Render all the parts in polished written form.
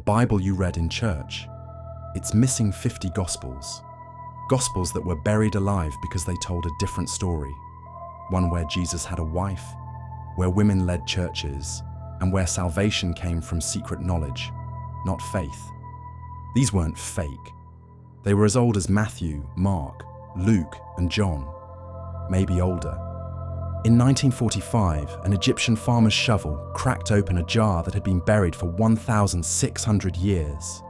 Bible you read in church. It's missing 50 Gospels. Gospels that were buried alive because they told a different story. One where Jesus had a wife, where women led churches, and where salvation came from secret knowledge, not faith. These weren't fake. They were as old as Matthew, Mark, Luke, and John, maybe older. In 1945, an Egyptian farmer's shovel cracked open a jar that had been buried for 1,600 years.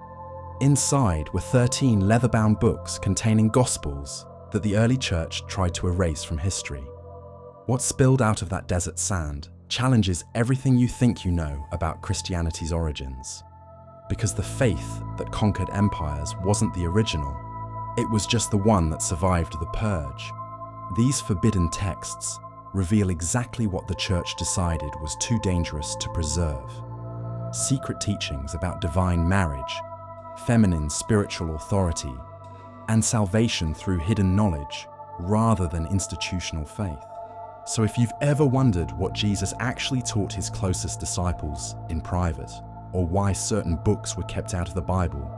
Inside were 13 leather-bound books containing Gospels that the early church tried to erase from history. What spilled out of that desert sand challenges everything you think you know about Christianity's origins. Because the faith that conquered empires wasn't the original, it was just the one that survived the purge. These forbidden texts reveal exactly what the church decided was too dangerous to preserve. Secret teachings about divine marriage, feminine spiritual authority, and salvation through hidden knowledge rather than institutional faith. So if you've ever wondered what Jesus actually taught his closest disciples in private, or why certain books were kept out of the Bible,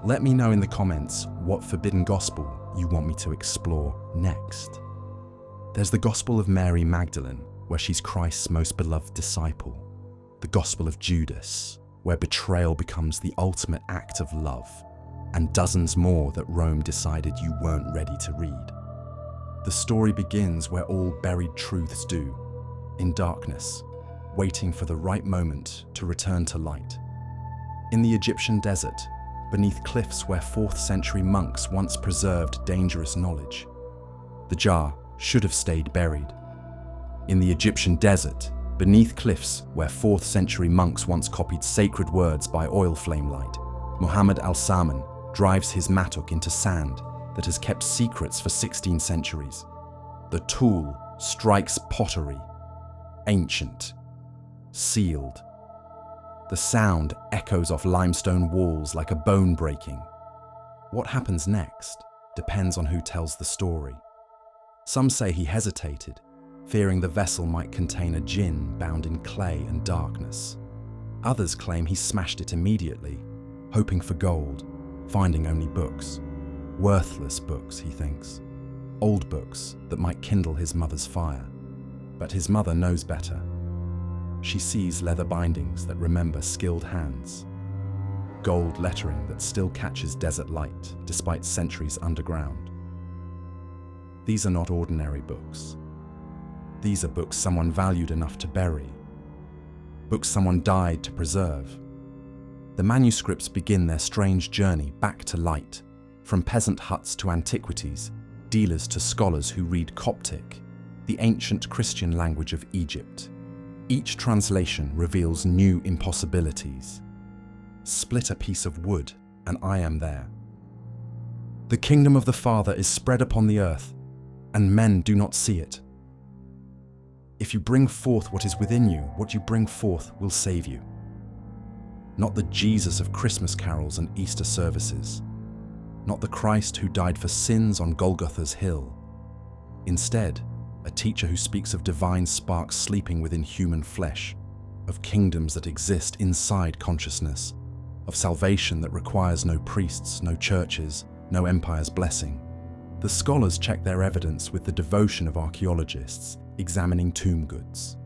let me know in the comments what forbidden gospel you want me to explore next. There's the Gospel of Mary Magdalene, where she's Christ's most beloved disciple. The Gospel of Judas, where betrayal becomes the ultimate act of love, and dozens more that Rome decided you weren't ready to read. The story begins where all buried truths do, in darkness, waiting for the right moment to return to light. In the Egyptian desert, beneath cliffs where 4th century monks once preserved dangerous knowledge, the jar should have stayed buried. In the Egyptian desert, beneath cliffs where 4th century monks once copied sacred words by oil flame light, Muhammad al-Saman drives his mattock into sand that has kept secrets for 16 centuries. The tool strikes pottery, ancient, sealed. The sound echoes off limestone walls like a bone breaking. What happens next depends on who tells the story. Some say he hesitated, fearing the vessel might contain a jinn bound in clay and darkness. Others claim he smashed it immediately, hoping for gold, finding only books. Worthless books, he thinks. Old books that might kindle his mother's fire. But his mother knows better. She sees leather bindings that remember skilled hands. Gold lettering that still catches desert light despite centuries underground. These are not ordinary books. These are books someone valued enough to bury. Books someone died to preserve. The manuscripts begin their strange journey back to light, from peasant huts to antiquities, dealers to scholars who read Coptic, the ancient Christian language of Egypt. Each translation reveals new impossibilities. Split a piece of wood, and I am there. The kingdom of the Father is spread upon the earth, and men do not see it. If you bring forth what is within you, what you bring forth will save you. Not the Jesus of Christmas carols and Easter services. Not the Christ who died for sins on Golgotha's hill. Instead, a teacher who speaks of divine sparks sleeping within human flesh, of kingdoms that exist inside consciousness, of salvation that requires no priests, no churches, no empire's blessing. The scholars check their evidence with the devotion of archaeologists, examining tomb goods,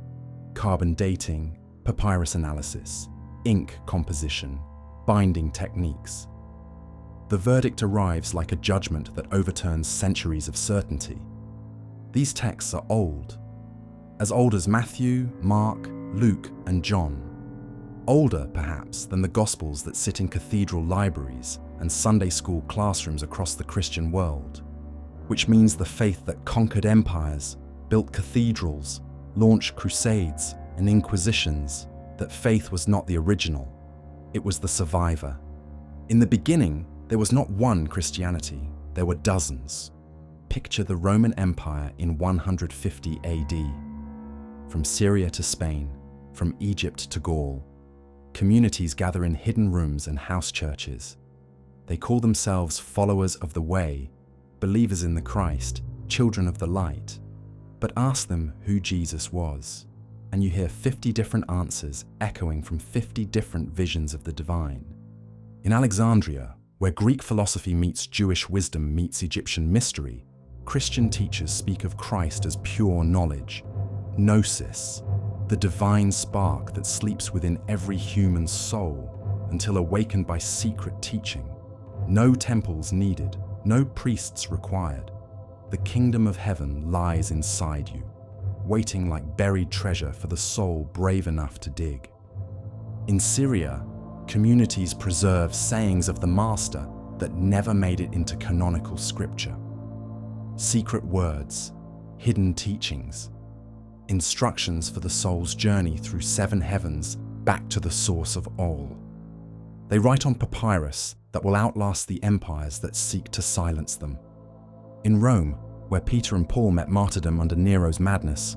carbon dating, papyrus analysis, ink composition, binding techniques. The verdict arrives like a judgment that overturns centuries of certainty. These texts are old as Matthew, Mark, Luke, and John. Older, perhaps, than the Gospels that sit in cathedral libraries and Sunday school classrooms across the Christian world, which means the faith that conquered empires, built cathedrals, launched crusades and inquisitions, that faith was not the original, it was the survivor. In the beginning, there was not one Christianity, there were dozens. Picture the Roman Empire in 150 AD. From Syria to Spain, from Egypt to Gaul, communities gather in hidden rooms and house churches. They call themselves followers of the way, believers in the Christ, children of the light. But ask them who Jesus was, and you hear 50 different answers echoing from 50 different visions of the divine. In Alexandria, where Greek philosophy meets Jewish wisdom meets Egyptian mystery, Christian teachers speak of Christ as pure knowledge, gnosis, the divine spark that sleeps within every human soul until awakened by secret teaching. No temples needed, no priests required. The kingdom of heaven lies inside you, waiting like buried treasure for the soul brave enough to dig. In Syria, communities preserve sayings of the Master that never made it into canonical scripture. Secret words, hidden teachings, instructions for the soul's journey through 7 heavens back to the source of all. They write on papyrus that will outlast the empires that seek to silence them. In Rome, where Peter and Paul met martyrdom under Nero's madness,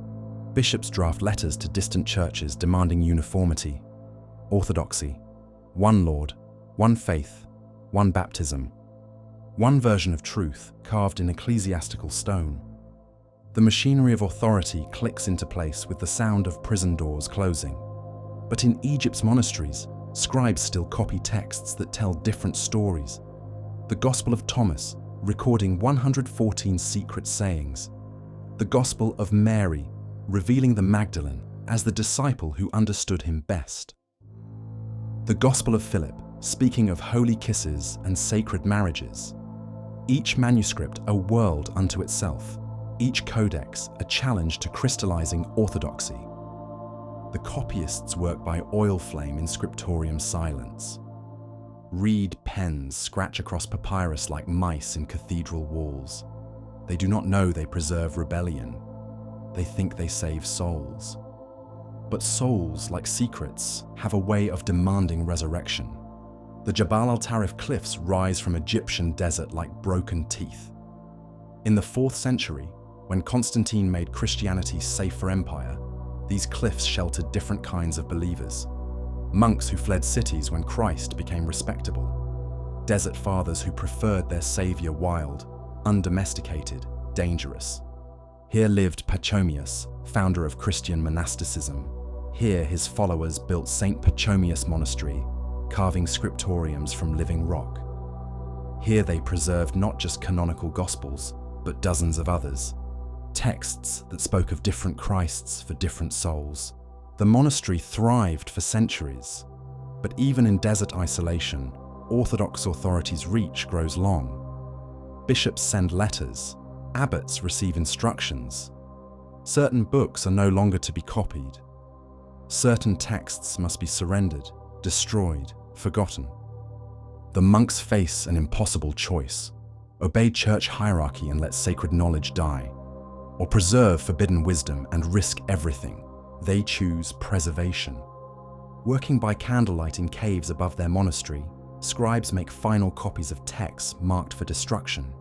bishops draft letters to distant churches demanding uniformity, orthodoxy, one Lord, one faith, one baptism, one version of truth carved in ecclesiastical stone. The machinery of authority clicks into place with the sound of prison doors closing. But in Egypt's monasteries, scribes still copy texts that tell different stories. The Gospel of Thomas, recording 114 secret sayings. The Gospel of Mary, revealing the Magdalene as the disciple who understood him best. The Gospel of Philip, speaking of holy kisses and sacred marriages. Each manuscript a world unto itself, each codex a challenge to crystallizing orthodoxy. The copyists work by oil flame in scriptorium silence. Reed pens scratch across papyrus like mice in cathedral walls. They do not know they preserve rebellion. They think they save souls. But souls, like secrets, have a way of demanding resurrection. The Jabal al-Tarif cliffs rise from Egyptian desert like broken teeth. In the 4th century, when Constantine made Christianity safe for empire, these cliffs sheltered different kinds of believers. Monks who fled cities when Christ became respectable. Desert fathers who preferred their savior wild, undomesticated, dangerous. Here lived Pachomius, founder of Christian monasticism. Here his followers built St. Pachomius Monastery, carving scriptoriums from living rock. Here they preserved not just canonical gospels, but dozens of others. Texts that spoke of different Christs for different souls. The monastery thrived for centuries, but even in desert isolation, Orthodox authorities' reach grows long. Bishops send letters, abbots receive instructions. Certain books are no longer to be copied. Certain texts must be surrendered, destroyed, forgotten. The monks face an impossible choice: obey church hierarchy and let sacred knowledge die, or preserve forbidden wisdom and risk everything. They choose preservation. Working by candlelight in caves above their monastery, scribes make final copies of texts marked for destruction.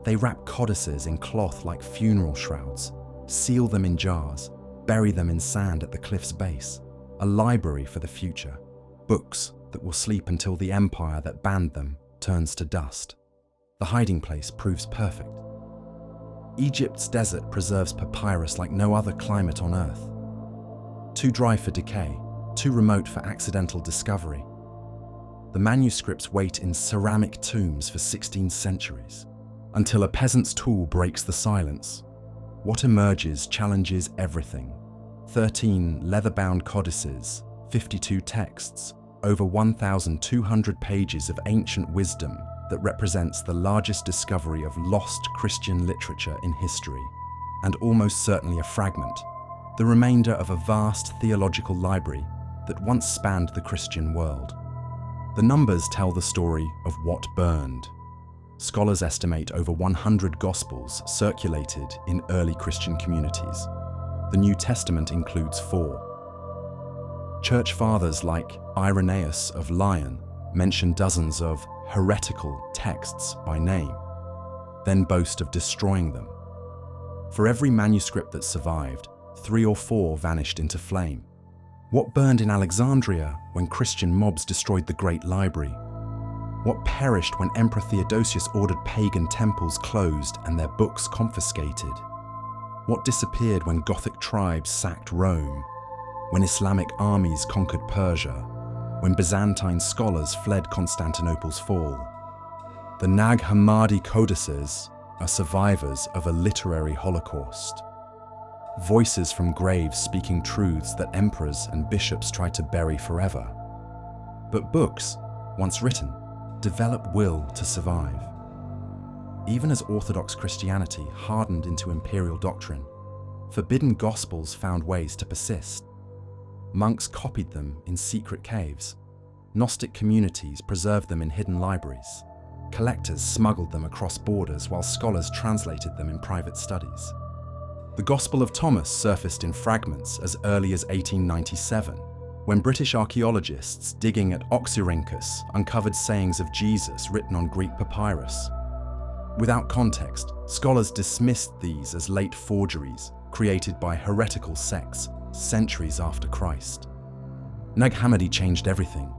They wrap codices in cloth like funeral shrouds, seal them in jars, bury them in sand at the cliff's base. A library for the future. Books that will sleep until the empire that banned them turns to dust. The hiding place proves perfect. Egypt's desert preserves papyrus like no other climate on Earth. Too dry for decay, too remote for accidental discovery. The manuscripts wait in ceramic tombs for 16 centuries, until a peasant's tool breaks the silence. What emerges challenges everything. 13 leather-bound codices, 52 texts, over 1,200 pages of ancient wisdom that represents the largest discovery of lost Christian literature in history, and almost certainly a fragment, the remainder of a vast theological library that once spanned the Christian world. The numbers tell the story of what burned. Scholars estimate over 100 Gospels circulated in early Christian communities. The New Testament includes 4. Church fathers like Irenaeus of Lyon mention dozens of heretical texts by name, then boast of destroying them. For every manuscript that survived, 3 or 4 vanished into flame. What burned in Alexandria when Christian mobs destroyed the Great Library? What perished when Emperor Theodosius ordered pagan temples closed and their books confiscated? What disappeared when Gothic tribes sacked Rome? When Islamic armies conquered Persia? when Byzantine scholars fled Constantinople's fall. The Nag Hammadi codices are survivors of a literary holocaust. Voices from graves speaking truths that emperors and bishops tried to bury forever. But books, once written, develop will to survive. Even as Orthodox Christianity hardened into imperial doctrine, forbidden gospels found ways to persist. Monks copied them in secret caves. Gnostic communities preserved them in hidden libraries. Collectors smuggled them across borders while scholars translated them in private studies. The Gospel of Thomas surfaced in fragments as early as 1897, when British archaeologists digging at Oxyrhynchus uncovered sayings of Jesus written on Greek papyrus. Without context, scholars dismissed these as late forgeries created by heretical sects centuries after Christ. Nag Hammadi changed everything.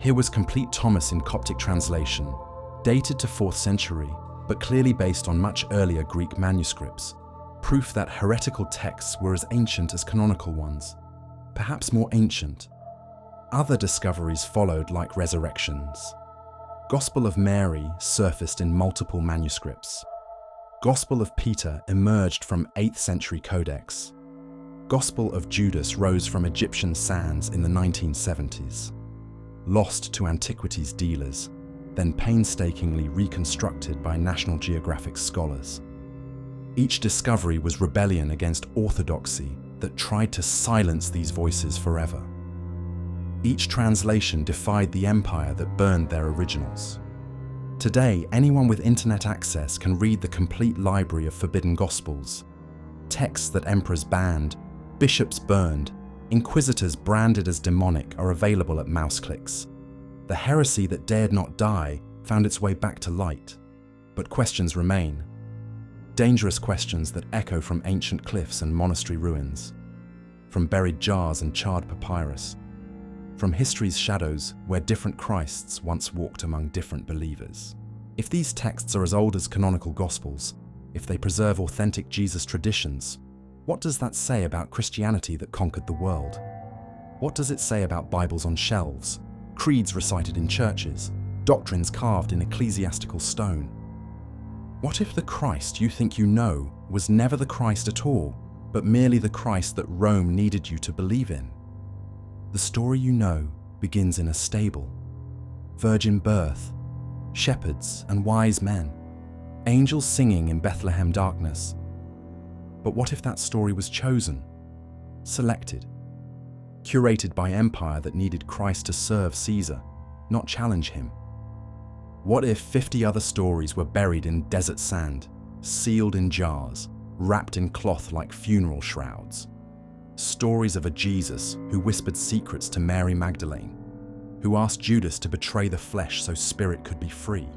Here was complete Thomas in Coptic translation, dated to 4th century, but clearly based on much earlier Greek manuscripts, proof that heretical texts were as ancient as canonical ones, perhaps more ancient. Other discoveries followed, like resurrections. Gospel of Mary surfaced in multiple manuscripts. Gospel of Peter emerged from 8th century codex. Gospel of Judas rose from Egyptian sands in the 1970s. Lost to antiquities dealers, then painstakingly reconstructed by National Geographic scholars. Each discovery was rebellion against orthodoxy that tried to silence these voices forever. Each translation defied the empire that burned their originals. Today, anyone with internet access can read the complete library of forbidden gospels. Texts that emperors banned, bishops burned, inquisitors branded as demonic are available at mouse clicks. The heresy that dared not die found its way back to light. But questions remain. Dangerous questions that echo from ancient cliffs and monastery ruins, from buried jars and charred papyrus, from history's shadows where different Christs once walked among different believers. If these texts are as old as canonical Gospels, if they preserve authentic Jesus traditions, what does that say about Christianity that conquered the world? What does it say about Bibles on shelves, creeds recited in churches, doctrines carved in ecclesiastical stone? What if the Christ you think you know was never the Christ at all, but merely the Christ that Rome needed you to believe in? The story you know begins in a stable. Virgin birth, shepherds and wise men, angels singing in Bethlehem darkness. But what if that story was chosen, selected, curated by empire that needed Christ to serve Caesar, not challenge him? What if 50 other stories were buried in desert sand, sealed in jars, wrapped in cloth like funeral shrouds? Stories of a Jesus who whispered secrets to Mary Magdalene, who asked Judas to betray the flesh so spirit could be free,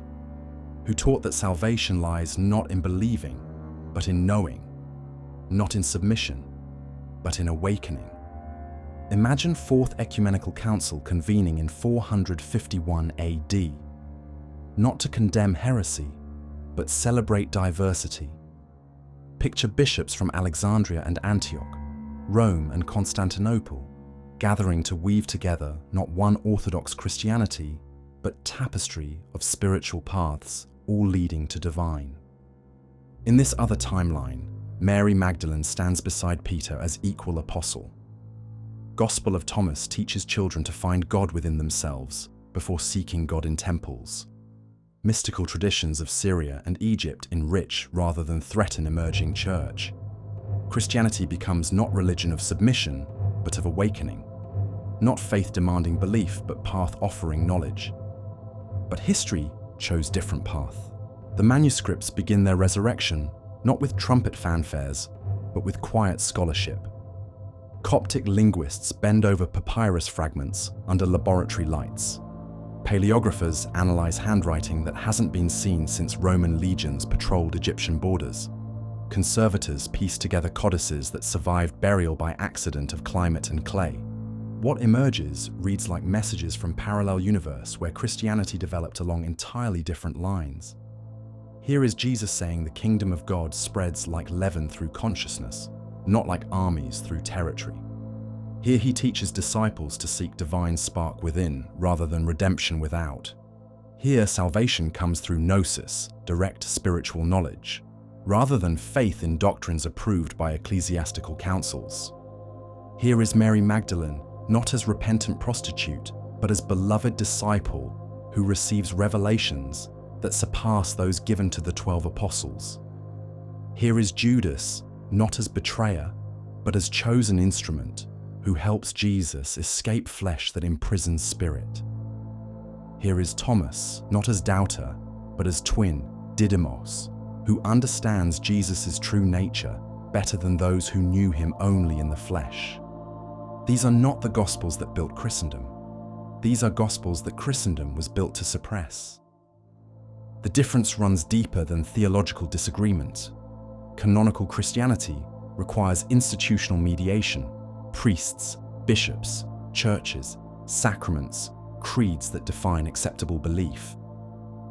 who taught that salvation lies not in believing, but in knowing, not in submission, but in awakening. Imagine Fourth Ecumenical Council convening in 451 AD, not to condemn heresy, but celebrate diversity. Picture bishops from Alexandria and Antioch, Rome and Constantinople, gathering to weave together not one orthodox Christianity, but tapestry of spiritual paths, all leading to divine. In this other timeline, Mary Magdalene stands beside Peter as equal apostle. Gospel of Thomas teaches children to find God within themselves before seeking God in temples. Mystical traditions of Syria and Egypt enrich rather than threaten emerging church. Christianity becomes not religion of submission, but of awakening. Not faith demanding belief, but path offering knowledge. But history chose different path. The manuscripts begin their resurrection, not with trumpet fanfares, but with quiet scholarship. Coptic linguists bend over papyrus fragments under laboratory lights. Paleographers analyze handwriting that hasn't been seen since Roman legions patrolled Egyptian borders. Conservators piece together codices that survived burial by accident of climate and clay. What emerges reads like messages from parallel universe where Christianity developed along entirely different lines. Here is Jesus saying the kingdom of God spreads like leaven through consciousness, not like armies through territory. Here he teaches disciples to seek divine spark within rather than redemption without. Here salvation comes through gnosis, direct spiritual knowledge, rather than faith in doctrines approved by ecclesiastical councils. Here is Mary Magdalene, not as repentant prostitute, but as beloved disciple who receives revelations that surpass those given to the 12 apostles. Here is Judas, not as betrayer, but as chosen instrument who helps Jesus escape flesh that imprisons spirit. Here is Thomas, not as doubter, but as twin, Didymos, who understands Jesus' true nature better than those who knew him only in the flesh. These are not the Gospels that built Christendom. These are Gospels that Christendom was built to suppress. The difference runs deeper than theological disagreement. Canonical Christianity requires institutional mediation, priests, bishops, churches, sacraments, creeds that define acceptable belief.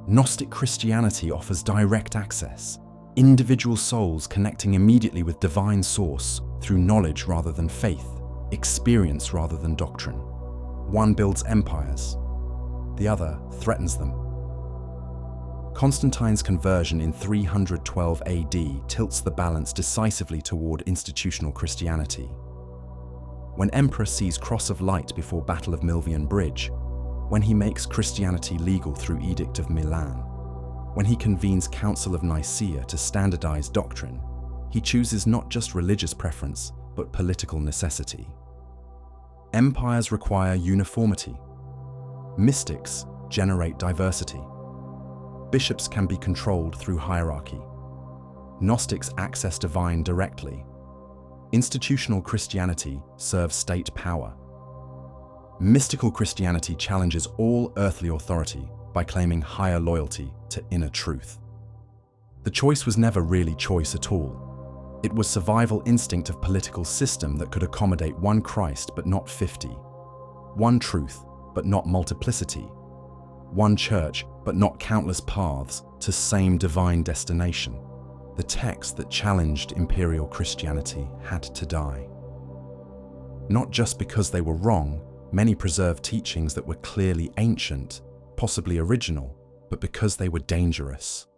Gnostic Christianity offers direct access, individual souls connecting immediately with divine source through knowledge rather than faith, experience rather than doctrine. One builds empires, the other threatens them. Constantine's conversion in 312 AD tilts the balance decisively toward institutional Christianity. When Emperor sees Cross of Light before Battle of Milvian Bridge, when he makes Christianity legal through Edict of Milan, when he convenes Council of Nicaea to standardize doctrine, he chooses not just religious preference, but political necessity. Empires require uniformity. Mystics generate diversity. Bishops can be controlled through hierarchy. Gnostics access divine directly. Institutional Christianity serves state power. Mystical Christianity challenges all earthly authority by claiming higher loyalty to inner truth. The choice was never really choice at all. It was survival instinct of political system that could accommodate one Christ but not 50, one truth but not multiplicity, one church but not countless paths to same divine destination. The text that challenged imperial Christianity had to die. Not just because they were wrong, many preserved teachings that were clearly ancient, possibly original, but because they were dangerous.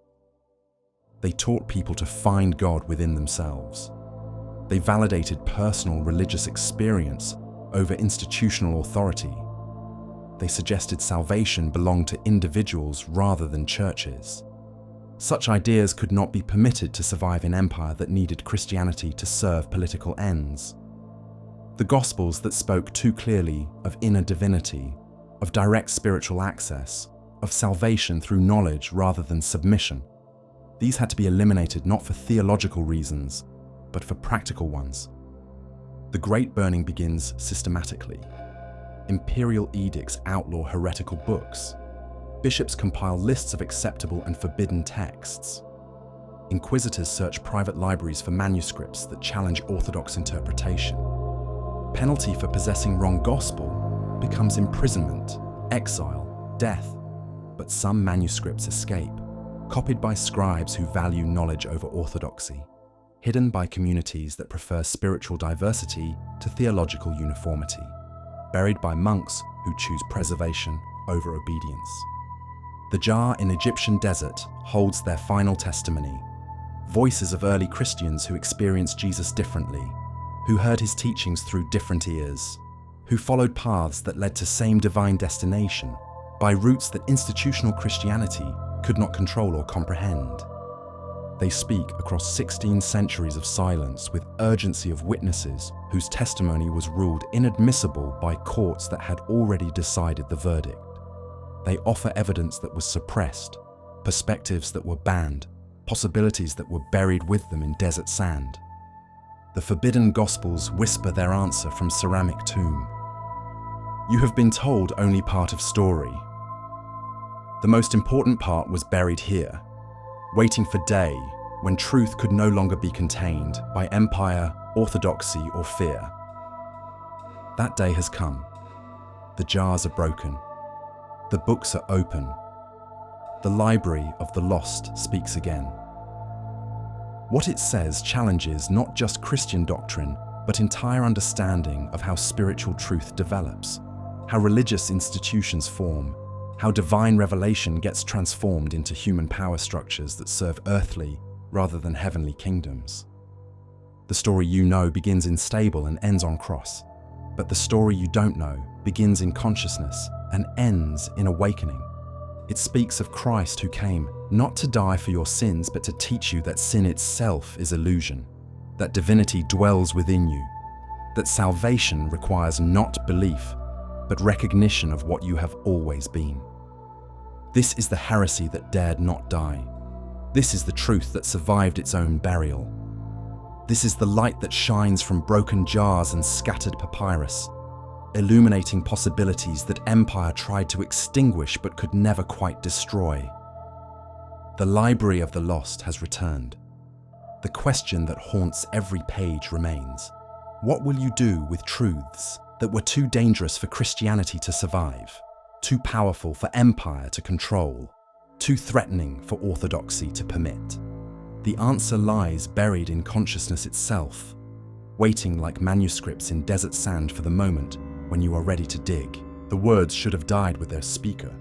They taught people to find God within themselves. They validated personal religious experience over institutional authority. They suggested salvation belonged to individuals rather than churches. Such ideas could not be permitted to survive in empire that needed Christianity to serve political ends. The Gospels that spoke too clearly of inner divinity, of direct spiritual access, of salvation through knowledge rather than submission, these had to be eliminated not for theological reasons, but for practical ones. The Great Burning begins systematically. Imperial edicts outlaw heretical books. Bishops compile lists of acceptable and forbidden texts. Inquisitors search private libraries for manuscripts that challenge orthodox interpretation. Penalty for possessing wrong gospel becomes imprisonment, exile, death. But some manuscripts escape, copied by scribes who value knowledge over orthodoxy, hidden by communities that prefer spiritual diversity to theological uniformity, buried by monks who choose preservation over obedience. The jar in Egyptian desert holds their final testimony, voices of early Christians who experienced Jesus differently, who heard his teachings through different ears, who followed paths that led to same divine destination by routes that institutional Christianity could not control or comprehend. They speak across 16 centuries of silence with urgency of witnesses whose testimony was ruled inadmissible by courts that had already decided the verdict. They offer evidence that was suppressed, perspectives that were banned, possibilities that were buried with them in desert sand. The forbidden Gospels whisper their answer from ceramic tomb. You have been told only part of story. The most important part was buried here, waiting for day when truth could no longer be contained by empire, orthodoxy, or fear. That day has come. The jars are broken. The books are open. The library of the lost speaks again. What it says challenges not just Christian doctrine, but entire understanding of how spiritual truth develops, how religious institutions form, how divine revelation gets transformed into human power structures that serve earthly rather than heavenly kingdoms. The story you know begins in stable and ends on cross, but the story you don't know begins in consciousness and ends in awakening. It speaks of Christ who came not to die for your sins, but to teach you that sin itself is illusion, that divinity dwells within you, that salvation requires not belief, but recognition of what you have always been. This is the heresy that dared not die. This is the truth that survived its own burial. This is the light that shines from broken jars and scattered papyrus, illuminating possibilities that empire tried to extinguish but could never quite destroy. The library of the lost has returned. The question that haunts every page remains. What will you do with truths that were too dangerous for Christianity to survive, too powerful for empire to control, too threatening for orthodoxy to permit? The answer lies buried in consciousness itself, waiting like manuscripts in desert sand for the moment when you are ready to dig. The words should have died with their speaker.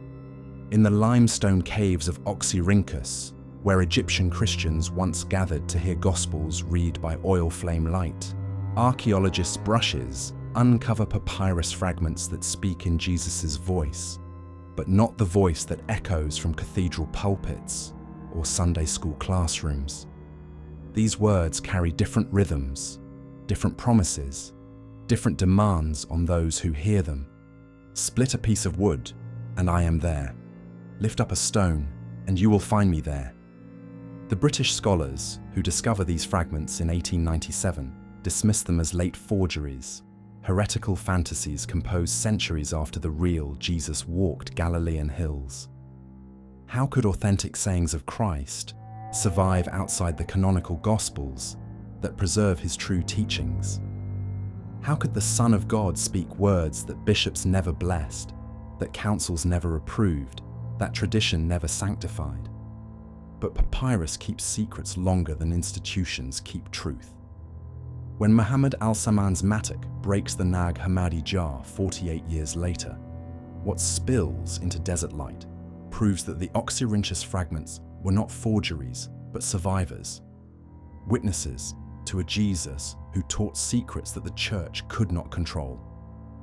In the limestone caves of Oxyrhynchus, where Egyptian Christians once gathered to hear gospels read by oil flame light, archaeologists' brushes uncover papyrus fragments that speak in Jesus' voice, but not the voice that echoes from cathedral pulpits or Sunday school classrooms. These words carry different rhythms, different promises, different demands on those who hear them. Split a piece of wood, and I am there. Lift up a stone, and you will find me there. The British scholars who discover these fragments in 1897 dismiss them as late forgeries, heretical fantasies composed centuries after the real Jesus walked Galilean hills. How could authentic sayings of Christ survive outside the canonical Gospels that preserve his true teachings? How could the Son of God speak words that bishops never blessed, that councils never approved, that tradition never sanctified? But papyrus keeps secrets longer than institutions keep truth. When Muhammad al-Saman's Matak breaks the Nag Hammadi jar 48 years later, what spills into desert light proves that the Oxyrhynchus fragments were not forgeries, but survivors, witnesses to a Jesus who taught secrets that the church could not control,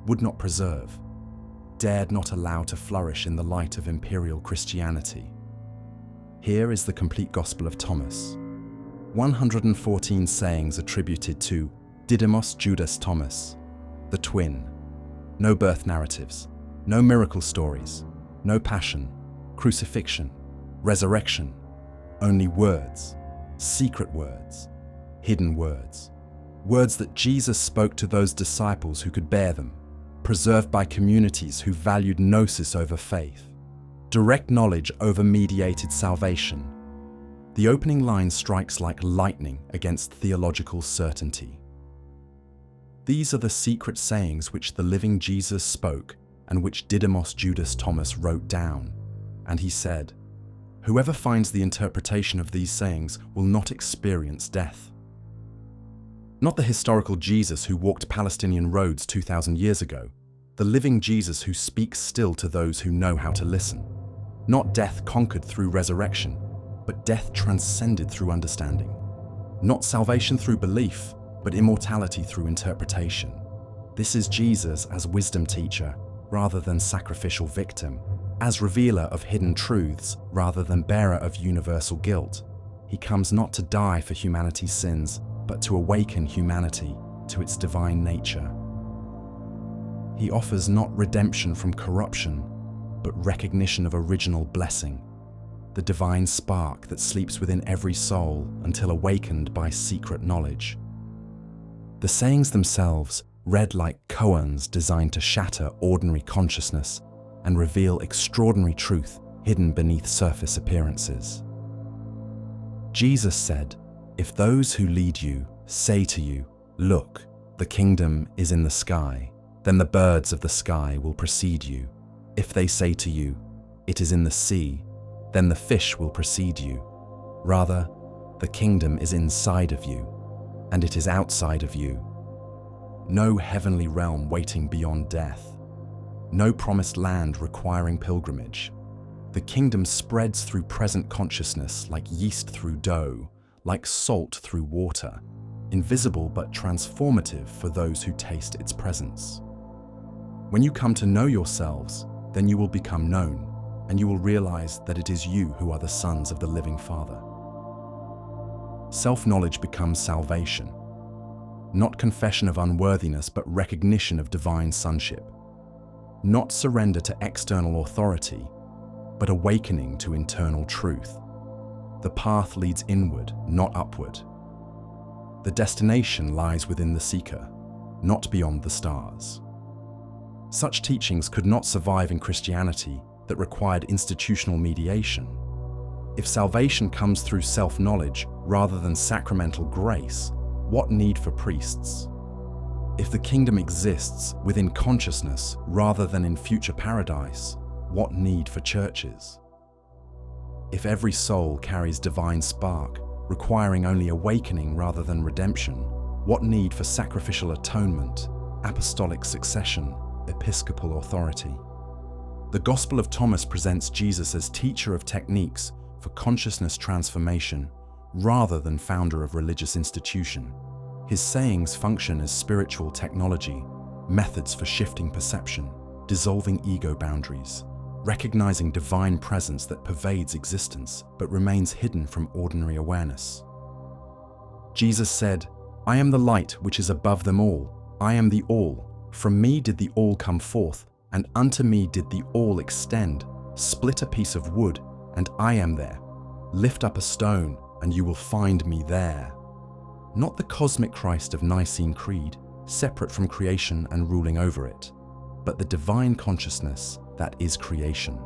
would not preserve, dared not allow to flourish in the light of imperial Christianity. Here is the complete Gospel of Thomas. 114 sayings attributed to Didymos Judas Thomas, the twin. No birth narratives, no miracle stories, no passion, crucifixion, resurrection, only words, secret words, hidden words. Words that Jesus spoke to those disciples who could bear them, preserved by communities who valued gnosis over faith, direct knowledge over mediated salvation. The opening line strikes like lightning against theological certainty. These are the secret sayings which the living Jesus spoke and which Didymos Judas Thomas wrote down. And he said, "Whoever finds the interpretation of these sayings will not experience death." Not the historical Jesus who walked Palestinian roads 2,000 years ago, the living Jesus who speaks still to those who know how to listen. Not death conquered through resurrection, but death transcended through understanding. Not salvation through belief, but immortality through interpretation. This is Jesus as wisdom teacher rather than sacrificial victim, as revealer of hidden truths rather than bearer of universal guilt. He comes not to die for humanity's sins, but to awaken humanity to its divine nature. He offers not redemption from corruption, but recognition of original blessing, the divine spark that sleeps within every soul until awakened by secret knowledge. The sayings themselves read like koans designed to shatter ordinary consciousness and reveal extraordinary truth hidden beneath surface appearances. Jesus said, "If those who lead you say to you, 'Look, the kingdom is in the sky,' then the birds of the sky will precede you. If they say to you, 'It is in the sea,' then the fish will precede you. Rather, the kingdom is inside of you, and it is outside of you. no heavenly realm waiting beyond death, no promised land requiring pilgrimage. The kingdom spreads through present consciousness like yeast through dough, like salt through water, invisible but transformative for those who taste its presence. When you come to know yourselves, then you will become known, and you will realize that it is you who are the sons of the living Father. Self-knowledge becomes salvation, not confession of unworthiness, but recognition of divine sonship. Not surrender to external authority, but awakening to internal truth. The path leads inward, not upward. The destination lies within the seeker, not beyond the stars. Such teachings could not survive in Christianity that required institutional mediation. If salvation comes through self-knowledge rather than sacramental grace, what need for priests? If the kingdom exists within consciousness rather than in future paradise, what need for churches? If every soul carries divine spark, requiring only awakening rather than redemption, what need for sacrificial atonement, apostolic succession, episcopal authority? The Gospel of Thomas presents Jesus as teacher of techniques for consciousness transformation rather than founder of religious institution. His sayings function as spiritual technology, methods for shifting perception, dissolving ego boundaries, recognizing divine presence that pervades existence but remains hidden from ordinary awareness. Jesus said, "I am the light which is above them all. I am the all. From me did the all come forth, and unto me did the all extend. Split a piece of wood, and I am there. Lift up a stone, and you will find me there." Not the cosmic Christ of Nicene Creed, separate from creation and ruling over it, but the divine consciousness that is creation,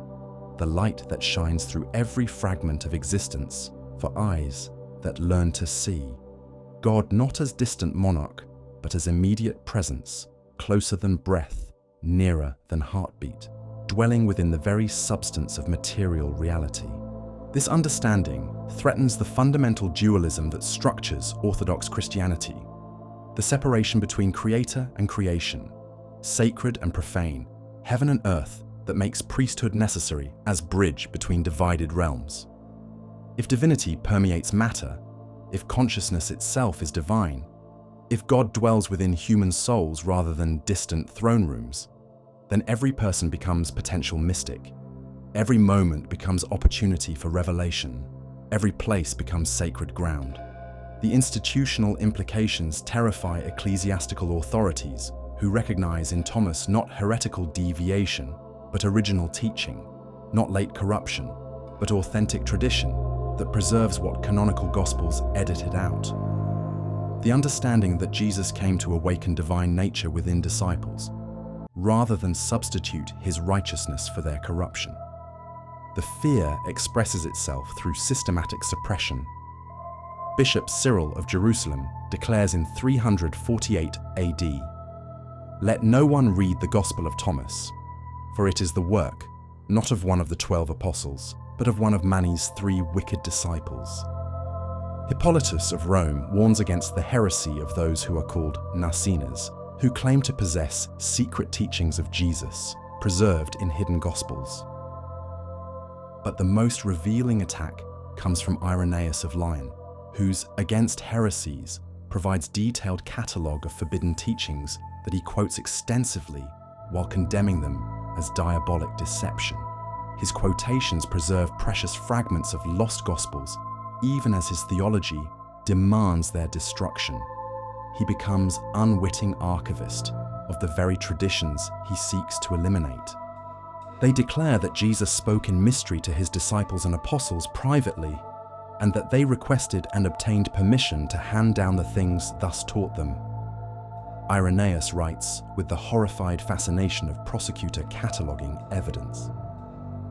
the light that shines through every fragment of existence for eyes that learn to see. God not as distant monarch, but as immediate presence, closer than breath, nearer than heartbeat, dwelling within the very substance of material reality. This understanding threatens the fundamental dualism that structures Orthodox Christianity, the separation between creator and creation, sacred and profane, heaven and earth that makes priesthood necessary as bridge between divided realms. If divinity permeates matter, if consciousness itself is divine, if God dwells within human souls rather than distant throne rooms, then every person becomes potential mystic. Every moment becomes opportunity for revelation. Every place becomes sacred ground. The institutional implications terrify ecclesiastical authorities who recognize in Thomas not heretical deviation, but original teaching, not late corruption, but authentic tradition that preserves what canonical gospels edited out. The understanding that Jesus came to awaken divine nature within disciples, rather than substitute his righteousness for their corruption. The fear expresses itself through systematic suppression. Bishop Cyril of Jerusalem declares in 348 AD, "Let no one read the Gospel of Thomas, for it is the work, not of one of the 12 apostles, but of one of Mani's 3 wicked disciples." Hippolytus of Rome warns against the heresy of those who are called Nacenas, who claim to possess secret teachings of Jesus, preserved in hidden Gospels. But the most revealing attack comes from Irenaeus of Lyon, whose Against Heresies provides detailed catalogue of forbidden teachings that he quotes extensively while condemning them as diabolic deception. His quotations preserve precious fragments of lost Gospels, even as his theology demands their destruction. He becomes unwitting archivist of the very traditions he seeks to eliminate. They declare that Jesus spoke in mystery to his disciples and apostles privately, and that they requested and obtained permission to hand down the things thus taught them. Irenaeus writes with the horrified fascination of prosecutor cataloguing evidence.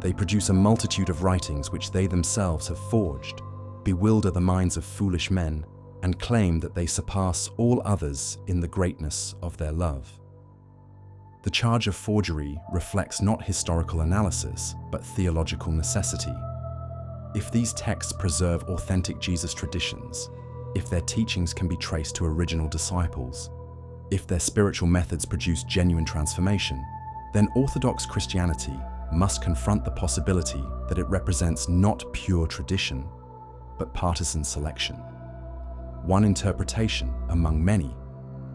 They produce a multitude of writings which they themselves have forged, bewilder the minds of foolish men, and claim that they surpass all others in the greatness of their love. The charge of forgery reflects not historical analysis, but theological necessity. If these texts preserve authentic Jesus traditions, if their teachings can be traced to original disciples, If their spiritual methods produce genuine transformation, then Orthodox Christianity must confront the possibility that it represents not pure tradition, but partisan selection. One interpretation among many,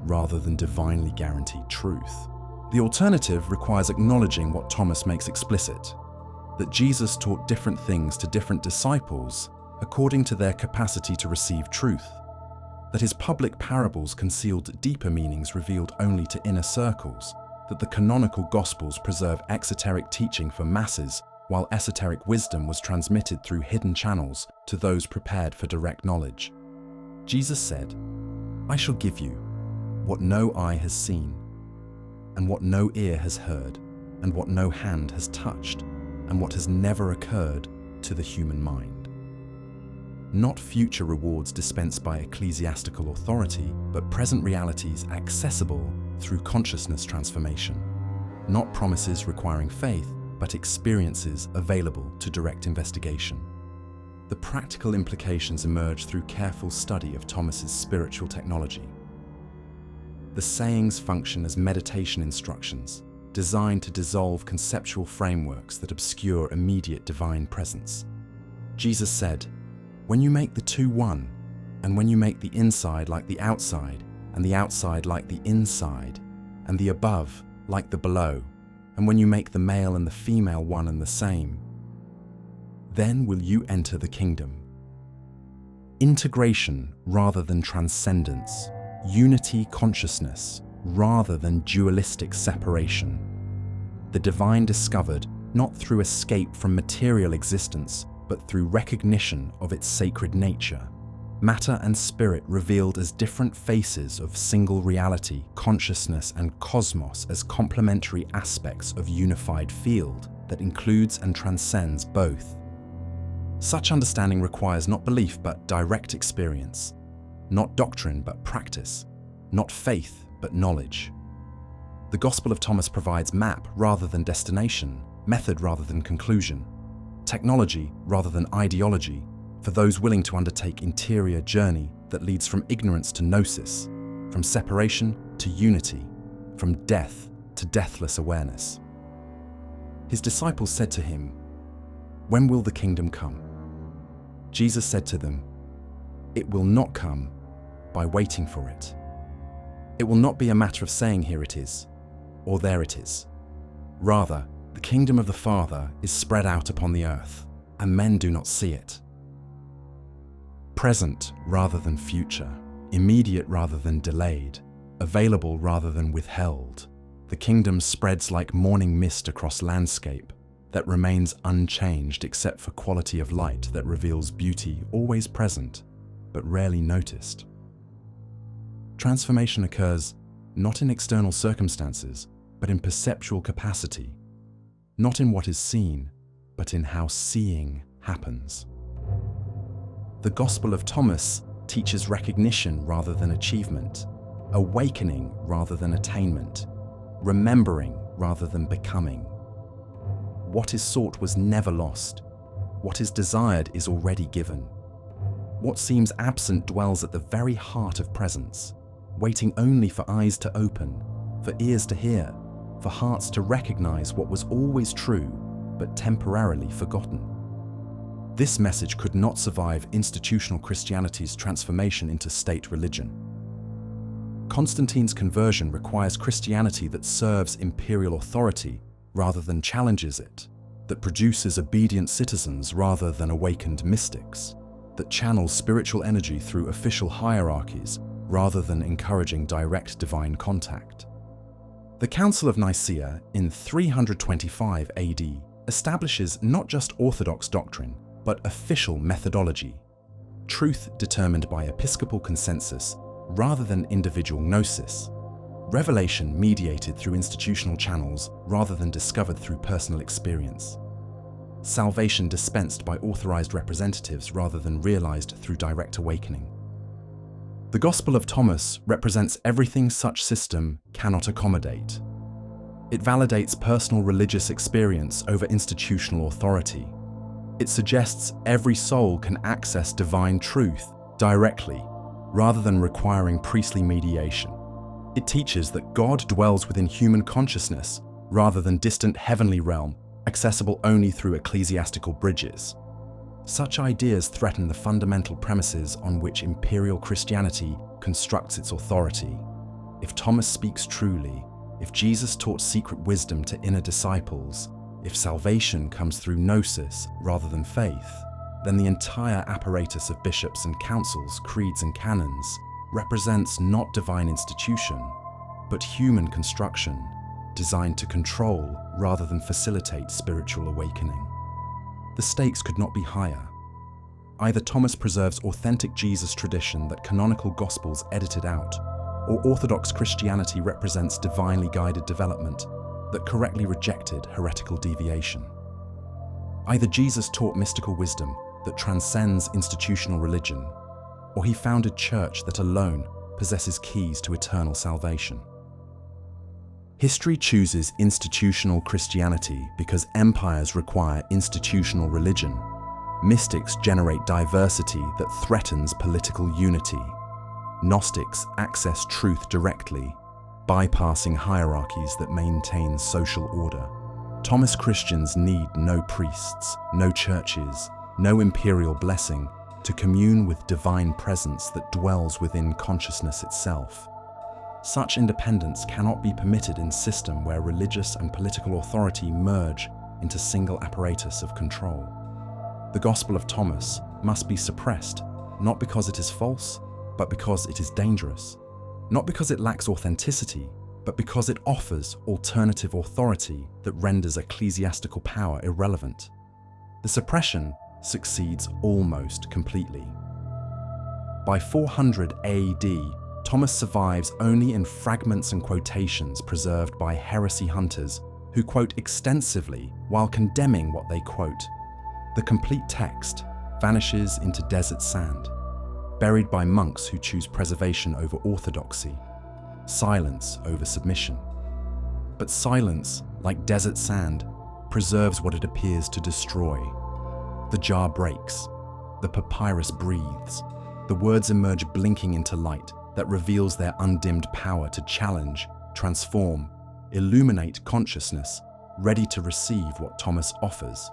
rather than divinely guaranteed truth. The alternative requires acknowledging what Thomas makes explicit, that Jesus taught different things to different disciples according to their capacity to receive truth, that his public parables concealed deeper meanings revealed only to inner circles, that the canonical Gospels preserve exoteric teaching for masses, while esoteric wisdom was transmitted through hidden channels to those prepared for direct knowledge. Jesus said, "I shall give you what no eye has seen, and what no ear has heard, and what no hand has touched, and what has never occurred to the human mind." Not future rewards dispensed by ecclesiastical authority, but present realities accessible through consciousness transformation. Not promises requiring faith, but experiences available to direct investigation. The practical implications emerge through careful study of Thomas's spiritual technology. The sayings function as meditation instructions, designed to dissolve conceptual frameworks that obscure immediate divine presence. Jesus said, "When you make the two one, and when you make the inside like the outside, and the outside like the inside, and the above like the below, and when you make the male and the female one and the same, then will you enter the kingdom." Integration rather than transcendence, unity consciousness rather than dualistic separation. The divine discovered not through escape from material existence, but through recognition of its sacred nature. Matter and spirit revealed as different faces of single reality, consciousness, and cosmos as complementary aspects of unified field that includes and transcends both. Such understanding requires not belief but direct experience, not doctrine but practice, not faith but knowledge. The Gospel of Thomas provides map rather than destination, method rather than conclusion, technology rather than ideology, for those willing to undertake interior journey that leads from ignorance to gnosis, from separation to unity, from death to deathless awareness. His disciples said to him, "When will the kingdom come?" Jesus said to them, "It will not come by waiting for it. It will not be a matter of saying here it is, or there it is. Rather, the kingdom of the Father is spread out upon the earth, and men do not see it." Present rather than future, immediate rather than delayed, available rather than withheld, the kingdom spreads like morning mist across landscape that remains unchanged except for quality of light that reveals beauty always present, but rarely noticed. Transformation occurs not in external circumstances, but in perceptual capacity, not in what is seen, but in how seeing happens. The Gospel of Thomas teaches recognition rather than achievement, awakening rather than attainment, remembering rather than becoming. What is sought was never lost. What is desired is already given. What seems absent dwells at the very heart of presence, waiting only for eyes to open, for ears to hear, for hearts to recognize what was always true, but temporarily forgotten. This message could not survive institutional Christianity's transformation into state religion. Constantine's conversion requires Christianity that serves imperial authority rather than challenges it, that produces obedient citizens rather than awakened mystics, that channels spiritual energy through official hierarchies rather than encouraging direct divine contact. The Council of Nicaea in 325 AD establishes not just orthodox doctrine, but official methodology, truth determined by episcopal consensus rather than individual gnosis, revelation mediated through institutional channels rather than discovered through personal experience, salvation dispensed by authorized representatives rather than realized through direct awakening. The Gospel of Thomas represents everything such system cannot accommodate. It validates personal religious experience over institutional authority. It suggests every soul can access divine truth directly, rather than requiring priestly mediation. It teaches that God dwells within human consciousness rather than distant heavenly realm, accessible only through ecclesiastical bridges. Such ideas threaten the fundamental premises on which imperial Christianity constructs its authority. If Thomas speaks truly, if Jesus taught secret wisdom to inner disciples, if salvation comes through gnosis rather than faith, then the entire apparatus of bishops and councils, creeds and canons represents not divine institution, but human construction, designed to control rather than facilitate spiritual awakening. The stakes could not be higher. Either Thomas preserves authentic Jesus tradition that canonical Gospels edited out, or Orthodox Christianity represents divinely guided development that correctly rejected heretical deviation. Either Jesus taught mystical wisdom that transcends institutional religion, or he founded church that alone possesses keys to eternal salvation. History chooses institutional Christianity because empires require institutional religion. Mystics generate diversity that threatens political unity. Gnostics access truth directly, bypassing hierarchies that maintain social order. Thomas Christians need no priests, no churches, no imperial blessing to commune with divine presence that dwells within consciousness itself. Such independence cannot be permitted in a system where religious and political authority merge into single apparatus of control. The Gospel of Thomas must be suppressed, not because it is false, but because it is dangerous. Not because it lacks authenticity, but because it offers alternative authority that renders ecclesiastical power irrelevant. The suppression succeeds almost completely. By 400 AD, Thomas survives only in fragments and quotations preserved by heresy hunters who quote extensively while condemning what they quote. The complete text vanishes into desert sand, buried by monks who choose preservation over orthodoxy, silence over submission. But silence, like desert sand, preserves what it appears to destroy. The jar breaks, the papyrus breathes, the words emerge blinking into light that reveals their undimmed power to challenge, transform, illuminate consciousness, ready to receive what Thomas offers.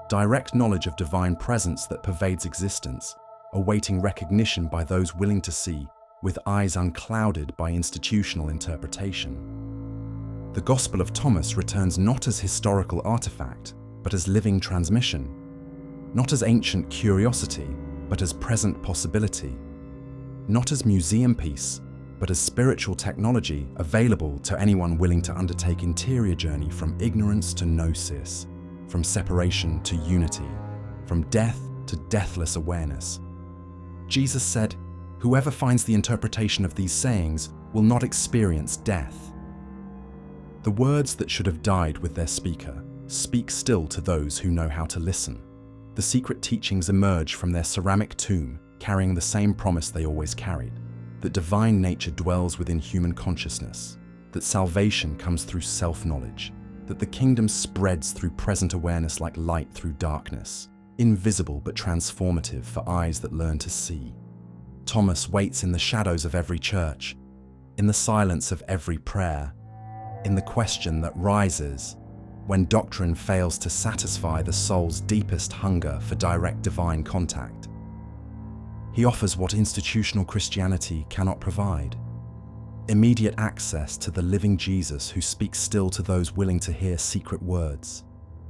Direct knowledge of divine presence that pervades existence, awaiting recognition by those willing to see, with eyes unclouded by institutional interpretation. The Gospel of Thomas returns not as historical artifact, but as living transmission, not as ancient curiosity, but as present possibility, not as museum piece, but as spiritual technology available to anyone willing to undertake interior journey from ignorance to gnosis, from separation to unity, from death to deathless awareness. Jesus said, "Whoever finds the interpretation of these sayings will not experience death." The words that should have died with their speaker speak still to those who know how to listen. The secret teachings emerge from their ceramic tomb, carrying the same promise they always carried, that divine nature dwells within human consciousness, that salvation comes through self-knowledge, that the kingdom spreads through present awareness like light through darkness, invisible but transformative for eyes that learn to see. Thomas waits in the shadows of every church, in the silence of every prayer, in the question that rises when doctrine fails to satisfy the soul's deepest hunger for direct divine contact. He offers what institutional Christianity cannot provide: immediate access to the living Jesus who speaks still to those willing to hear secret words,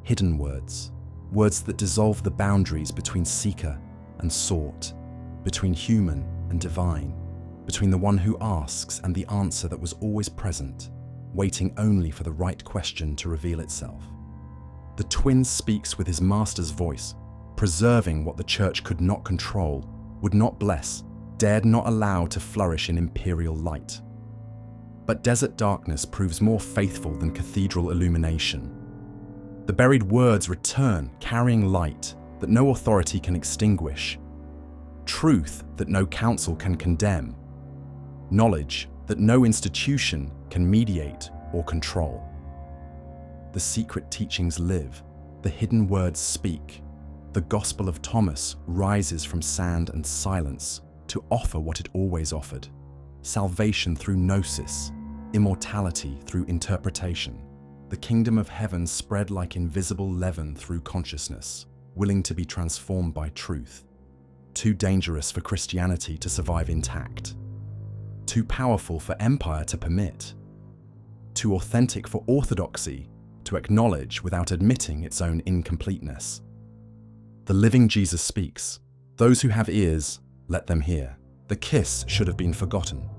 hidden words, words that dissolve the boundaries between seeker and sought, between human and divine, between the one who asks and the answer that was always present, waiting only for the right question to reveal itself. The twin speaks with his master's voice, preserving what the church could not control, would not bless, dared not allow to flourish in imperial light. But desert darkness proves more faithful than cathedral illumination. The buried words return, carrying light that no authority can extinguish, truth that no council can condemn, knowledge that no institution can mediate or control. The secret teachings live, the hidden words speak. The Gospel of Thomas rises from sand and silence to offer what it always offered: salvation through gnosis, immortality through interpretation. The kingdom of heaven spread like invisible leaven through consciousness, willing to be transformed by truth. Too dangerous for Christianity to survive intact. Too powerful for empire to permit. Too authentic for orthodoxy to acknowledge without admitting its own incompleteness. The living Jesus speaks. Those who have ears, let them hear. The kiss should have been forgotten.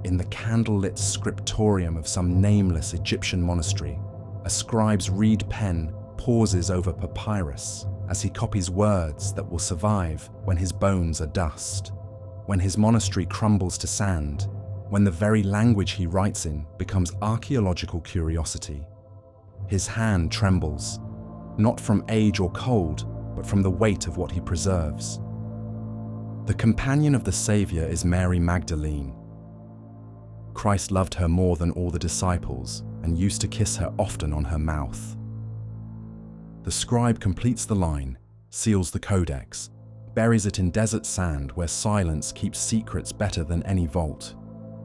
In the candlelit scriptorium of some nameless Egyptian monastery, a scribe's reed pen pauses over papyrus as he copies words that will survive when his bones are dust, when his monastery crumbles to sand, when the very language he writes in becomes archaeological curiosity. His hand trembles, not from age or cold, but from the weight of what he preserves. The companion of the Savior is Mary Magdalene. Christ loved her more than all the disciples and used to kiss her often on her mouth. The scribe completes the line, seals the codex, buries it in desert sand where silence keeps secrets better than any vault.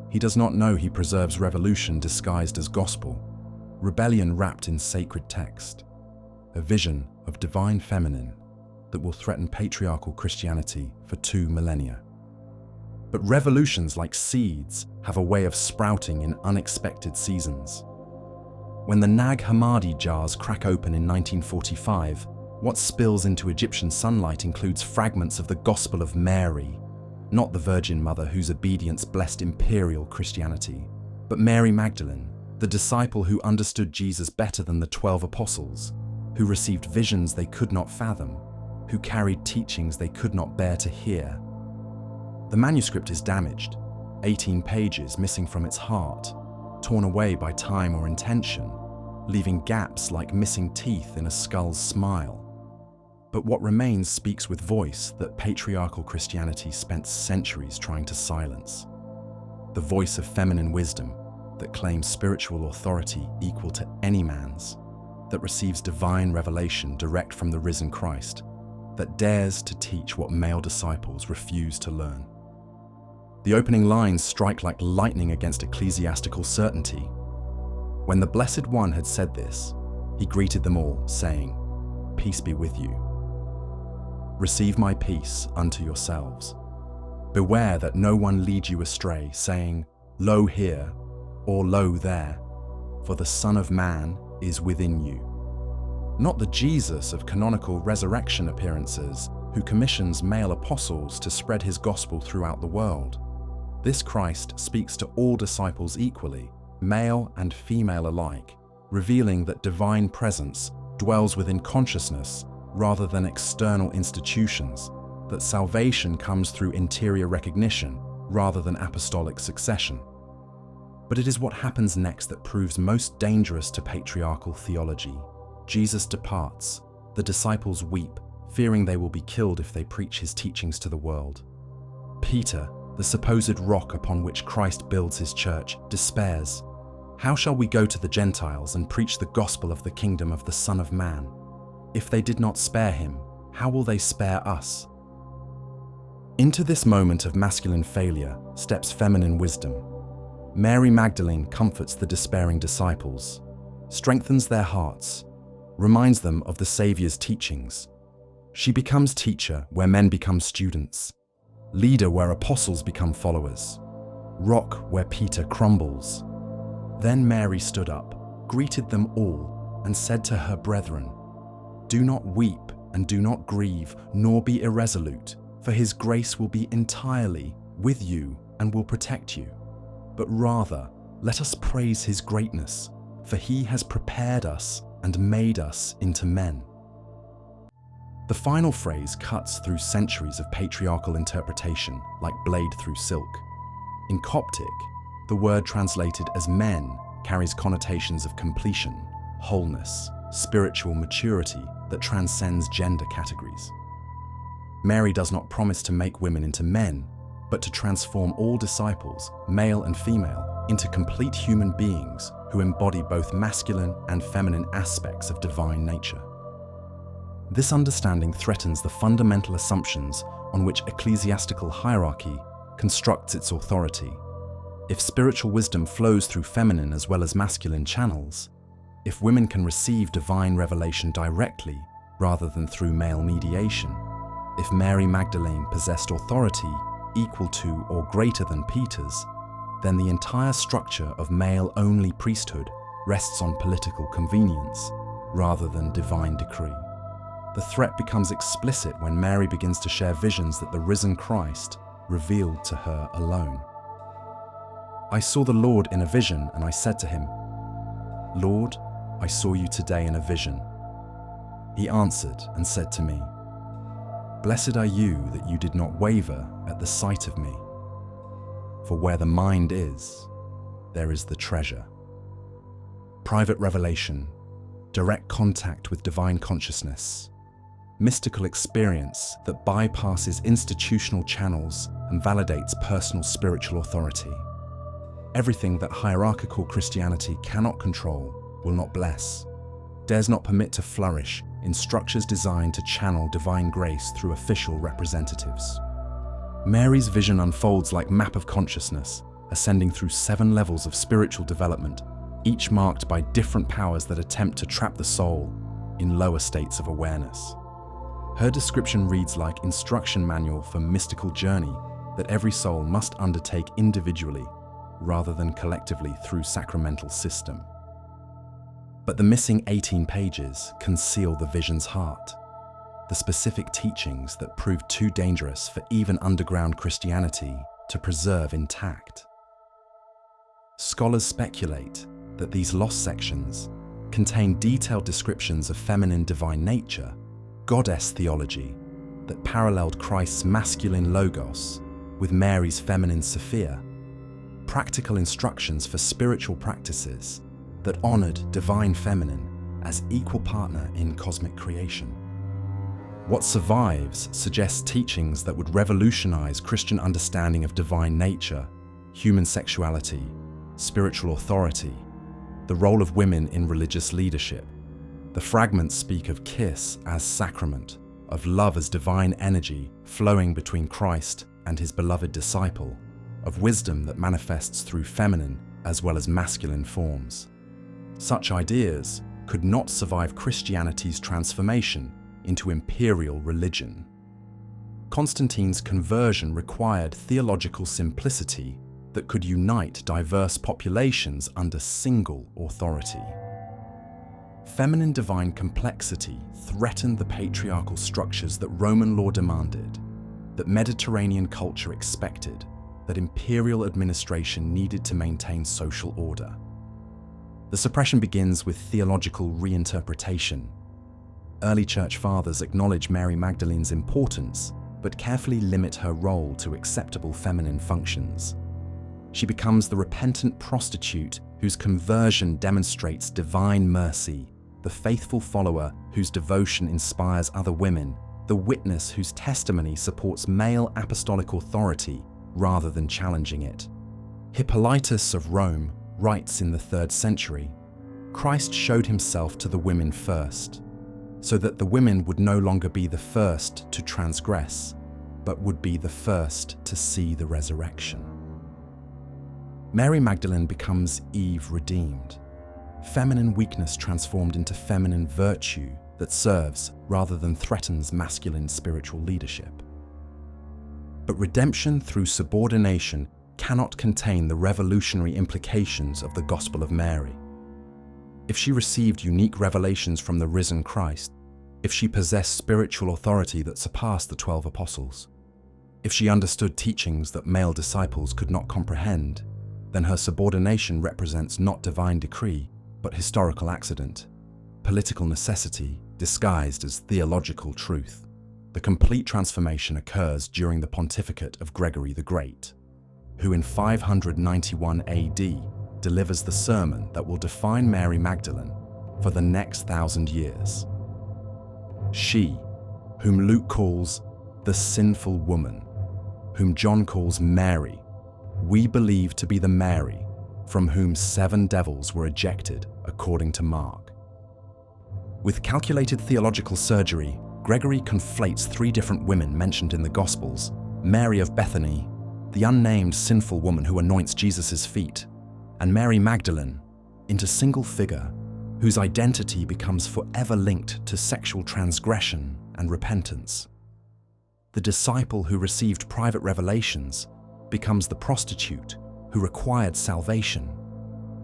He does not know he preserves revolution disguised as gospel, rebellion wrapped in sacred text, a vision of divine feminine that will threaten patriarchal Christianity for 2 millennia. But revolutions like seeds have a way of sprouting in unexpected seasons. When the Nag Hammadi jars crack open in 1945, what spills into Egyptian sunlight includes fragments of the Gospel of Mary, not the Virgin Mother whose obedience blessed imperial Christianity, but Mary Magdalene, the disciple who understood Jesus better than the 12 apostles, who received visions they could not fathom, who carried teachings they could not bear to hear. The manuscript is damaged, 18 pages missing from its heart, torn away by time or intention, leaving gaps like missing teeth in a skull's smile. But what remains speaks with voice that patriarchal Christianity spent centuries trying to silence. The voice of feminine wisdom that claims spiritual authority equal to any man's, that receives divine revelation direct from the risen Christ, that dares to teach what male disciples refuse to learn. The opening lines strike like lightning against ecclesiastical certainty. When the Blessed One had said this, he greeted them all, saying, "Peace be with you. Receive my peace unto yourselves. Beware that no one lead you astray, saying, Lo here, or Lo there, for the Son of Man is within you." Not the Jesus of canonical resurrection appearances, who commissions male apostles to spread his gospel throughout the world. This Christ speaks to all disciples equally, male and female alike, revealing that divine presence dwells within consciousness rather than external institutions, that salvation comes through interior recognition rather than apostolic succession. But it is what happens next that proves most dangerous to patriarchal theology. Jesus departs. The disciples weep, fearing they will be killed if they preach his teachings to the world. Peter, the supposed rock upon which Christ builds his church, despairs. How shall we go to the Gentiles and preach the gospel of the kingdom of the Son of Man? If they did not spare him, how will they spare us? Into this moment of masculine failure steps feminine wisdom. Mary Magdalene comforts the despairing disciples, strengthens their hearts, reminds them of the Saviour's teachings. She becomes teacher where men become students, leader where apostles become followers, rock where Peter crumbles. Then Mary stood up, greeted them all, and said to her brethren, "Do not weep and do not grieve, nor be irresolute, for his grace will be entirely with you and will protect you. But rather, let us praise his greatness, for he has prepared us and made us into men." The final phrase cuts through centuries of patriarchal interpretation like blade through silk. In Coptic, the word translated as men carries connotations of completion, wholeness, spiritual maturity that transcends gender categories. Mary does not promise to make women into men, but to transform all disciples, male and female, into complete human beings who embody both masculine and feminine aspects of divine nature. This understanding threatens the fundamental assumptions on which ecclesiastical hierarchy constructs its authority. If spiritual wisdom flows through feminine as well as masculine channels, if women can receive divine revelation directly rather than through male mediation, if Mary Magdalene possessed authority equal to or greater than Peter's, then the entire structure of male-only priesthood rests on political convenience rather than divine decree. The threat becomes explicit when Mary begins to share visions that the risen Christ revealed to her alone. I saw the Lord in a vision, and I said to him, Lord, I saw you today in a vision. He answered and said to me, Blessed are you that you did not waver at the sight of me. For where the mind is, there is the treasure. Private revelation, direct contact with divine consciousness, mystical experience that bypasses institutional channels and validates personal spiritual authority. Everything that hierarchical Christianity cannot control, will not bless, dares not permit to flourish in structures designed to channel divine grace through official representatives. Mary's vision unfolds like map of consciousness, ascending through 7 levels of spiritual development, each marked by different powers that attempt to trap the soul in lower states of awareness. Her description reads like instruction manual for mystical journey that every soul must undertake individually rather than collectively through sacramental system. But the missing 18 pages conceal the vision's heart, the specific teachings that proved too dangerous for even underground Christianity to preserve intact. Scholars speculate that these lost sections contain detailed descriptions of feminine divine nature, goddess theology that paralleled Christ's masculine logos with Mary's feminine Sophia, practical instructions for spiritual practices that honored divine feminine as equal partner in cosmic creation. What survives suggests teachings that would revolutionize Christian understanding of divine nature, human sexuality, spiritual authority, the role of women in religious leadership. The fragments speak of kiss as sacrament, of love as divine energy flowing between Christ and his beloved disciple, of wisdom that manifests through feminine as well as masculine forms. Such ideas could not survive Christianity's transformation into imperial religion. Constantine's conversion required theological simplicity that could unite diverse populations under single authority. Feminine divine complexity threatened the patriarchal structures that Roman law demanded, that Mediterranean culture expected, that imperial administration needed to maintain social order. The suppression begins with theological reinterpretation. Early church fathers acknowledge Mary Magdalene's importance, but carefully limit her role to acceptable feminine functions. She becomes the repentant prostitute whose conversion demonstrates divine mercy, the faithful follower whose devotion inspires other women, the witness whose testimony supports male apostolic authority rather than challenging it. Hippolytus of Rome writes in the 3rd century, Christ showed himself to the women first, so that the women would no longer be the first to transgress, but would be the first to see the resurrection. Mary Magdalene becomes Eve redeemed, feminine weakness transformed into feminine virtue that serves rather than threatens masculine spiritual leadership. But redemption through subordination cannot contain the revolutionary implications of the Gospel of Mary. If she received unique revelations from the risen Christ, if she possessed spiritual authority that surpassed the 12 apostles, if she understood teachings that male disciples could not comprehend, then her subordination represents not divine decree, but historical accident, political necessity disguised as theological truth. The complete transformation occurs during the pontificate of Gregory the Great, who in 591 AD delivers the sermon that will define Mary Magdalene for the next 1,000 years. She, whom Luke calls the sinful woman, whom John calls Mary, we believe to be the Mary from whom 7 devils were ejected, according to Mark. With calculated theological surgery, Gregory conflates 3 different women mentioned in the Gospels: Mary of Bethany, the unnamed sinful woman who anoints Jesus' feet, and Mary Magdalene into single figure whose identity becomes forever linked to sexual transgression and repentance. The disciple who received private revelations becomes the prostitute who required salvation.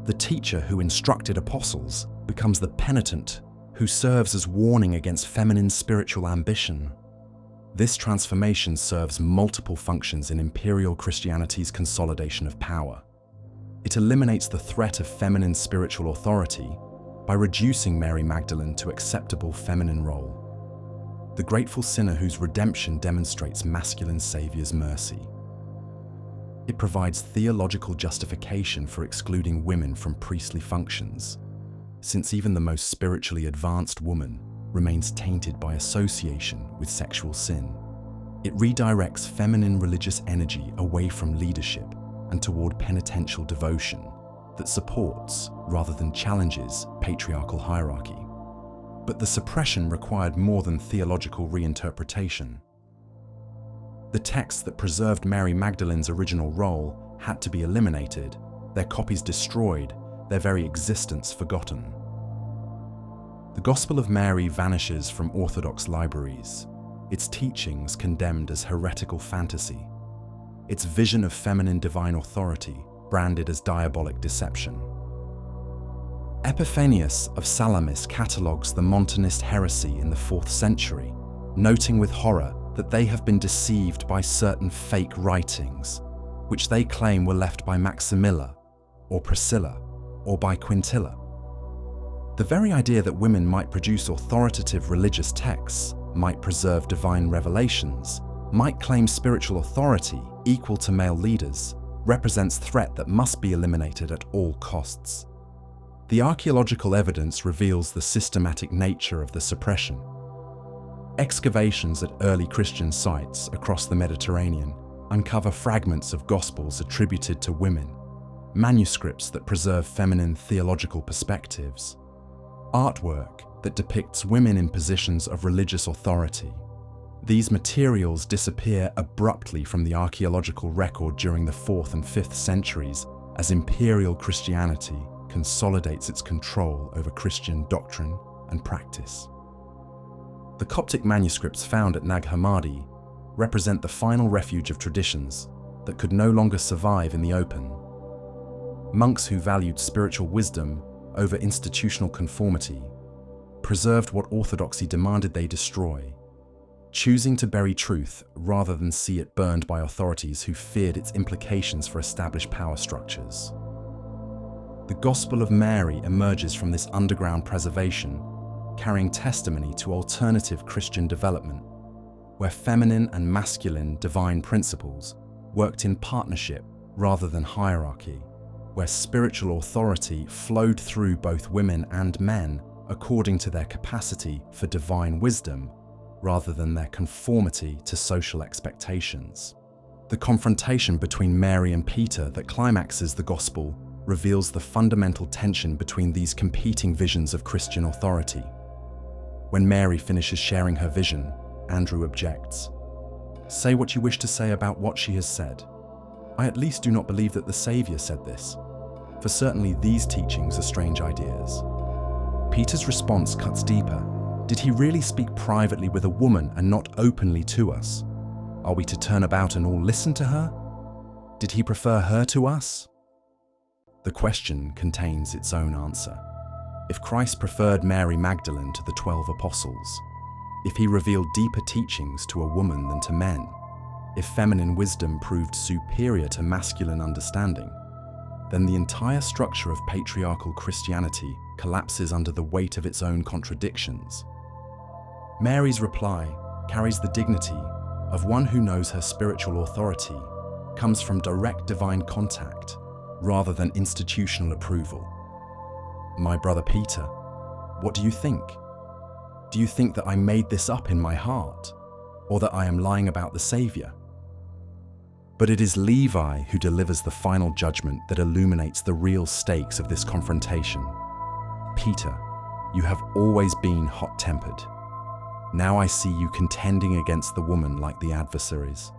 The teacher who instructed apostles becomes the penitent who serves as warning against feminine spiritual ambition. This transformation serves multiple functions in imperial Christianity's consolidation of power. It eliminates the threat of feminine spiritual authority by reducing Mary Magdalene to acceptable feminine role, the grateful sinner whose redemption demonstrates masculine Saviour's mercy. It provides theological justification for excluding women from priestly functions, since even the most spiritually advanced woman remains tainted by association with sexual sin. It redirects feminine religious energy away from leadership and toward penitential devotion that supports, rather than challenges, patriarchal hierarchy. But the suppression required more than theological reinterpretation. The texts that preserved Mary Magdalene's original role had to be eliminated, their copies destroyed, their very existence forgotten. The Gospel of Mary vanishes from Orthodox libraries, its teachings condemned as heretical fantasy, its vision of feminine divine authority branded as diabolic deception. Epiphanius of Salamis catalogues the Montanist heresy in the 4th century, noting with horror that they have been deceived by certain fake writings, which they claim were left by Maximilla, or Priscilla, or by Quintilla. The very idea that women might produce authoritative religious texts, might preserve divine revelations, might claim spiritual authority equal to male leaders, represents threat that must be eliminated at all costs. The archaeological evidence reveals the systematic nature of the suppression. Excavations at early Christian sites across the Mediterranean uncover fragments of Gospels attributed to women, manuscripts that preserve feminine theological perspectives, artwork that depicts women in positions of religious authority. These materials disappear abruptly from the archaeological record during the 4th and 5th centuries as imperial Christianity consolidates its control over Christian doctrine and practice. The Coptic manuscripts found at Nag Hammadi represent the final refuge of traditions that could no longer survive in the open. Monks who valued spiritual wisdom over institutional conformity preserved what orthodoxy demanded they destroy, choosing to bury truth rather than see it burned by authorities who feared its implications for established power structures. The Gospel of Mary emerges from this underground preservation, carrying testimony to alternative Christian development, where feminine and masculine divine principles worked in partnership rather than hierarchy, where spiritual authority flowed through both women and men according to their capacity for divine wisdom rather than their conformity to social expectations. The confrontation between Mary and Peter that climaxes the Gospel reveals the fundamental tension between these competing visions of Christian authority. When Mary finishes sharing her vision, Andrew objects. "Say what you wish to say about what she has said. I at least do not believe that the Saviour said this, for certainly these teachings are strange ideas." Peter's response cuts deeper. Did he really speak privately with a woman and not openly to us? Are we to turn about and all listen to her? Did he prefer her to us? The question contains its own answer. If Christ preferred Mary Magdalene to the 12 apostles, if he revealed deeper teachings to a woman than to men, if feminine wisdom proved superior to masculine understanding, then the entire structure of patriarchal Christianity collapses under the weight of its own contradictions. Mary's reply carries the dignity of one who knows her spiritual authority comes from direct divine contact rather than institutional approval. "My brother Peter, what do you think? Do you think that I made this up in my heart, or that I am lying about the Saviour?" But it is Levi who delivers the final judgment that illuminates the real stakes of this confrontation. "Peter, you have always been hot-tempered. Now I see you contending against the woman like the adversaries.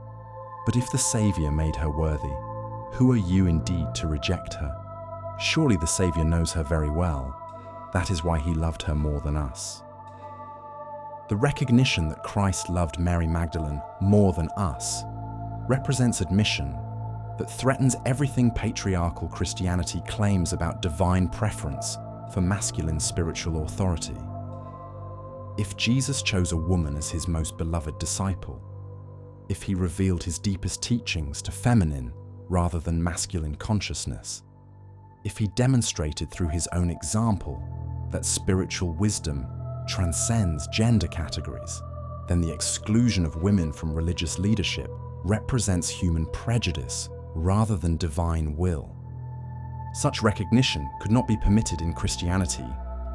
But if the Savior made her worthy, who are you indeed to reject her? Surely the Savior knows her very well. That is why he loved her more than us. The recognition that Christ loved Mary Magdalene more than us represents admission that threatens everything patriarchal Christianity claims about divine preference for masculine spiritual authority. If Jesus chose a woman as his most beloved disciple, if he revealed his deepest teachings to feminine rather than masculine consciousness, if he demonstrated through his own example that spiritual wisdom transcends gender categories, then the exclusion of women from religious leadership represents human prejudice rather than divine will. Such recognition could not be permitted in Christianity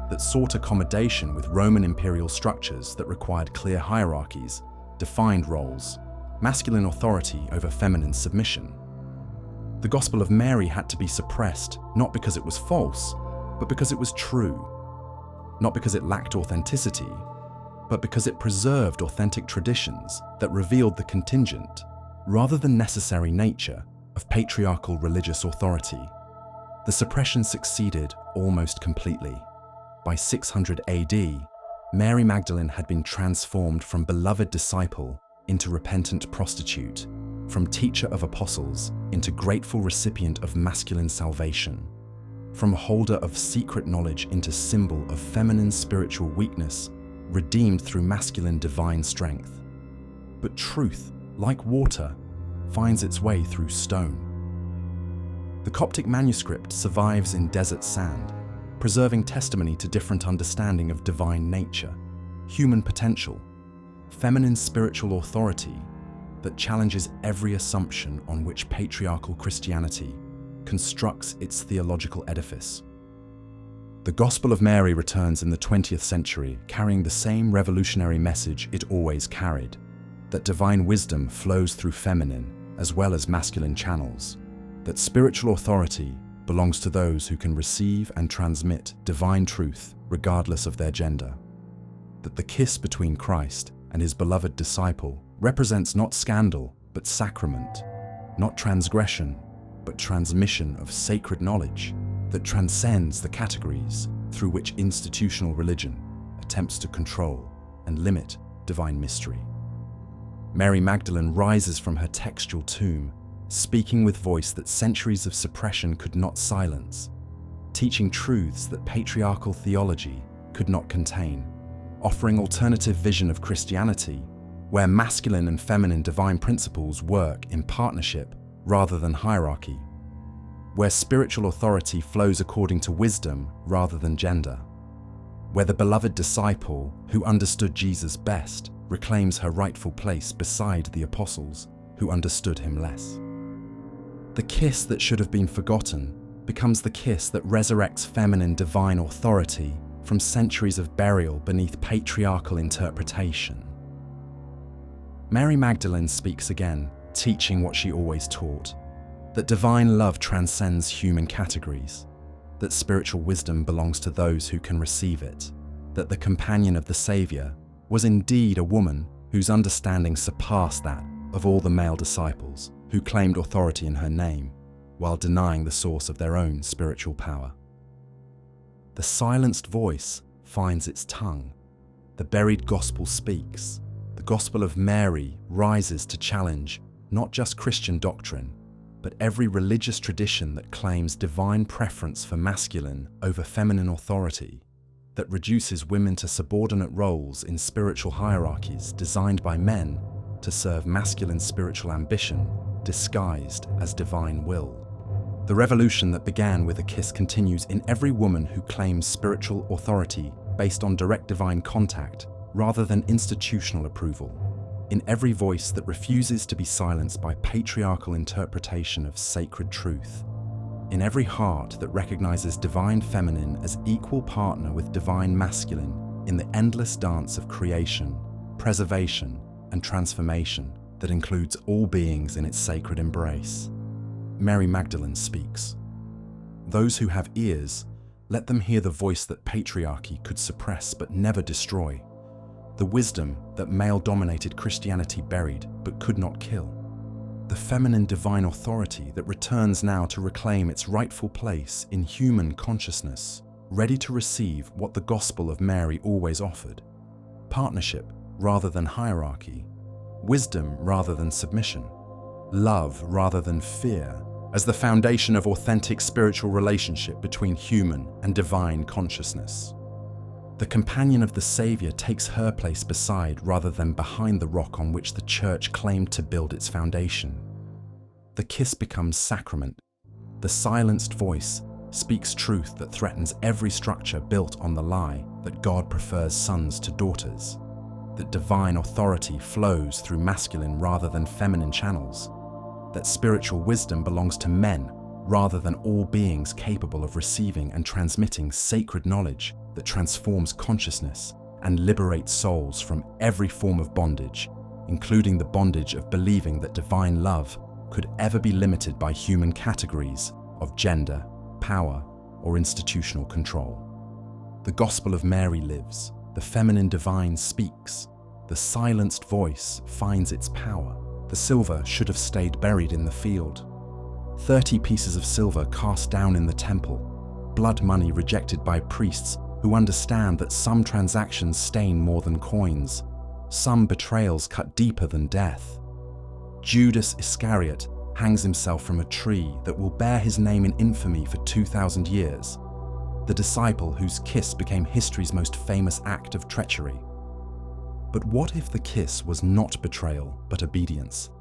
that sought accommodation with Roman imperial structures that required clear hierarchies, defined roles, masculine authority over feminine submission. The Gospel of Mary had to be suppressed, not because it was false, but because it was true. Not because it lacked authenticity, but because it preserved authentic traditions that revealed the contingent, rather than necessary nature, of patriarchal religious authority. The suppression succeeded almost completely. By 600 AD, Mary Magdalene had been transformed from beloved disciple into repentant prostitute, from teacher of apostles into grateful recipient of masculine salvation, from holder of secret knowledge into symbol of feminine spiritual weakness, redeemed through masculine divine strength. But truth, like water, finds its way through stone. The Coptic manuscript survives in desert sand, preserving testimony to different understanding of divine nature, human potential, feminine spiritual authority that challenges every assumption on which patriarchal Christianity constructs its theological edifice. The Gospel of Mary returns in the 20th century, carrying the same revolutionary message it always carried, that divine wisdom flows through feminine as well as masculine channels, that spiritual authority belongs to those who can receive and transmit divine truth regardless of their gender, that the kiss between Christ and his beloved disciple represents not scandal but sacrament, not transgression but transmission of sacred knowledge that transcends the categories through which institutional religion attempts to control and limit divine mystery. Mary Magdalene rises from her textual tomb, speaking with voice that centuries of suppression could not silence, teaching truths that patriarchal theology could not contain, offering alternative vision of Christianity, where masculine and feminine divine principles work in partnership rather than hierarchy, where spiritual authority flows according to wisdom rather than gender, where the beloved disciple who understood Jesus best reclaims her rightful place beside the apostles who understood him less. The kiss that should have been forgotten becomes the kiss that resurrects feminine divine authority from centuries of burial beneath patriarchal interpretation. Mary Magdalene speaks again, teaching what she always taught, that divine love transcends human categories, that spiritual wisdom belongs to those who can receive it, that the companion of the Savior was indeed a woman whose understanding surpassed that of all the male disciples who claimed authority in her name while denying the source of their own spiritual power. The silenced voice finds its tongue. The buried gospel speaks. The Gospel of Mary rises to challenge not just Christian doctrine, but every religious tradition that claims divine preference for masculine over feminine authority, that reduces women to subordinate roles in spiritual hierarchies designed by men to serve masculine spiritual ambition disguised as divine will. The revolution that began with a kiss continues in every woman who claims spiritual authority based on direct divine contact rather than institutional approval, in every voice that refuses to be silenced by patriarchal interpretation of sacred truth, in every heart that recognizes divine feminine as equal partner with divine masculine in the endless dance of creation, preservation, and transformation that includes all beings in its sacred embrace. Mary Magdalene speaks. Those who have ears, let them hear the voice that patriarchy could suppress but never destroy, the wisdom that male-dominated Christianity buried but could not kill, the feminine divine authority that returns now to reclaim its rightful place in human consciousness, ready to receive what the Gospel of Mary always offered: partnership rather than hierarchy, wisdom rather than submission, love rather than fear, as the foundation of authentic spiritual relationship between human and divine consciousness. The companion of the Saviour takes her place beside rather than behind the rock on which the Church claimed to build its foundation. The kiss becomes sacrament. The silenced voice speaks truth that threatens every structure built on the lie that God prefers sons to daughters, that divine authority flows through masculine rather than feminine channels, that spiritual wisdom belongs to men rather than all beings capable of receiving and transmitting sacred knowledge that transforms consciousness and liberates souls from every form of bondage, including the bondage of believing that divine love could ever be limited by human categories of gender, power, or institutional control. The Gospel of Mary lives, the feminine divine speaks, the silenced voice finds its power. The silver should have stayed buried in the field. 30 pieces of silver cast down in the temple, blood money rejected by priests who understand that some transactions stain more than coins, some betrayals cut deeper than death. Judas Iscariot hangs himself from a tree that will bear his name in infamy for 2,000 years, the disciple whose kiss became history's most famous act of treachery. But what if the kiss was not betrayal, but obedience?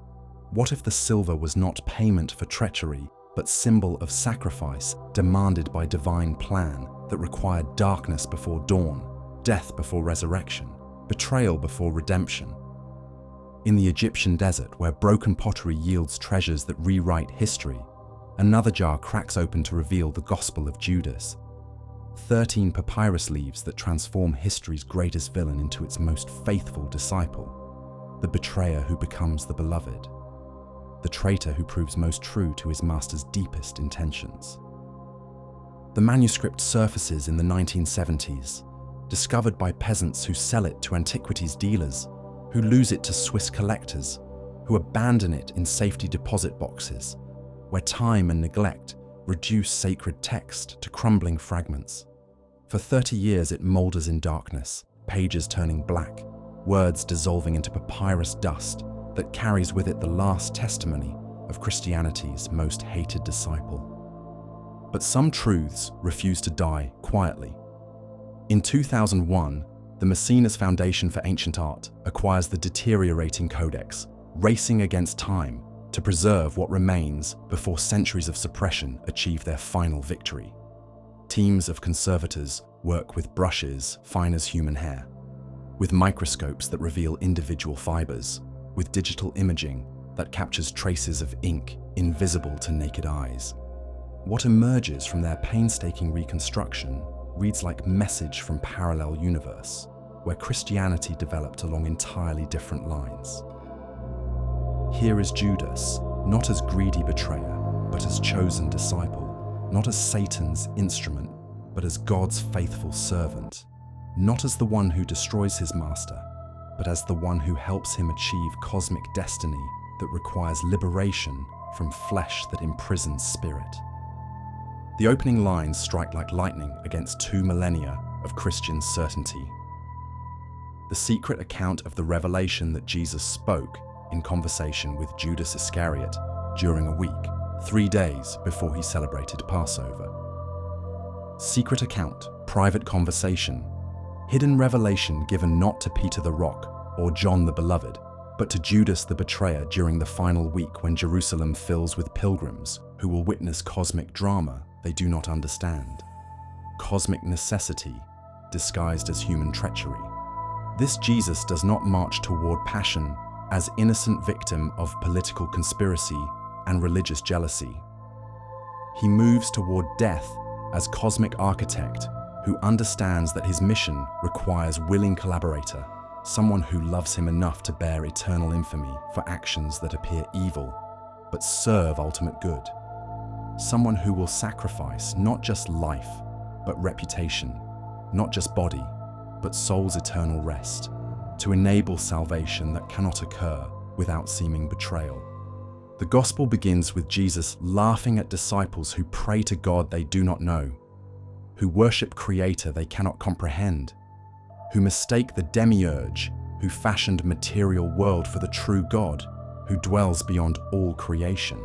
What if the silver was not payment for treachery, but symbol of sacrifice demanded by divine plan that required darkness before dawn, death before resurrection, betrayal before redemption? In the Egyptian desert, where broken pottery yields treasures that rewrite history, another jar cracks open to reveal the Gospel of Judas. 13 papyrus leaves that transform history's greatest villain into its most faithful disciple, the betrayer who becomes the beloved, the traitor who proves most true to his master's deepest intentions. The manuscript surfaces in the 1970s, discovered by peasants who sell it to antiquities dealers, who lose it to Swiss collectors, who abandon it in safety deposit boxes, where time and neglect reduce sacred text to crumbling fragments. For 30 years it moulders in darkness, pages turning black, words dissolving into papyrus dust that carries with it the last testimony of Christianity's most hated disciple. But some truths refuse to die quietly. In 2001, the Maecenas Foundation for Ancient Art acquires the deteriorating codex, racing against time to preserve what remains before centuries of suppression achieve their final victory. Teams of conservators work with brushes fine as human hair, with microscopes that reveal individual fibers, with digital imaging that captures traces of ink invisible to naked eyes. What emerges from their painstaking reconstruction reads like message from parallel universe, where Christianity developed along entirely different lines. Here is Judas, not as greedy betrayer, but as chosen disciple, not as Satan's instrument, but as God's faithful servant, not as the one who destroys his master, but as the one who helps him achieve cosmic destiny that requires liberation from flesh that imprisons spirit. The opening lines strike like lightning against 2 millennia of Christian certainty. The secret account of the revelation that Jesus spoke in conversation with Judas Iscariot during a week, 3 days before he celebrated Passover. Secret account, private conversation, hidden revelation given not to Peter the Rock or John the Beloved, but to Judas the betrayer during the final week when Jerusalem fills with pilgrims who will witness cosmic drama they do not understand. Cosmic necessity disguised as human treachery. This Jesus does not march toward passion as innocent victim of political conspiracy and religious jealousy. He moves toward death as cosmic architect who understands that his mission requires willing collaborator, someone who loves him enough to bear eternal infamy for actions that appear evil but serve ultimate good. Someone who will sacrifice not just life, but reputation, not just body, but soul's eternal rest, to enable salvation that cannot occur without seeming betrayal. The gospel begins with Jesus laughing at disciples who pray to God they do not know, who worship Creator they cannot comprehend, who mistake the demiurge who fashioned material world for the true God who dwells beyond all creation.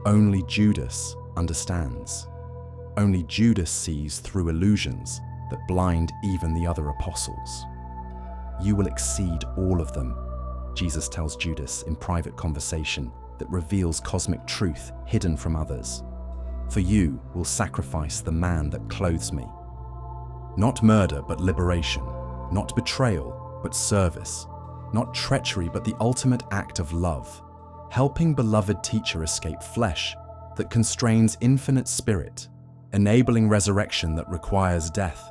Only Judas understands. Only Judas sees through illusions that blind even the other apostles. You will exceed all of them, Jesus tells Judas in private conversation that reveals cosmic truth hidden from others. For you will sacrifice the man that clothes me. Not murder, but liberation. Not betrayal, but service. Not treachery, but the ultimate act of love. Helping beloved teacher escape flesh that constrains infinite spirit, enabling resurrection that requires death,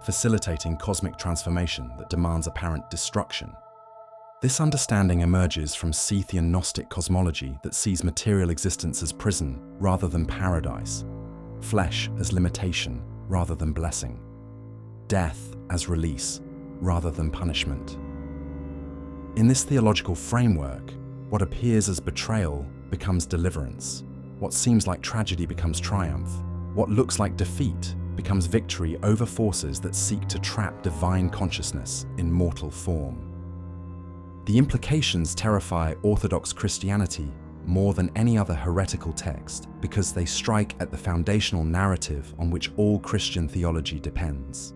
facilitating cosmic transformation that demands apparent destruction. This understanding emerges from Scythian Gnostic cosmology that sees material existence as prison rather than paradise, flesh as limitation rather than blessing, death as release rather than punishment. In this theological framework, what appears as betrayal becomes deliverance, what seems like tragedy becomes triumph, what looks like defeat becomes victory over forces that seek to trap divine consciousness in mortal form. The implications terrify Orthodox Christianity more than any other heretical text because they strike at the foundational narrative on which all Christian theology depends.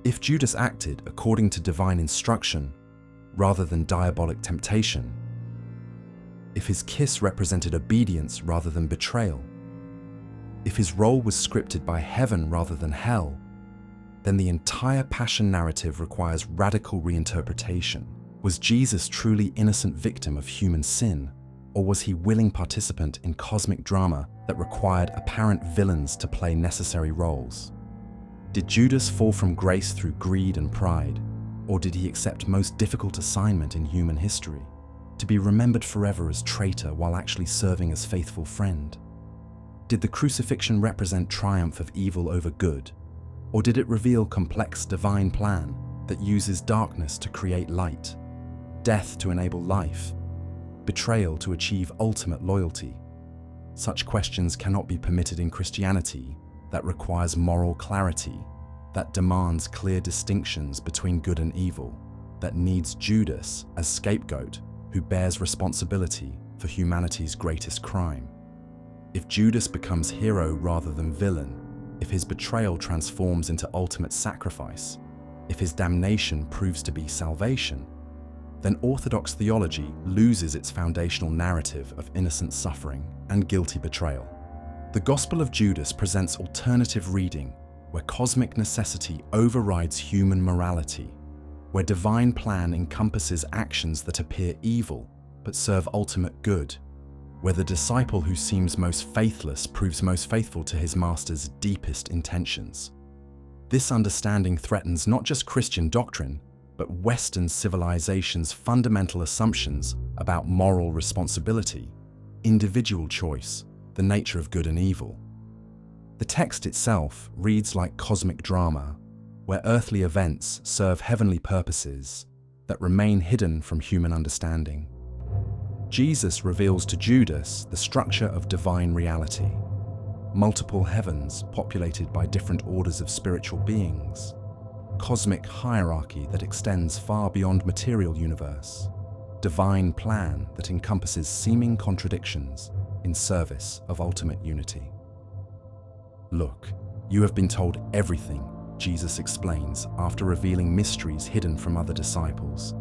If Judas acted according to divine instruction rather than diabolic temptation, if his kiss represented obedience rather than betrayal, if his role was scripted by heaven rather than hell, then the entire passion narrative requires radical reinterpretation. Was Jesus truly innocent victim of human sin, or was he willing participant in cosmic drama that required apparent villains to play necessary roles? Did Judas fall from grace through greed and pride, or did he accept most difficult assignment in human history, to be remembered forever as traitor while actually serving as faithful friend? Did the crucifixion represent triumph of evil over good, or did it reveal complex divine plan that uses darkness to create light, death to enable life, betrayal to achieve ultimate loyalty? Such questions cannot be permitted in Christianity that requires moral clarity, that demands clear distinctions between good and evil, that needs Judas as scapegoat who bears responsibility for humanity's greatest crime. If Judas becomes hero rather than villain, if his betrayal transforms into ultimate sacrifice, if his damnation proves to be salvation, then Orthodox theology loses its foundational narrative of innocent suffering and guilty betrayal. The Gospel of Judas presents alternative reading where cosmic necessity overrides human morality, where divine plan encompasses actions that appear evil but serve ultimate good, where the disciple who seems most faithless proves most faithful to his master's deepest intentions. This understanding threatens not just Christian doctrine, but Western civilization's fundamental assumptions about moral responsibility, individual choice, the nature of good and evil. The text itself reads like cosmic drama, where earthly events serve heavenly purposes that remain hidden from human understanding. Jesus reveals to Judas the structure of divine reality, multiple heavens populated by different orders of spiritual beings, cosmic hierarchy that extends far beyond material universe, divine plan that encompasses seeming contradictions in service of ultimate unity. Look, you have been told everything, Jesus explains after revealing mysteries hidden from other disciples.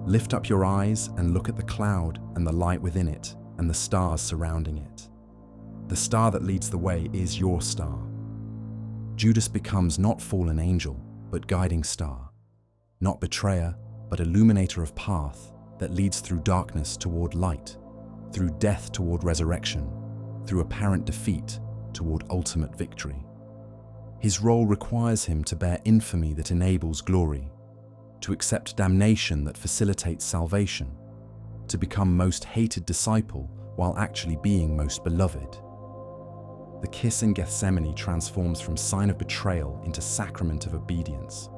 Lift up your eyes and look at the cloud and the light within it and the stars surrounding it. The star that leads the way is your star. Judas becomes not fallen angel, but guiding star, not betrayer, but illuminator of path that leads through darkness toward light, through death toward resurrection, through apparent defeat toward ultimate victory. His role requires him to bear infamy that enables glory, to accept damnation that facilitates salvation, to become most hated disciple while actually being most beloved. The kiss in Gethsemane transforms from sign of betrayal into sacrament of obedience,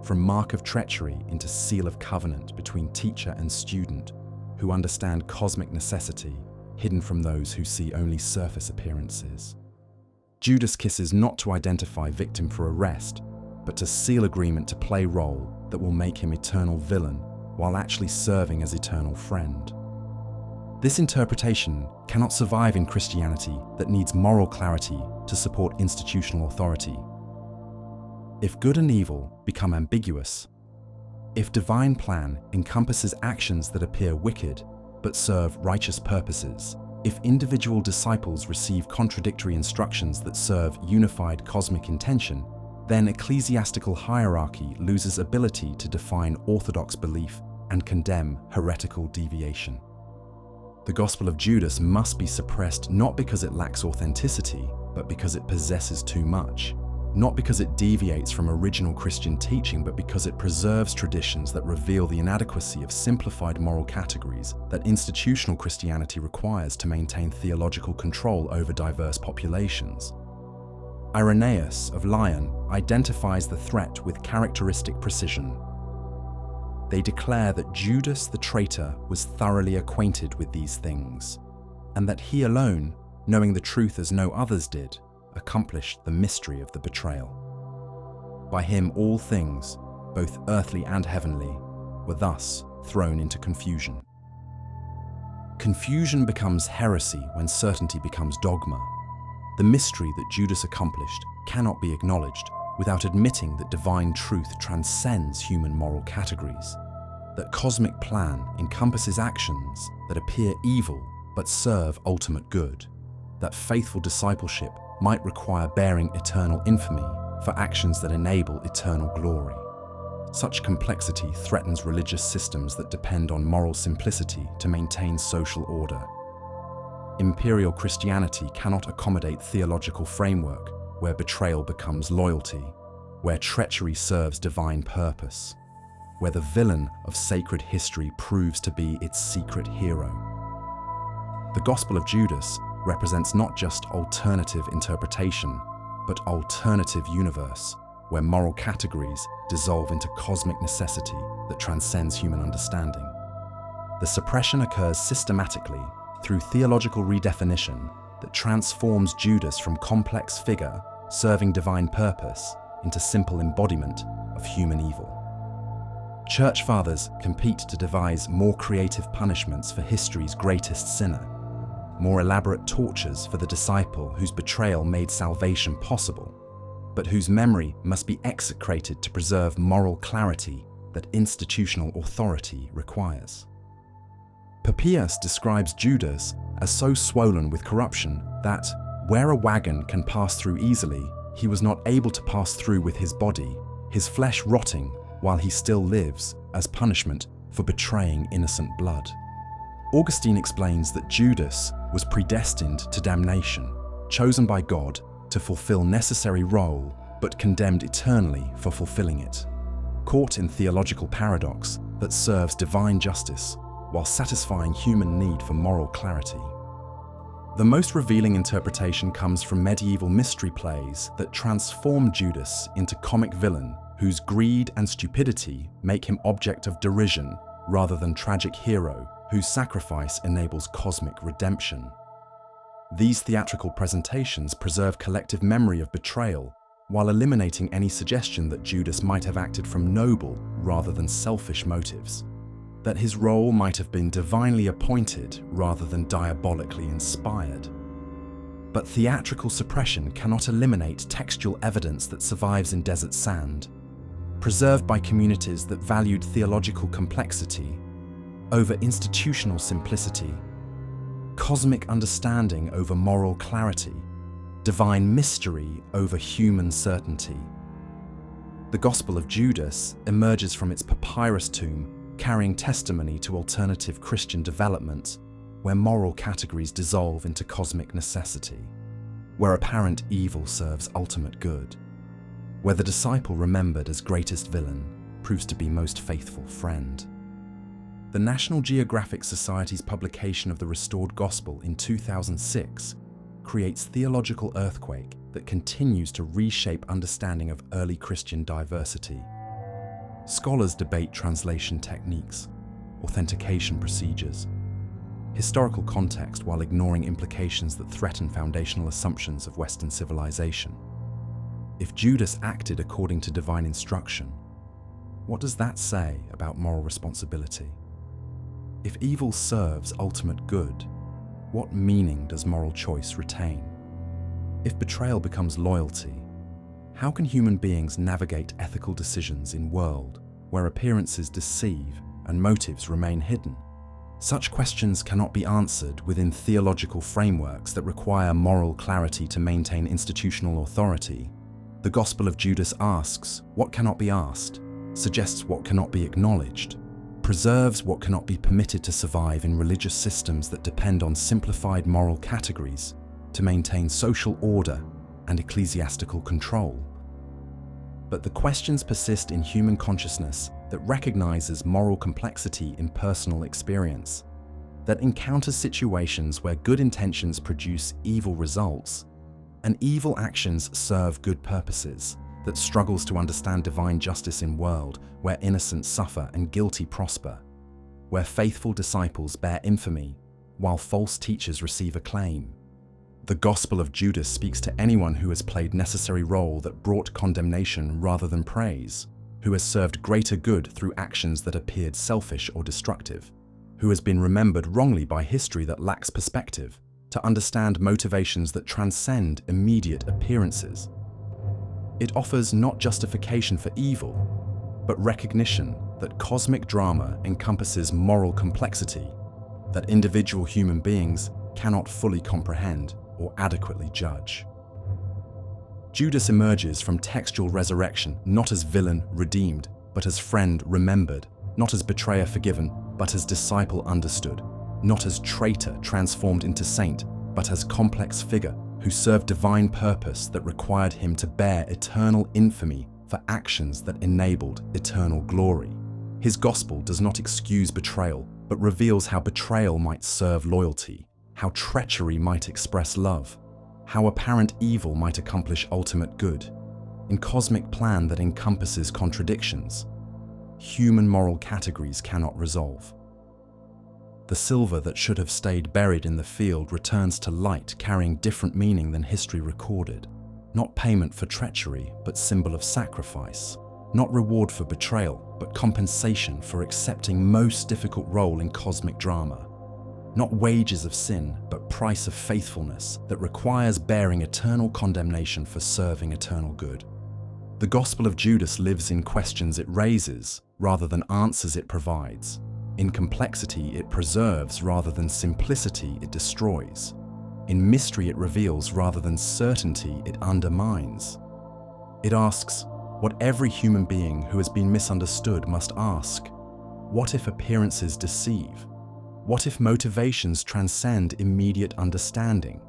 from mark of treachery into seal of covenant between teacher and student, who understand cosmic necessity, hidden from those who see only surface appearances. Judas kisses not to identify victim for arrest, but to seal agreement to play role that will make him eternal villain while actually serving as eternal friend. This interpretation cannot survive in Christianity that needs moral clarity to support institutional authority. If good and evil become ambiguous, if divine plan encompasses actions that appear wicked but serve righteous purposes, if individual disciples receive contradictory instructions that serve unified cosmic intention, then ecclesiastical hierarchy loses ability to define orthodox belief and condemn heretical deviation. The Gospel of Judas must be suppressed not because it lacks authenticity, but because it possesses too much. Not because it deviates from original Christian teaching, but because it preserves traditions that reveal the inadequacy of simplified moral categories that institutional Christianity requires to maintain theological control over diverse populations. Irenaeus of Lyon identifies the threat with characteristic precision. They declare that Judas the traitor was thoroughly acquainted with these things, and that he alone, knowing the truth as no others did, accomplished the mystery of the betrayal. By him all things, both earthly and heavenly, were thus thrown into confusion. Confusion becomes heresy when certainty becomes dogma. The mystery that Judas accomplished cannot be acknowledged without admitting that divine truth transcends human moral categories, that cosmic plan encompasses actions that appear evil but serve ultimate good, that faithful discipleship might require bearing eternal infamy for actions that enable eternal glory. Such complexity threatens religious systems that depend on moral simplicity to maintain social order. Imperial Christianity cannot accommodate theological framework where betrayal becomes loyalty, where treachery serves divine purpose, where the villain of sacred history proves to be its secret hero. The Gospel of Judas represents not just alternative interpretation, but alternative universe, where moral categories dissolve into cosmic necessity that transcends human understanding. The suppression occurs systematically through theological redefinition that transforms Judas from complex figure serving divine purpose into simple embodiment of human evil. Church fathers compete to devise more creative punishments for history's greatest sinner, more elaborate tortures for the disciple whose betrayal made salvation possible, but whose memory must be execrated to preserve moral clarity that institutional authority requires. Papias describes Judas as so swollen with corruption that, where a wagon can pass through easily, he was not able to pass through with his body, his flesh rotting while he still lives as punishment for betraying innocent blood. Augustine explains that Judas was predestined to damnation, chosen by God to fulfill necessary role, but condemned eternally for fulfilling it. Caught in theological paradox that serves divine justice while satisfying human need for moral clarity. The most revealing interpretation comes from medieval mystery plays that transform Judas into comic villain whose greed and stupidity make him object of derision rather than tragic hero whose sacrifice enables cosmic redemption. These theatrical presentations preserve collective memory of betrayal while eliminating any suggestion that Judas might have acted from noble rather than selfish motives, that his role might have been divinely appointed rather than diabolically inspired. But theatrical suppression cannot eliminate textual evidence that survives in desert sand, preserved by communities that valued theological complexity over institutional simplicity, cosmic understanding over moral clarity, divine mystery over human certainty. The Gospel of Judas emerges from its papyrus tomb, carrying testimony to alternative Christian development, where moral categories dissolve into cosmic necessity, where apparent evil serves ultimate good, where the disciple remembered as greatest villain proves to be most faithful friend. The National Geographic Society's publication of the Restored Gospel in 2006 creates theological earthquake that continues to reshape understanding of early Christian diversity. Scholars debate translation techniques, authentication procedures, historical context while ignoring implications that threaten foundational assumptions of Western civilization. If Judas acted according to divine instruction, what does that say about moral responsibility? If evil serves ultimate good, what meaning does moral choice retain? If betrayal becomes loyalty, how can human beings navigate ethical decisions in a world where appearances deceive and motives remain hidden? Such questions cannot be answered within theological frameworks that require moral clarity to maintain institutional authority. The Gospel of Judas asks what cannot be asked, suggests what cannot be acknowledged, preserves what cannot be permitted to survive in religious systems that depend on simplified moral categories to maintain social order and ecclesiastical control. But the questions persist in human consciousness that recognizes moral complexity in personal experience, that encounters situations where good intentions produce evil results, and evil actions serve good purposes, that struggles to understand divine justice in a world where innocents suffer and guilty prosper, where faithful disciples bear infamy while false teachers receive acclaim. The Gospel of Judas speaks to anyone who has played necessary role that brought condemnation rather than praise, who has served greater good through actions that appeared selfish or destructive, who has been remembered wrongly by history that lacks perspective, to understand motivations that transcend immediate appearances. It offers not justification for evil, but recognition that cosmic drama encompasses moral complexity that individual human beings cannot fully comprehend or adequately judge. Judas emerges from textual resurrection not as villain redeemed, but as friend remembered, not as betrayer forgiven, but as disciple understood, not as traitor transformed into saint, but as complex figure who served divine purpose that required him to bear eternal infamy for actions that enabled eternal glory. His gospel does not excuse betrayal, but reveals how betrayal might serve loyalty, how treachery might express love, how apparent evil might accomplish ultimate good. In cosmic plan that encompasses contradictions, human moral categories cannot resolve. The silver that should have stayed buried in the field returns to light carrying different meaning than history recorded. Not payment for treachery, but symbol of sacrifice. Not reward for betrayal, but compensation for accepting most difficult role in cosmic drama. Not wages of sin, but price of faithfulness that requires bearing eternal condemnation for serving eternal good. The Gospel of Judas lives in questions it raises rather than answers it provides. In complexity it preserves rather than simplicity it destroys. In mystery it reveals rather than certainty it undermines. It asks what every human being who has been misunderstood must ask. What if appearances deceive? What if motivations transcend immediate understanding?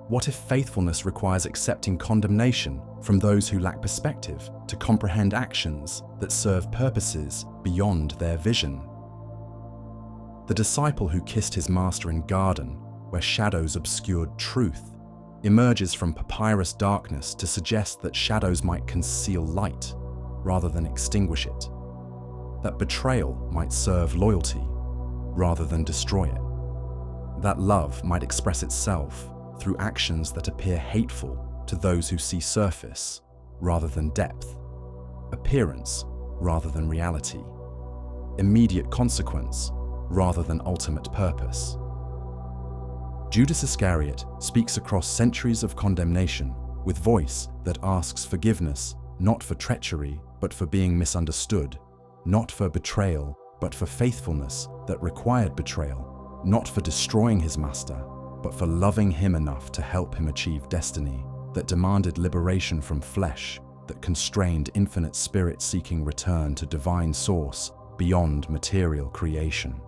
What if faithfulness requires accepting condemnation from those who lack perspective to comprehend actions that serve purposes beyond their vision? The disciple who kissed his master in garden, where shadows obscured truth, emerges from papyrus darkness to suggest that shadows might conceal light rather than extinguish it, that betrayal might serve loyalty rather than destroy it, that love might express itself through actions that appear hateful to those who see surface rather than depth, appearance rather than reality, immediate consequence rather than ultimate purpose. Judas Iscariot speaks across centuries of condemnation with voice that asks forgiveness not for treachery but for being misunderstood, not for betrayal but for faithfulness that required betrayal, not for destroying his master but for loving him enough to help him achieve destiny, that demanded liberation from flesh, that constrained infinite spirit seeking return to divine source beyond material creation.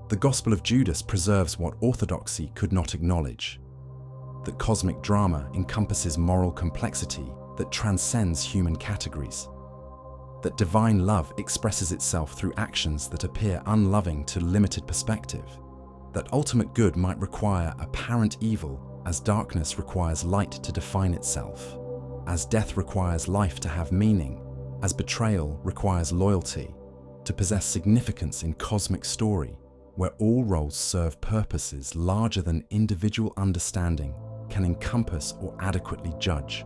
The Gospel of Judas preserves what orthodoxy could not acknowledge, that cosmic drama encompasses moral complexity that transcends human categories, that divine love expresses itself through actions that appear unloving to limited perspective, that ultimate good might require apparent evil as darkness requires light to define itself, as death requires life to have meaning, as betrayal requires loyalty, to possess significance in cosmic story, where all roles serve purposes larger than individual understanding can encompass or adequately judge.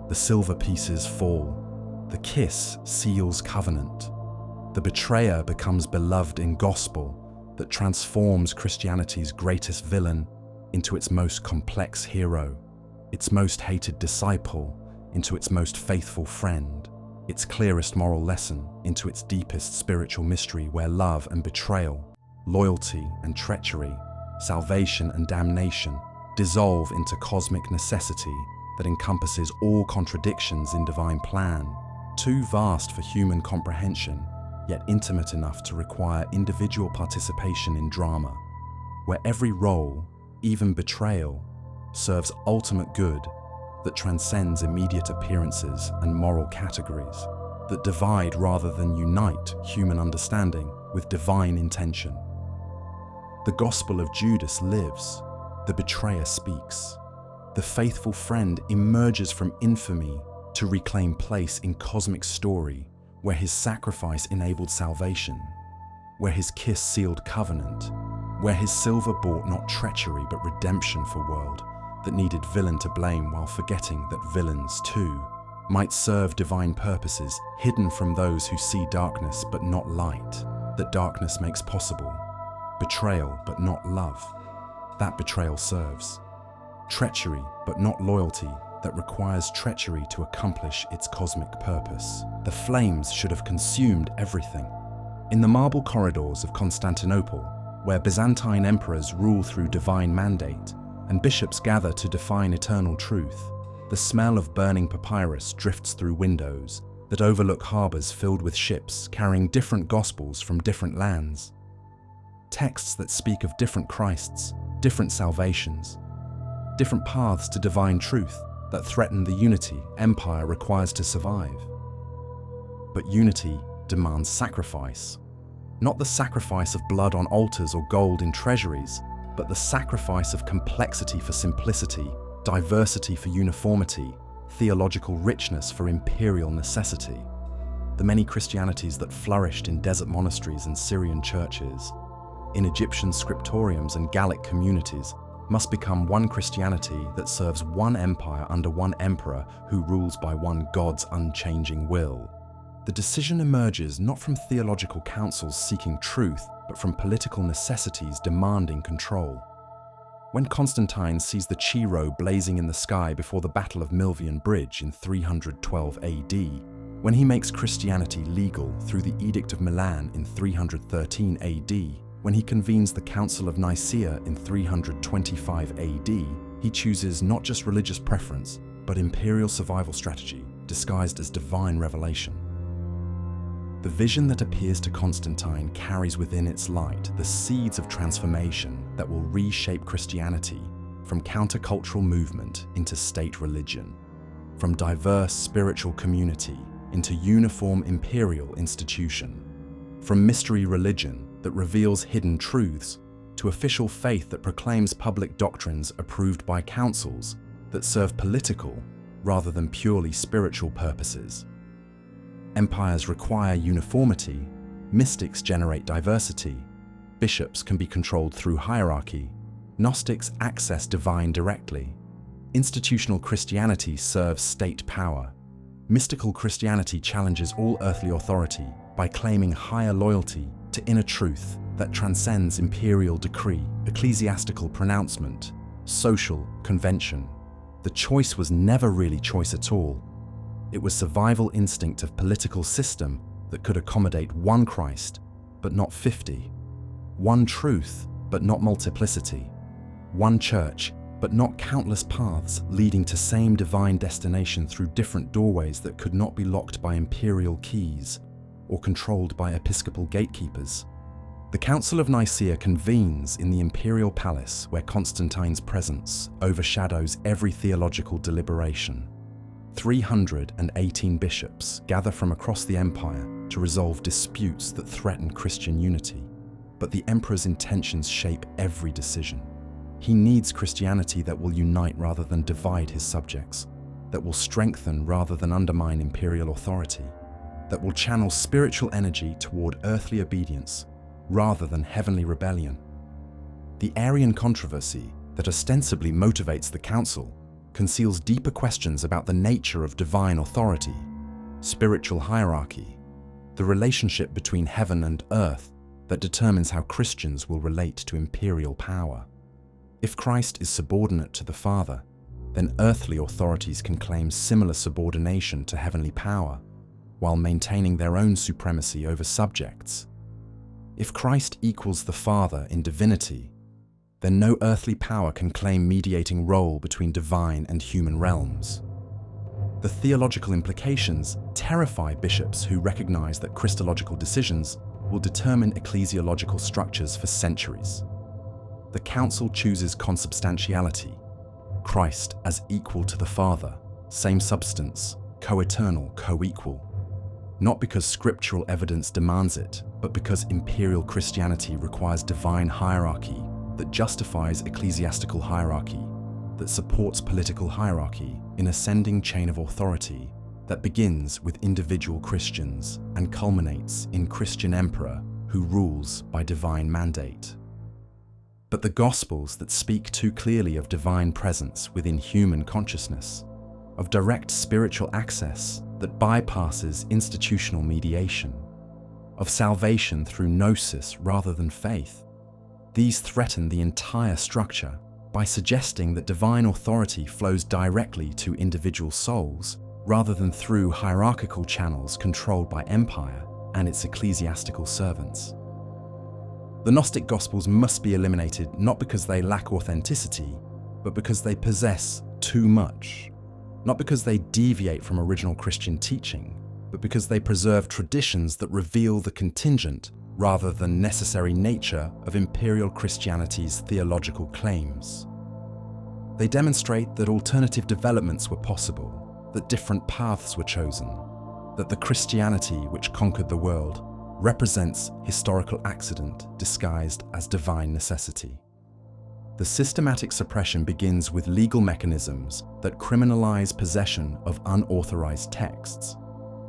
The silver pieces fall. The kiss seals covenant. The betrayer becomes beloved in gospel that transforms Christianity's greatest villain into its most complex hero, its most hated disciple into its most faithful friend, its clearest moral lesson into its deepest spiritual mystery, where love and betrayal, loyalty and treachery, salvation and damnation dissolve into cosmic necessity that encompasses all contradictions in divine plan, too vast for human comprehension, yet intimate enough to require individual participation in drama, where every role, even betrayal, serves ultimate good that transcends immediate appearances and moral categories, that divide rather than unite human understanding with divine intention. The gospel of Judas lives, the betrayer speaks. The faithful friend emerges from infamy to reclaim place in cosmic story, where his sacrifice enabled salvation, where his kiss sealed covenant, where his silver bought not treachery but redemption for world that needed villain to blame, while forgetting that villains too might serve divine purposes hidden from those who see darkness but not light, that darkness makes possible. Betrayal but not love, that betrayal serves. Treachery but not loyalty, that requires treachery to accomplish its cosmic purpose. The flames should have consumed everything. In the marble corridors of Constantinople, where Byzantine emperors rule through divine mandate and bishops gather to define eternal truth, the smell of burning papyrus drifts through windows that overlook harbors filled with ships carrying different gospels from different lands. Texts that speak of different Christs, different salvations, different paths to divine truth that threaten the unity empire requires to survive. But unity demands sacrifice. Not the sacrifice of blood on altars or gold in treasuries, but the sacrifice of complexity for simplicity, diversity for uniformity, theological richness for imperial necessity. The many Christianities that flourished in desert monasteries and Syrian churches, in Egyptian scriptoriums and Gallic communities, must become one Christianity that serves one empire under one emperor who rules by one God's unchanging will. The decision emerges not from theological councils seeking truth, but from political necessities demanding control. When Constantine sees the Chi blazing in the sky before the Battle of Milvian Bridge in 312 AD, when he makes Christianity legal through the Edict of Milan in 313 AD, when he convenes the Council of Nicaea in 325 AD, he chooses not just religious preference, but imperial survival strategy disguised as divine revelation. The vision that appears to Constantine carries within its light the seeds of transformation that will reshape Christianity from countercultural movement into state religion, from diverse spiritual community into uniform imperial institution, from mystery religion that reveals hidden truths to official faith that proclaims public doctrines approved by councils that serve political rather than purely spiritual purposes. Empires require uniformity, mystics generate diversity, bishops can be controlled through hierarchy, Gnostics access divine directly, institutional Christianity serves state power, mystical Christianity challenges all earthly authority by claiming higher loyalty to inner truth that transcends imperial decree, ecclesiastical pronouncement, social convention. The choice was never really choice at all. It was survival instinct of political system that could accommodate one Christ, but not 50, one truth, but not multiplicity, one church, but not countless paths leading to same divine destination through different doorways that could not be locked by imperial keys or controlled by episcopal gatekeepers. The Council of Nicaea convenes in the imperial palace where Constantine's presence overshadows every theological deliberation. 318 bishops gather from across the empire to resolve disputes that threaten Christian unity, but the emperor's intentions shape every decision. He needs Christianity that will unite rather than divide his subjects, that will strengthen rather than undermine imperial authority. that will channel spiritual energy toward earthly obedience rather than heavenly rebellion. The Arian controversy that ostensibly motivates the council conceals deeper questions about the nature of divine authority, spiritual hierarchy, the relationship between heaven and earth that determines how Christians will relate to imperial power. If Christ is subordinate to the Father, then earthly authorities can claim similar subordination to heavenly power, while maintaining their own supremacy over subjects. If Christ equals the Father in divinity, then no earthly power can claim mediating role between divine and human realms. The theological implications terrify bishops who recognize that Christological decisions will determine ecclesiological structures for centuries. The Council chooses consubstantiality, Christ as equal to the Father, same substance, co-eternal, co-equal, not because scriptural evidence demands it, but because imperial Christianity requires divine hierarchy that justifies ecclesiastical hierarchy, that supports political hierarchy in ascending chain of authority that begins with individual Christians and culminates in Christian emperor who rules by divine mandate. But the Gospels that speak too clearly of divine presence within human consciousness, of direct spiritual access that bypasses institutional mediation, of salvation through gnosis rather than faith, these threaten the entire structure by suggesting that divine authority flows directly to individual souls rather than through hierarchical channels controlled by empire and its ecclesiastical servants. The Gnostic Gospels must be eliminated not because they lack authenticity, but because they possess too much. Not because they deviate from original Christian teaching, but because they preserve traditions that reveal the contingent rather than necessary nature of imperial Christianity's theological claims. They demonstrate that alternative developments were possible, that different paths were chosen, that the Christianity which conquered the world represents historical accident disguised as divine necessity. The systematic suppression begins with legal mechanisms that criminalize possession of unauthorized texts.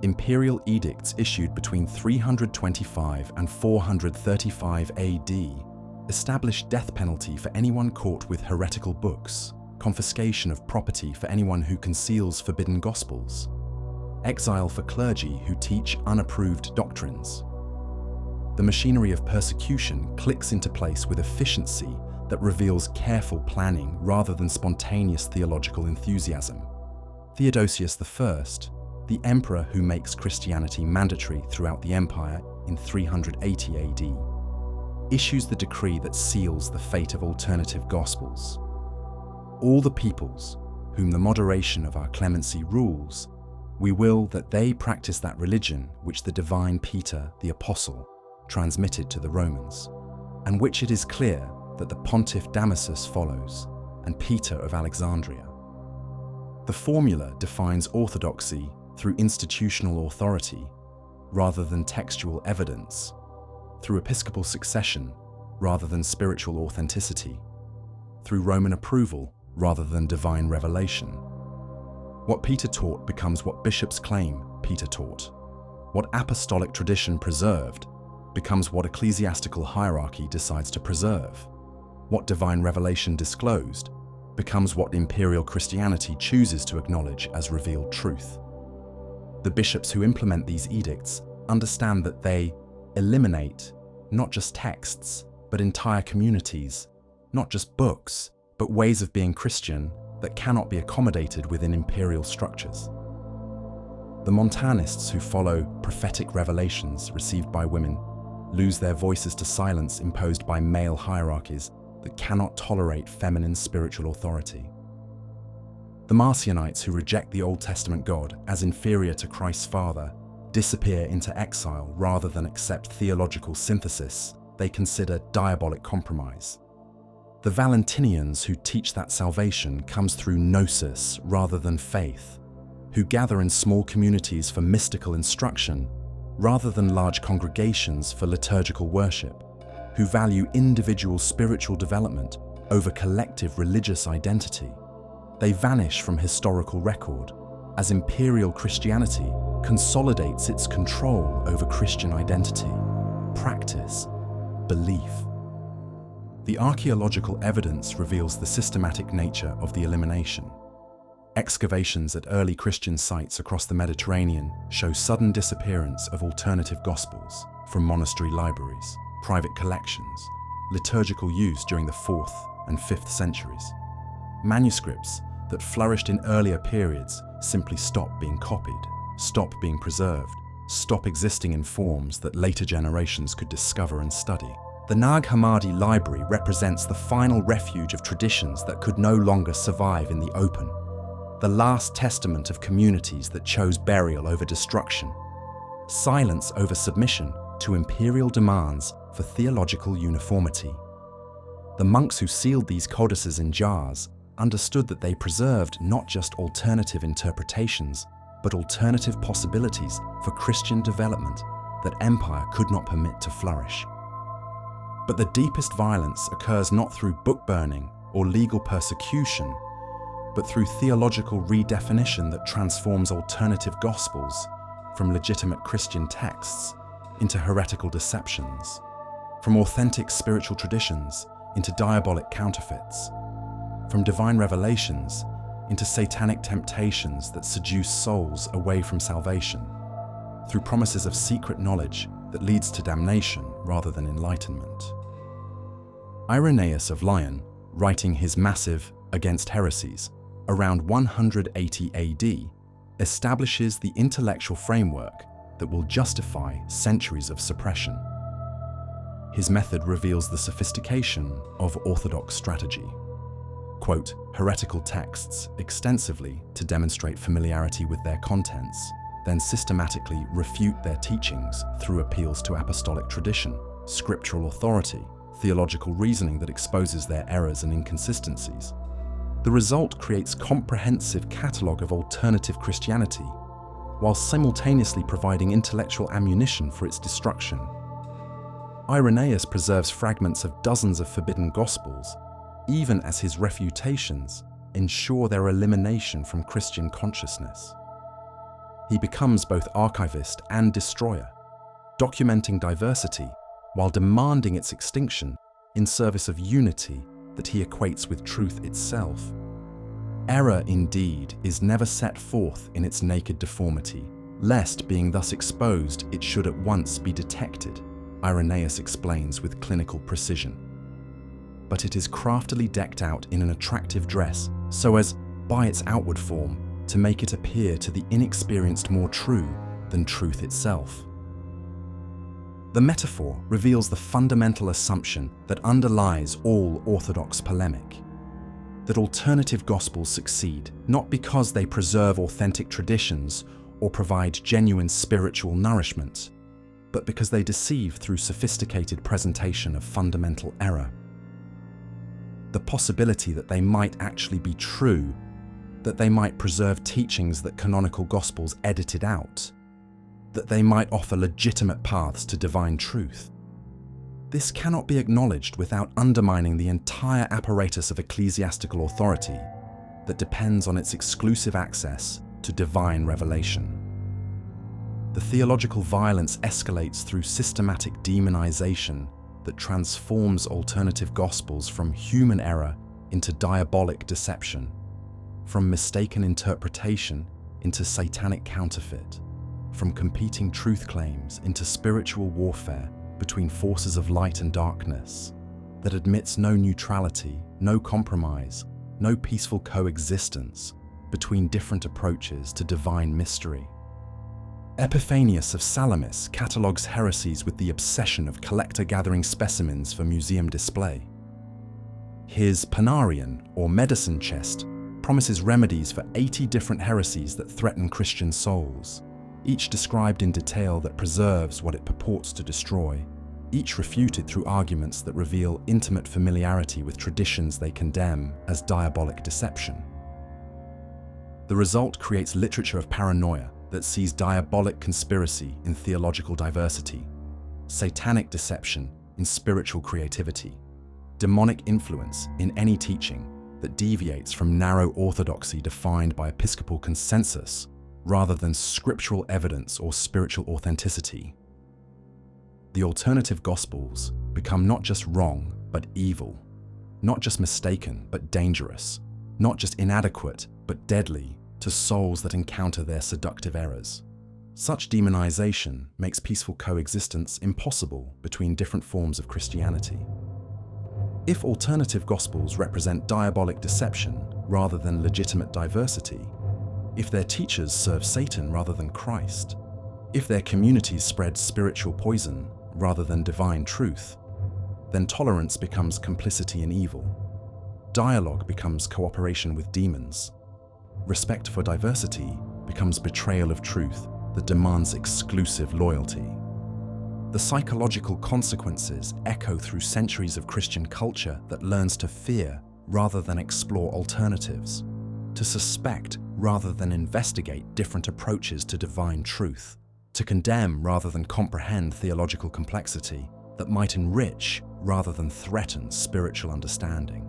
Imperial edicts issued between 325 and 435 AD established death penalty for anyone caught with heretical books, confiscation of property for anyone who conceals forbidden gospels, exile for clergy who teach unapproved doctrines. The machinery of persecution clicks into place with efficiency that reveals careful planning rather than spontaneous theological enthusiasm. Theodosius I, the emperor who makes Christianity mandatory throughout the empire in 380 AD, issues the decree that seals the fate of alternative gospels. All the peoples, whom the moderation of our clemency rules, we will that they practice that religion which the divine Peter the Apostle transmitted to the Romans, and which it is clear that the Pontiff Damasus follows, and Peter of Alexandria. The formula defines orthodoxy through institutional authority rather than textual evidence, through episcopal succession rather than spiritual authenticity, through Roman approval rather than divine revelation. What Peter taught becomes what bishops claim Peter taught. What apostolic tradition preserved becomes what ecclesiastical hierarchy decides to preserve. What divine revelation disclosed becomes what imperial Christianity chooses to acknowledge as revealed truth. The bishops who implement these edicts understand that they eliminate not just texts, but entire communities, not just books, but ways of being Christian that cannot be accommodated within imperial structures. The Montanists who follow prophetic revelations received by women lose their voices to silence imposed by male hierarchies that cannot tolerate feminine spiritual authority. The Marcionites who reject the Old Testament God as inferior to Christ's Father disappear into exile rather than accept theological synthesis they consider diabolic compromise. The Valentinians who teach that salvation comes through gnosis rather than faith, who gather in small communities for mystical instruction rather than large congregations for liturgical worship, who value individual spiritual development over collective religious identity. They vanish from historical record as imperial Christianity consolidates its control over Christian identity, practice, belief. The archaeological evidence reveals the systematic nature of the elimination. Excavations at early Christian sites across the Mediterranean show sudden disappearance of alternative gospels from monastery libraries, private collections, liturgical use during the 4th and 5th centuries. Manuscripts that flourished in earlier periods simply stop being copied, stop being preserved, stop existing in forms that later generations could discover and study. The Nag Hammadi library represents the final refuge of traditions that could no longer survive in the open, the last testament of communities that chose burial over destruction, silence over submission to imperial demands for theological uniformity. The monks who sealed these codices in jars understood that they preserved not just alternative interpretations, but alternative possibilities for Christian development that empire could not permit to flourish. But the deepest violence occurs not through book burning or legal persecution, but through theological redefinition that transforms alternative gospels from legitimate Christian texts into heretical deceptions, from authentic spiritual traditions into diabolic counterfeits, from divine revelations into satanic temptations that seduce souls away from salvation, through promises of secret knowledge that leads to damnation rather than enlightenment. Irenaeus of Lyon, writing his massive Against Heresies around 180 AD, establishes the intellectual framework that will justify centuries of suppression. His method reveals the sophistication of orthodox strategy. Quote heretical texts extensively to demonstrate familiarity with their contents, then systematically refute their teachings through appeals to apostolic tradition, scriptural authority, theological reasoning that exposes their errors and inconsistencies. The result creates a comprehensive catalogue of alternative Christianity, while simultaneously providing intellectual ammunition for its destruction. Irenaeus preserves fragments of dozens of forbidden gospels, even as his refutations ensure their elimination from Christian consciousness. He becomes both archivist and destroyer, documenting diversity while demanding its extinction in service of unity that he equates with truth itself. Error, indeed, is never set forth in its naked deformity, lest, being thus exposed, it should at once be detected, Irenaeus explains with clinical precision. But it is craftily decked out in an attractive dress, so as, by its outward form, to make it appear to the inexperienced more true than truth itself. The metaphor reveals the fundamental assumption that underlies all orthodox polemic, that alternative gospels succeed not because they preserve authentic traditions or provide genuine spiritual nourishment, but because they deceive through sophisticated presentation of fundamental error. The possibility that they might actually be true, that they might preserve teachings that canonical gospels edited out, that they might offer legitimate paths to divine truth. This cannot be acknowledged without undermining the entire apparatus of ecclesiastical authority that depends on its exclusive access to divine revelation. The theological violence escalates through systematic demonization that transforms alternative gospels from human error into diabolic deception, from mistaken interpretation into satanic counterfeit, from competing truth claims into spiritual warfare between forces of light and darkness that admits no neutrality, no compromise, no peaceful coexistence between different approaches to divine mystery. Epiphanius of Salamis catalogues heresies with the obsession of collector-gathering specimens for museum display. His Panarion, or medicine chest, promises remedies for 80 different heresies that threaten Christian souls, each described in detail that preserves what it purports to destroy, each refuted through arguments that reveal intimate familiarity with traditions they condemn as diabolic deception. The result creates literature of paranoia that sees diabolic conspiracy in theological diversity, satanic deception in spiritual creativity, demonic influence in any teaching that deviates from narrow orthodoxy defined by episcopal consensus, rather than scriptural evidence or spiritual authenticity. The alternative gospels become not just wrong, but evil, not just mistaken, but dangerous, not just inadequate, but deadly to souls that encounter their seductive errors. Such demonization makes peaceful coexistence impossible between different forms of Christianity. If alternative gospels represent diabolic deception rather than legitimate diversity, if their teachers serve Satan rather than Christ, if their communities spread spiritual poison rather than divine truth, then tolerance becomes complicity in evil. Dialogue becomes cooperation with demons. Respect for diversity becomes betrayal of truth that demands exclusive loyalty. The psychological consequences echo through centuries of Christian culture that learns to fear rather than explore alternatives, to suspect rather than investigate different approaches to divine truth, to condemn rather than comprehend theological complexity that might enrich rather than threaten spiritual understanding.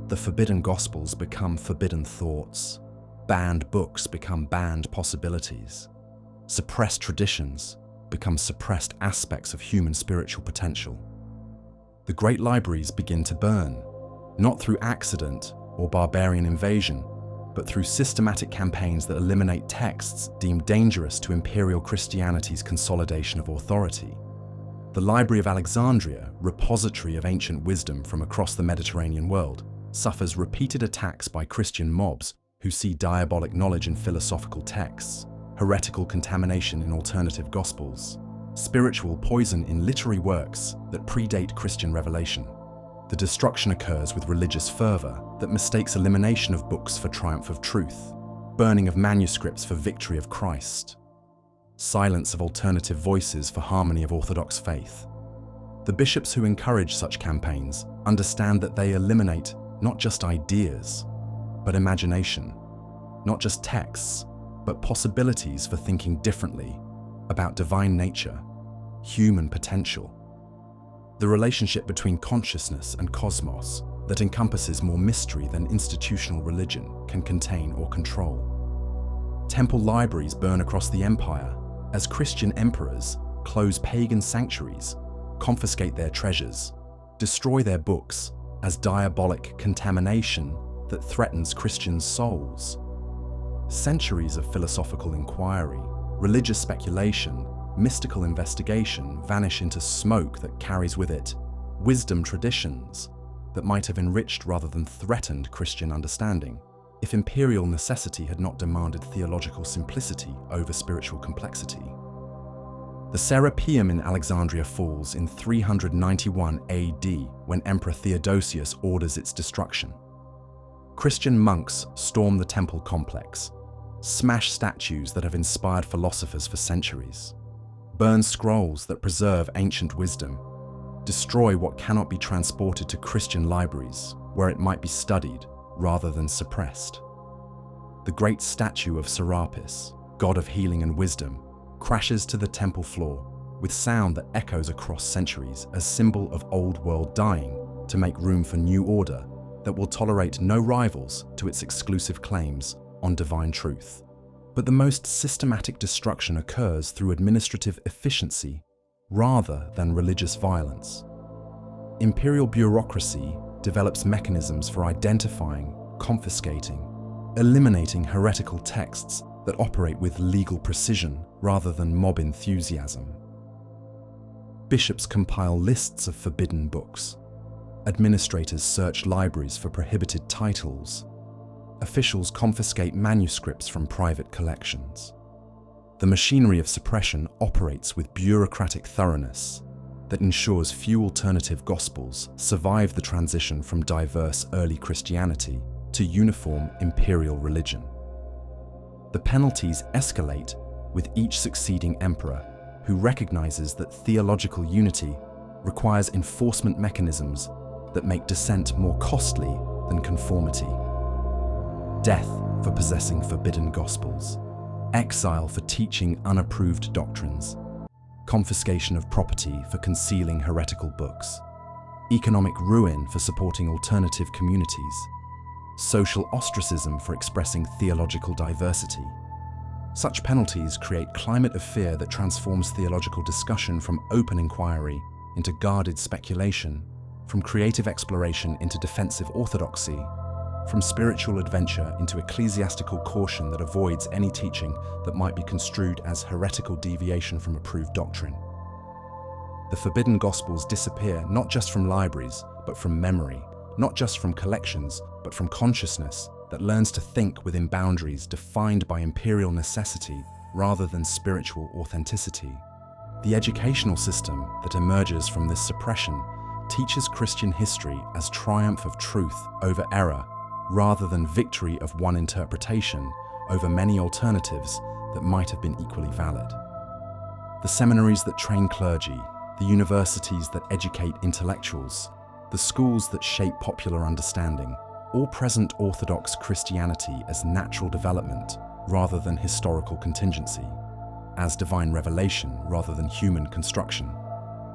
The forbidden gospels become forbidden thoughts. Banned books become banned possibilities. Suppressed traditions become suppressed aspects of human spiritual potential. The great libraries begin to burn, not through accident or barbarian invasion, but through systematic campaigns that eliminate texts deemed dangerous to imperial Christianity's consolidation of authority. The Library of Alexandria, repository of ancient wisdom from across the Mediterranean world, suffers repeated attacks by Christian mobs who see diabolic knowledge in philosophical texts, heretical contamination in alternative gospels, spiritual poison in literary works that predate Christian revelation. The destruction occurs with religious fervor that mistakes elimination of books for triumph of truth, burning of manuscripts for victory of Christ, silence of alternative voices for harmony of orthodox faith. The bishops who encourage such campaigns understand that they eliminate not just ideas, but imagination, not just texts, but possibilities for thinking differently about divine nature, human potential. The relationship between consciousness and cosmos that encompasses more mystery than institutional religion can contain or control. Temple libraries burn across the empire as Christian emperors close pagan sanctuaries, confiscate their treasures, destroy their books as diabolic contamination that threatens Christians' souls. Centuries of philosophical inquiry, religious speculation, mystical investigation vanish into smoke that carries with it wisdom traditions that might have enriched rather than threatened Christian understanding if imperial necessity had not demanded theological simplicity over spiritual complexity. The Serapeum in Alexandria falls in 391 AD when Emperor Theodosius orders its destruction. Christian monks storm the temple complex, smash statues that have inspired philosophers for centuries, burn scrolls that preserve ancient wisdom, destroy what cannot be transported to Christian libraries where it might be studied rather than suppressed. The great statue of Serapis, god of healing and wisdom, crashes to the temple floor with sound that echoes across centuries as symbol of old world dying to make room for new order that will tolerate no rivals to its exclusive claims on divine truth. But the most systematic destruction occurs through administrative efficiency rather than religious violence. Imperial bureaucracy develops mechanisms for identifying, confiscating, eliminating heretical texts that operate with legal precision rather than mob enthusiasm. Bishops compile lists of forbidden books. Administrators search libraries for prohibited titles. Officials confiscate manuscripts from private collections. The machinery of suppression operates with bureaucratic thoroughness that ensures few alternative gospels survive the transition from diverse early Christianity to uniform imperial religion. The penalties escalate with each succeeding emperor who recognizes that theological unity requires enforcement mechanisms that make dissent more costly than conformity. Death for possessing forbidden gospels, exile for teaching unapproved doctrines, confiscation of property for concealing heretical books, economic ruin for supporting alternative communities, social ostracism for expressing theological diversity, Such penalties create climate of fear that transforms theological discussion from open inquiry into guarded speculation, from creative exploration into defensive orthodoxy, from spiritual adventure into ecclesiastical caution that avoids any teaching that might be construed as heretical deviation from approved doctrine. The forbidden Gospels disappear not just from libraries, but from memory, not just from collections, but from consciousness that learns to think within boundaries defined by imperial necessity rather than spiritual authenticity. The educational system that emerges from this suppression teaches Christian history as triumph of truth over error, rather than victory of one interpretation over many alternatives that might have been equally valid. The seminaries that train clergy, the universities that educate intellectuals, the schools that shape popular understanding, all present Orthodox Christianity as natural development rather than historical contingency, as divine revelation rather than human construction,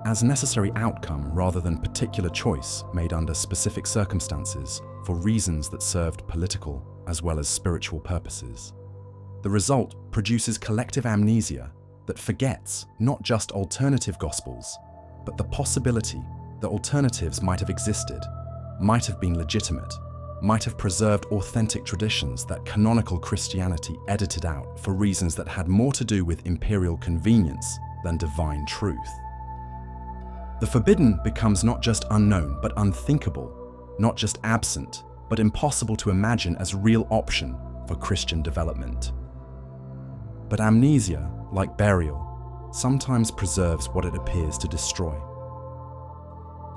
as necessary outcome rather than particular choice made under specific circumstances for reasons that served political as well as spiritual purposes. The result produces collective amnesia that forgets not just alternative gospels, but the possibility that alternatives might have existed, might have been legitimate, might have preserved authentic traditions that canonical Christianity edited out for reasons that had more to do with imperial convenience than divine truth. The forbidden becomes not just unknown, but unthinkable, not just absent, but impossible to imagine as real option for Christian development. But amnesia, like burial, sometimes preserves what it appears to destroy.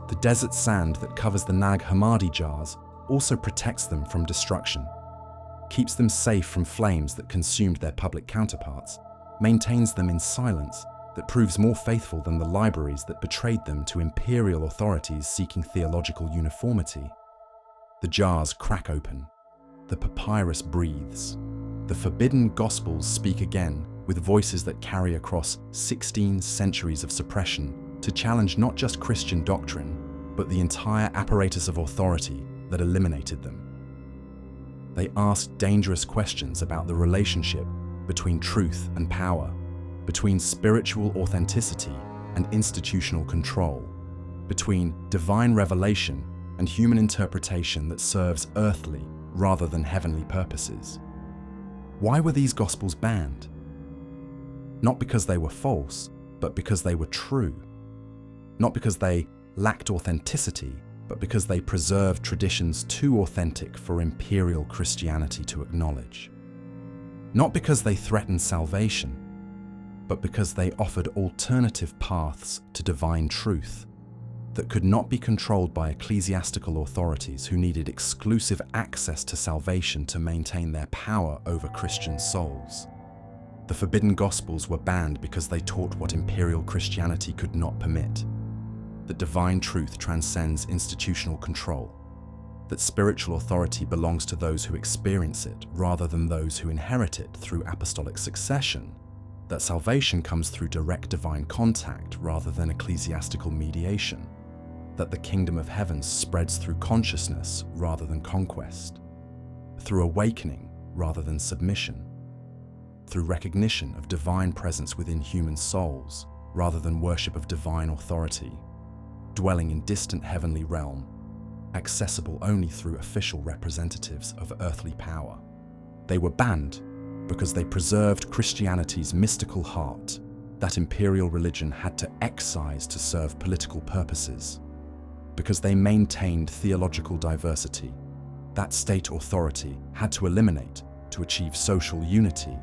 The desert sand that covers the Nag Hammadi jars also protects them from destruction, keeps them safe from flames that consumed their public counterparts, maintains them in silence that proves more faithful than the libraries that betrayed them to imperial authorities seeking theological uniformity. The jars crack open, the papyrus breathes, the forbidden Gospels speak again with voices that carry across 16 centuries of suppression to challenge not just Christian doctrine, but the entire apparatus of authority that eliminated them. They ask dangerous questions about the relationship between truth and power, between spiritual authenticity and institutional control, between divine revelation and human interpretation that serves earthly rather than heavenly purposes. Why were these Gospels banned? Not because they were false, but because they were true. Not because they lacked authenticity, but because they preserved traditions too authentic for imperial Christianity to acknowledge. Not because they threatened salvation, but because they offered alternative paths to divine truth that could not be controlled by ecclesiastical authorities who needed exclusive access to salvation to maintain their power over Christian souls. The forbidden Gospels were banned because they taught what imperial Christianity could not permit: that divine truth transcends institutional control, that spiritual authority belongs to those who experience it rather than those who inherit it through apostolic succession, that salvation comes through direct divine contact rather than ecclesiastical mediation, that the kingdom of heaven spreads through consciousness rather than conquest, through awakening rather than submission, through recognition of divine presence within human souls rather than worship of divine authority, dwelling in distant heavenly realm, accessible only through official representatives of earthly power. They were banned because they preserved Christianity's mystical heart that imperial religion had to excise to serve political purposes, because they maintained theological diversity that state authority had to eliminate to achieve social unity,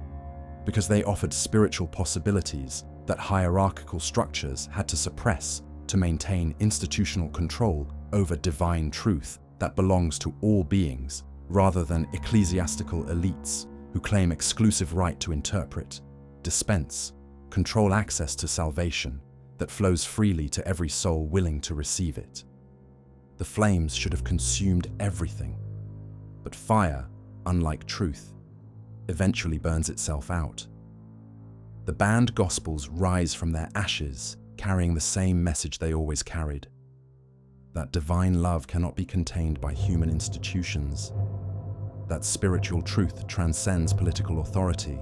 because they offered spiritual possibilities that hierarchical structures had to suppress to maintain institutional control over divine truth that belongs to all beings, rather than ecclesiastical elites who claim exclusive right to interpret, dispense, control access to salvation that flows freely to every soul willing to receive it. The flames should have consumed everything, but fire, unlike truth, eventually burns itself out. The banned Gospels rise from their ashes, carrying the same message they always carried: that divine love cannot be contained by human institutions, that spiritual truth transcends political authority,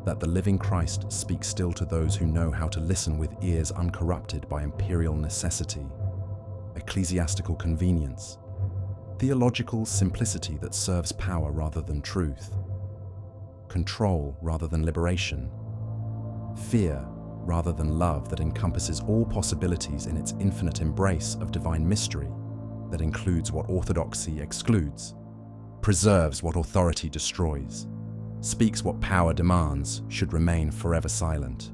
that the living Christ speaks still to those who know how to listen with ears uncorrupted by imperial necessity, ecclesiastical convenience, theological simplicity that serves power rather than truth, control rather than liberation, fear rather than love that encompasses all possibilities in its infinite embrace of divine mystery, that includes what orthodoxy excludes, preserves what authority destroys, speaks what power demands, should remain forever silent.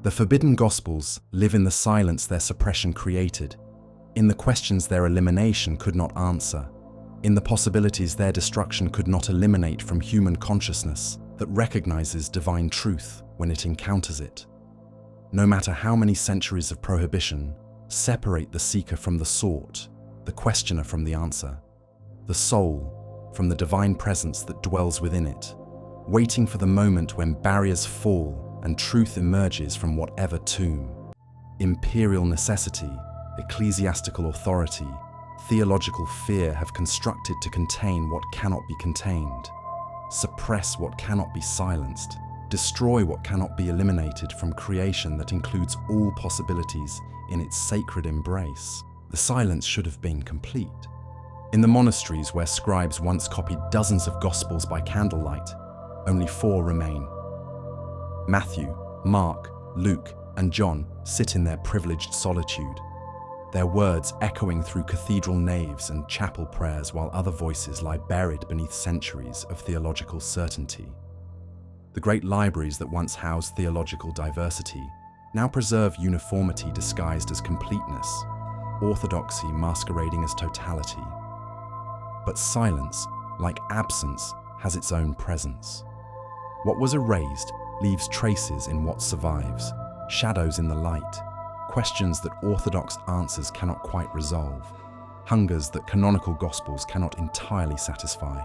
The forbidden Gospels live in the silence their suppression created, in the questions their elimination could not answer, in the possibilities their destruction could not eliminate from human consciousness that recognizes divine truth when it encounters it. No matter how many centuries of prohibition separate the seeker from the sought, the questioner from the answer, the soul from the divine presence that dwells within it, waiting for the moment when barriers fall and truth emerges from whatever tomb. Imperial necessity, ecclesiastical authority, theological fear have constructed to contain what cannot be contained, suppress what cannot be silenced, destroy what cannot be eliminated from creation that includes all possibilities in its sacred embrace. The silence should have been complete. In the monasteries where scribes once copied dozens of Gospels by candlelight, only 4 remain. Matthew, Mark, Luke, and John sit in their privileged solitude, their words echoing through cathedral naves and chapel prayers while other voices lie buried beneath centuries of theological certainty. The great libraries that once housed theological diversity now preserve uniformity disguised as completeness, orthodoxy masquerading as totality. But silence, like absence, has its own presence. What was erased leaves traces in what survives, shadows in the light, questions that orthodox answers cannot quite resolve, hungers that canonical Gospels cannot entirely satisfy.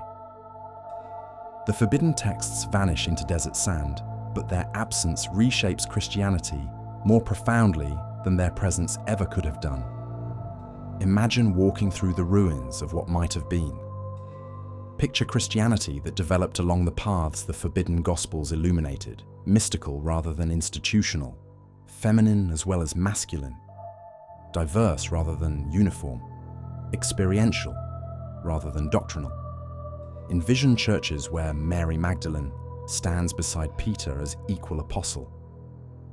The forbidden texts vanish into desert sand, but their absence reshapes Christianity more profoundly than their presence ever could have done. Imagine walking through the ruins of what might have been. Picture Christianity that developed along the paths the forbidden Gospels illuminated, mystical rather than institutional, feminine as well as masculine, diverse rather than uniform, experiential rather than doctrinal. Envision churches where Mary Magdalene stands beside Peter as equal apostle,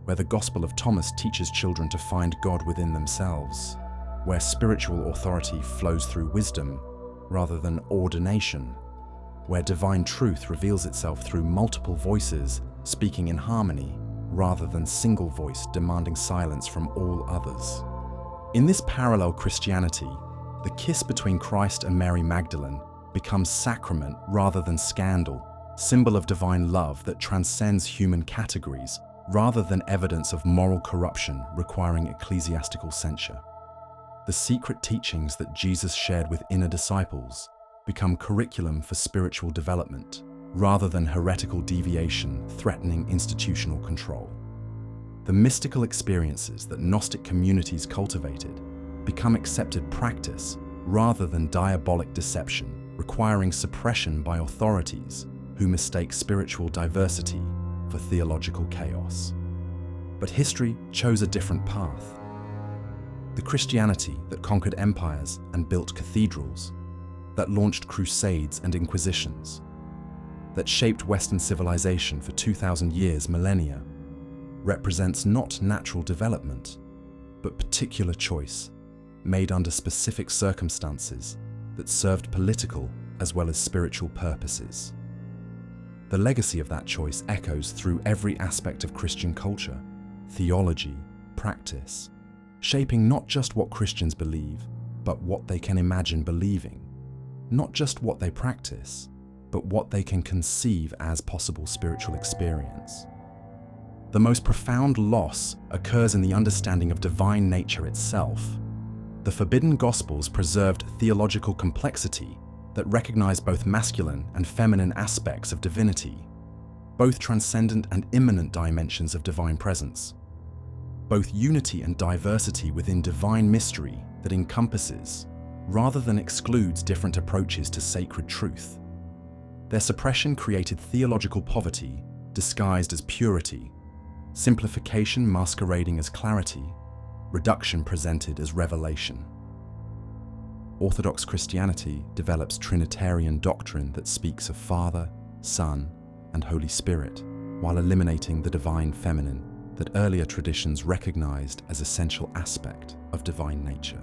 where the Gospel of Thomas teaches children to find God within themselves, where spiritual authority flows through wisdom rather than ordination, where divine truth reveals itself through multiple voices speaking in harmony rather than single voice demanding silence from all others. In this parallel Christianity, the kiss between Christ and Mary Magdalene becomes sacrament rather than scandal, symbol of divine love that transcends human categories rather than evidence of moral corruption requiring ecclesiastical censure. The secret teachings that Jesus shared with inner disciples become curriculum for spiritual development rather than heretical deviation threatening institutional control. The mystical experiences that Gnostic communities cultivated become accepted practice rather than diabolic deception, requiring suppression by authorities who mistake spiritual diversity for theological chaos. But history chose a different path. The Christianity that conquered empires and built cathedrals, that launched crusades and inquisitions, that shaped Western civilization for 2,000 years, millennia, represents not natural development, but particular choice, made under specific circumstances that served political as well as spiritual purposes. The legacy of that choice echoes through every aspect of Christian culture, theology, practice, shaping not just what Christians believe, but what they can imagine believing, not just what they practice, but what they can conceive as possible spiritual experience. The most profound loss occurs in the understanding of divine nature itself. The forbidden Gospels preserved theological complexity that recognized both masculine and feminine aspects of divinity, both transcendent and immanent dimensions of divine presence, both unity and diversity within divine mystery that encompasses, rather than excludes, different approaches to sacred truth. Their suppression created theological poverty, disguised as purity, simplification masquerading as clarity, reduction presented as revelation. Orthodox Christianity develops Trinitarian doctrine that speaks of Father, Son, and Holy Spirit, while eliminating the divine feminine that earlier traditions recognized as essential aspect of divine nature.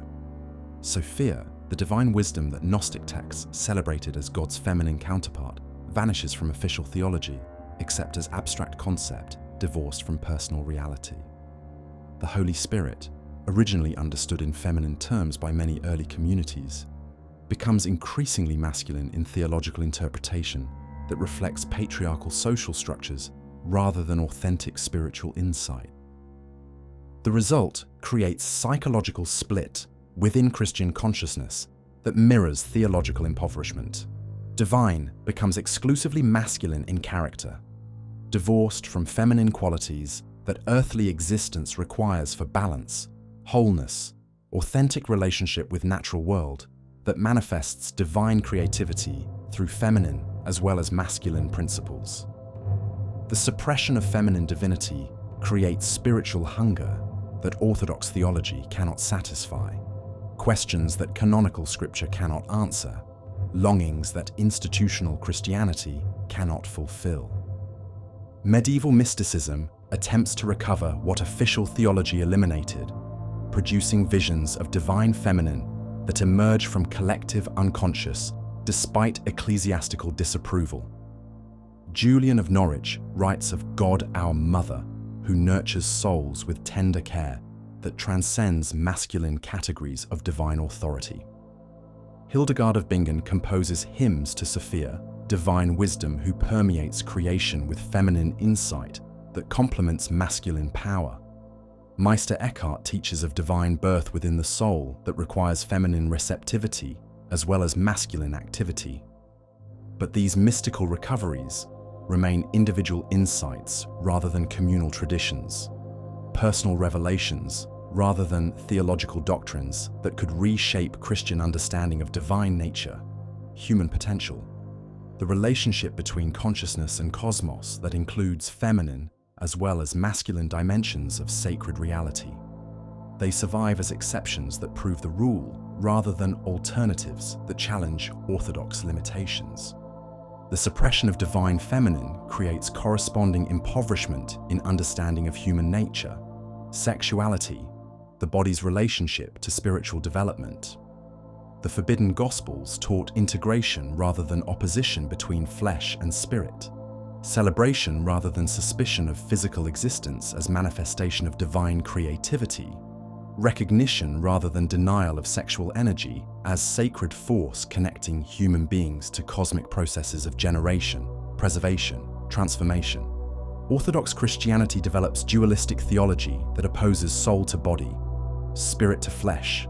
Sophia, the divine wisdom that Gnostic texts celebrated as God's feminine counterpart, vanishes from official theology, except as abstract concept divorced from personal reality. The Holy Spirit, originally understood in feminine terms by many early communities, becomes increasingly masculine in theological interpretation that reflects patriarchal social structures rather than authentic spiritual insight. The result creates psychological split within Christian consciousness that mirrors theological impoverishment. Divine becomes exclusively masculine in character, divorced from feminine qualities that earthly existence requires for balance, wholeness, authentic relationship with natural world that manifests divine creativity through feminine as well as masculine principles. The suppression of feminine divinity creates spiritual hunger that Orthodox theology cannot satisfy, questions that canonical scripture cannot answer, longings that institutional Christianity cannot fulfill. Medieval mysticism attempts to recover what official theology eliminated, producing visions of divine feminine that emerge from collective unconscious despite ecclesiastical disapproval. Julian of Norwich writes of God our Mother, who nurtures souls with tender care that transcends masculine categories of divine authority. Hildegard of Bingen composes hymns to Sophia, divine wisdom who permeates creation with feminine insight that complements masculine power. Meister Eckhart teaches of divine birth within the soul that requires feminine receptivity as well as masculine activity. But these mystical recoveries remain individual insights rather than communal traditions, personal revelations rather than theological doctrines that could reshape Christian understanding of divine nature, human potential, the relationship between consciousness and cosmos that includes feminine as well as masculine dimensions of sacred reality. They survive as exceptions that prove the rule rather than alternatives that challenge orthodox limitations. The suppression of divine feminine creates corresponding impoverishment in understanding of human nature, sexuality, the body's relationship to spiritual development. The forbidden Gospels taught integration rather than opposition between flesh and spirit, celebration rather than suspicion of physical existence as manifestation of divine creativity, recognition rather than denial of sexual energy as sacred force connecting human beings to cosmic processes of generation, preservation, transformation. Orthodox Christianity develops dualistic theology that opposes soul to body, spirit to flesh,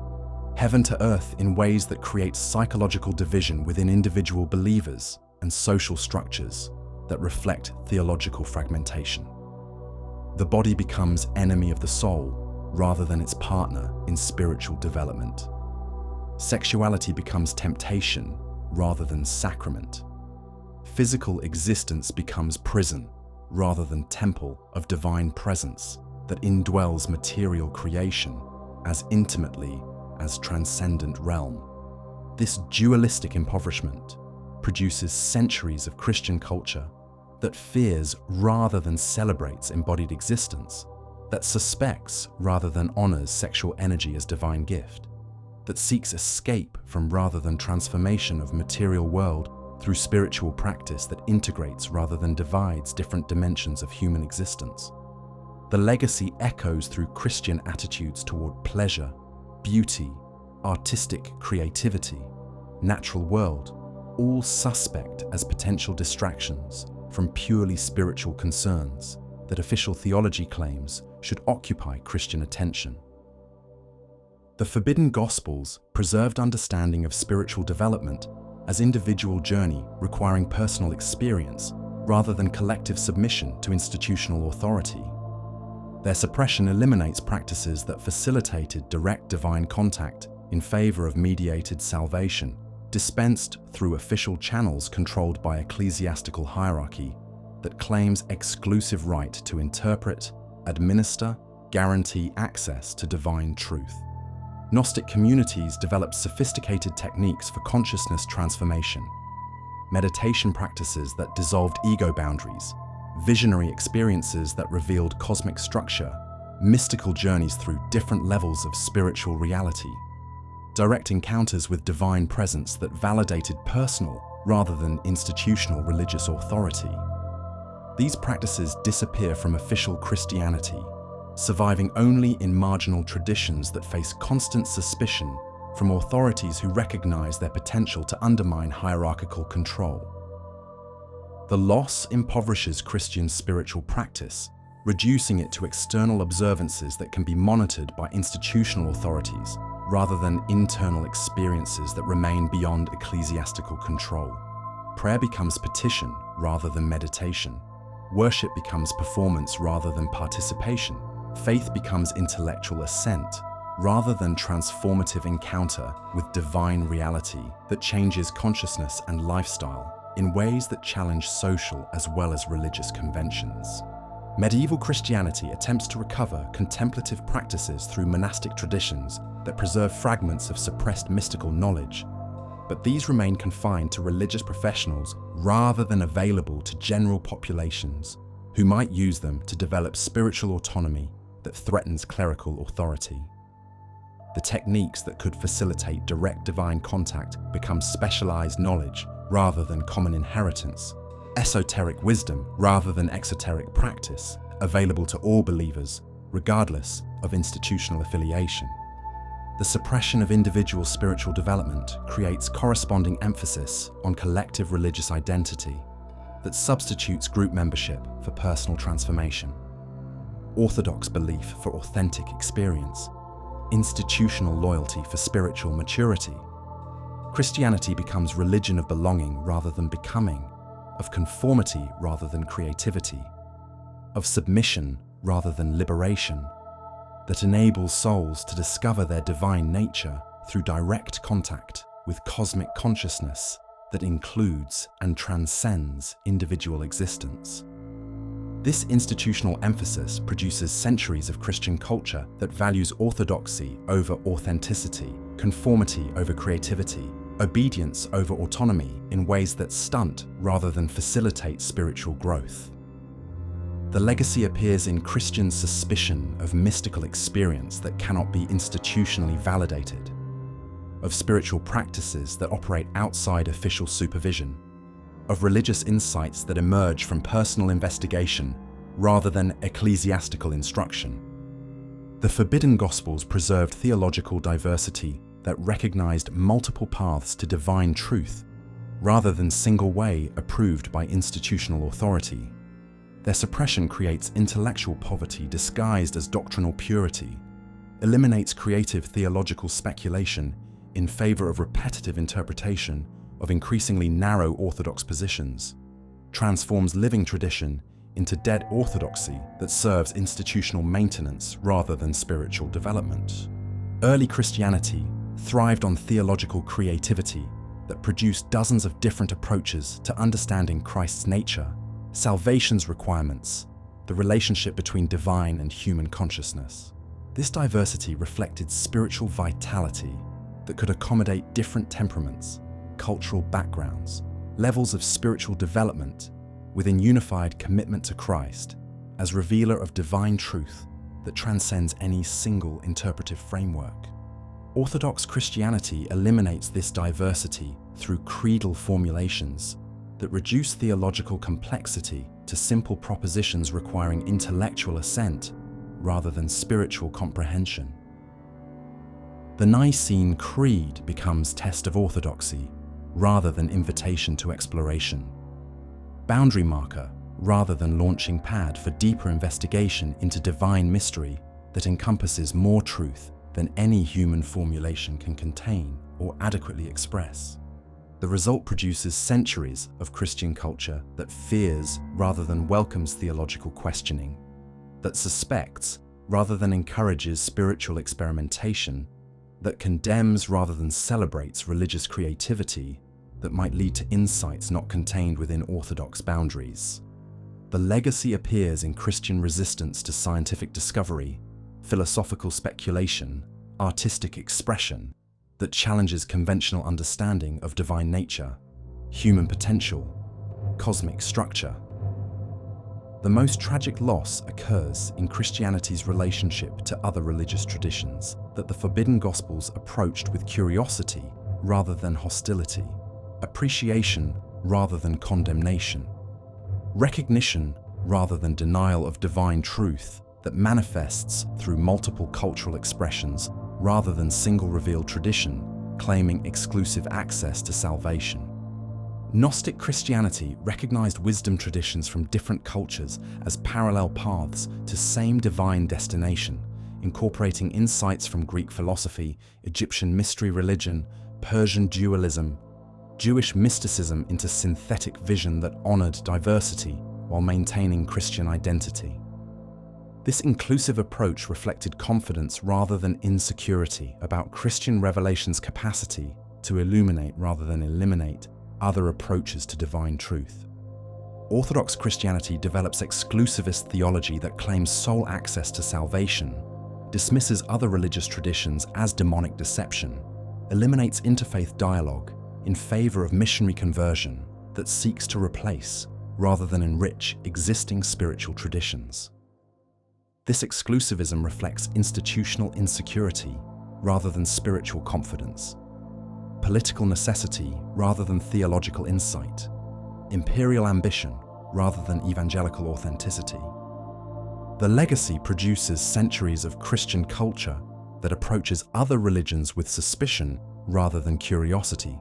heaven to earth in ways that create psychological division within individual believers and social structures that reflect theological fragmentation. The body becomes enemy of the soul rather than its partner in spiritual development. Sexuality becomes temptation rather than sacrament. Physical existence becomes prison rather than temple of divine presence that indwells material creation as intimately as transcendent realm. This dualistic impoverishment produces centuries of Christian culture that fears rather than celebrates embodied existence, that suspects rather than honors sexual energy as divine gift, that seeks escape from rather than transformation of material world through spiritual practice that integrates rather than divides different dimensions of human existence. The legacy echoes through Christian attitudes toward pleasure, beauty, artistic creativity, natural world, all suspect as potential distractions from purely spiritual concerns that official theology claims should occupy Christian attention. The forbidden Gospels preserved understanding of spiritual development as individual journey requiring personal experience rather than collective submission to institutional authority. Their suppression eliminates practices that facilitated direct divine contact in favor of mediated salvation, dispensed through official channels controlled by ecclesiastical hierarchy that claims exclusive right to interpret, administer, guarantee access to divine truth. Gnostic communities developed sophisticated techniques for consciousness transformation, meditation practices that dissolved ego boundaries, visionary experiences that revealed cosmic structure, mystical journeys through different levels of spiritual reality, direct encounters with divine presence that validated personal rather than institutional religious authority. These practices disappear from official Christianity, surviving only in marginal traditions that face constant suspicion from authorities who recognize their potential to undermine hierarchical control. The loss impoverishes Christian spiritual practice, reducing it to external observances that can be monitored by institutional authorities rather than internal experiences that remain beyond ecclesiastical control. Prayer becomes petition rather than meditation. Worship becomes performance rather than participation. Faith becomes intellectual assent rather than transformative encounter with divine reality that changes consciousness and lifestyle in ways that challenge social as well as religious conventions. Medieval Christianity attempts to recover contemplative practices through monastic traditions that preserve fragments of suppressed mystical knowledge, but these remain confined to religious professionals rather than available to general populations who might use them to develop spiritual autonomy that threatens clerical authority. The techniques that could facilitate direct divine contact become specialized knowledge rather than common inheritance, esoteric wisdom rather than exoteric practice, available to all believers, regardless of institutional affiliation. The suppression of individual spiritual development creates corresponding emphasis on collective religious identity that substitutes group membership for personal transformation. Orthodox belief for authentic experience, institutional loyalty for spiritual maturity. Christianity becomes religion of belonging rather than becoming, of conformity rather than creativity, of submission rather than liberation, that enables souls to discover their divine nature through direct contact with cosmic consciousness that includes and transcends individual existence. This institutional emphasis produces centuries of Christian culture that values orthodoxy over authenticity, conformity over creativity, obedience over autonomy in ways that stunt rather than facilitate spiritual growth. The legacy appears in Christian suspicion of mystical experience that cannot be institutionally validated, of spiritual practices that operate outside official supervision, of religious insights that emerge from personal investigation rather than ecclesiastical instruction. The Forbidden Gospels preserved theological diversity that recognized multiple paths to divine truth rather than single way approved by institutional authority. Their suppression creates intellectual poverty disguised as doctrinal purity, eliminates creative theological speculation in favor of repetitive interpretation of increasingly narrow orthodox positions, transforms living tradition into dead orthodoxy that serves institutional maintenance rather than spiritual development. Early Christianity thrived on theological creativity that produced dozens of different approaches to understanding Christ's nature, salvation's requirements, the relationship between divine and human consciousness. This diversity reflected spiritual vitality that could accommodate different temperaments, cultural backgrounds, levels of spiritual development within unified commitment to Christ as revealer of divine truth that transcends any single interpretive framework. Orthodox Christianity eliminates this diversity through creedal formulations that reduce theological complexity to simple propositions requiring intellectual assent rather than spiritual comprehension. The Nicene Creed becomes test of orthodoxy rather than invitation to exploration, boundary marker rather than launching pad for deeper investigation into divine mystery that encompasses more truth than any human formulation can contain or adequately express. The result produces centuries of Christian culture that fears rather than welcomes theological questioning, that suspects rather than encourages spiritual experimentation, that condemns rather than celebrates religious creativity that might lead to insights not contained within orthodox boundaries. The legacy appears in Christian resistance to scientific discovery, philosophical speculation, artistic expression that challenges conventional understanding of divine nature, human potential, cosmic structure. The most tragic loss occurs in Christianity's relationship to other religious traditions that the forbidden Gospels approached with curiosity rather than hostility, appreciation rather than condemnation, recognition rather than denial of divine truth that manifests through multiple cultural expressions rather than single revealed tradition claiming exclusive access to salvation. Gnostic Christianity recognized wisdom traditions from different cultures as parallel paths to same divine destination, incorporating insights from Greek philosophy, Egyptian mystery religion, Persian dualism, Jewish mysticism into synthetic vision that honored diversity while maintaining Christian identity. This inclusive approach reflected confidence rather than insecurity about Christian revelation's capacity to illuminate rather than eliminate other approaches to divine truth. Orthodox Christianity develops exclusivist theology that claims sole access to salvation, dismisses other religious traditions as demonic deception, eliminates interfaith dialogue in favor of missionary conversion that seeks to replace rather than enrich existing spiritual traditions. This exclusivism reflects institutional insecurity rather than spiritual confidence, political necessity rather than theological insight, imperial ambition rather than evangelical authenticity. The legacy produces centuries of Christian culture that approaches other religions with suspicion rather than curiosity,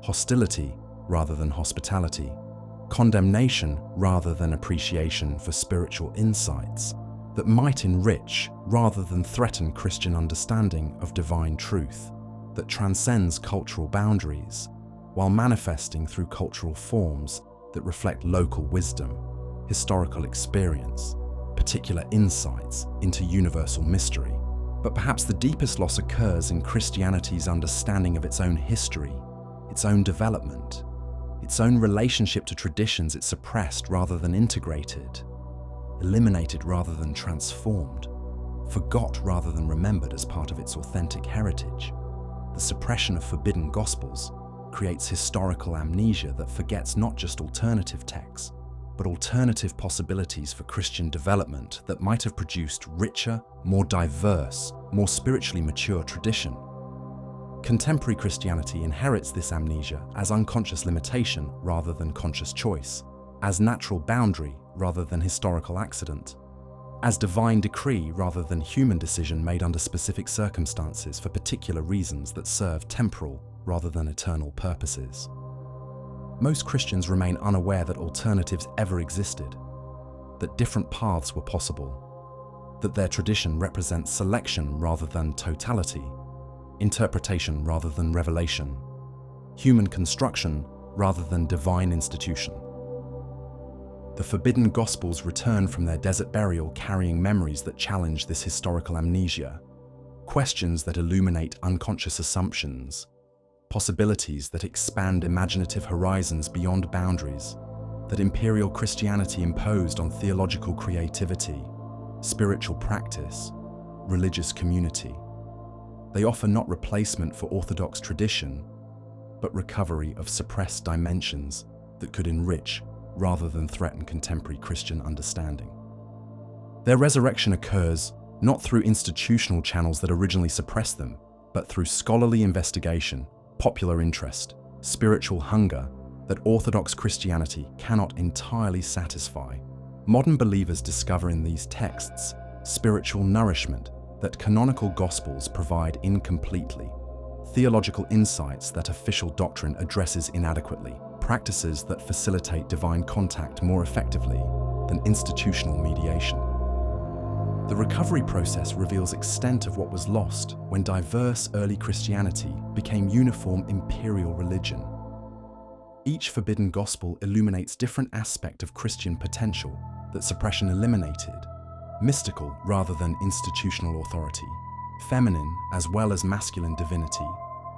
hostility rather than hospitality, condemnation rather than appreciation for spiritual insights that might enrich rather than threaten Christian understanding of divine truth that transcends cultural boundaries while manifesting through cultural forms that reflect local wisdom, historical experience, particular insights into universal mystery. But perhaps the deepest loss occurs in Christianity's understanding of its own history, its own development, its own relationship to traditions it suppressed rather than integrated, eliminated rather than transformed, forgot rather than remembered as part of its authentic heritage. The suppression of forbidden Gospels creates historical amnesia that forgets not just alternative texts, but alternative possibilities for Christian development that might have produced richer, more diverse, more spiritually mature tradition. Contemporary Christianity inherits this amnesia as unconscious limitation rather than conscious choice, as natural boundary rather than historical accident, as divine decree rather than human decision made under specific circumstances for particular reasons that serve temporal rather than eternal purposes. Most Christians remain unaware that alternatives ever existed, that different paths were possible, that their tradition represents selection rather than totality, interpretation rather than revelation, human construction rather than divine institution. The forbidden Gospels return from their desert burial carrying memories that challenge this historical amnesia, questions that illuminate unconscious assumptions, possibilities that expand imaginative horizons beyond boundaries that imperial Christianity imposed on theological creativity, spiritual practice, religious community. They offer not replacement for orthodox tradition, but recovery of suppressed dimensions that could enrich rather than threaten contemporary Christian understanding. Their resurrection occurs not through institutional channels that originally suppressed them, but through scholarly investigation, popular interest, spiritual hunger that Orthodox Christianity cannot entirely satisfy. Modern believers discover in these texts spiritual nourishment that canonical Gospels provide incompletely, theological insights that official doctrine addresses inadequately, practices that facilitate divine contact more effectively than institutional mediation. The recovery process reveals extent of what was lost when diverse early Christianity became uniform imperial religion. Each forbidden gospel illuminates different aspect of Christian potential that suppression eliminated, mystical rather than institutional authority, feminine as well as masculine divinity,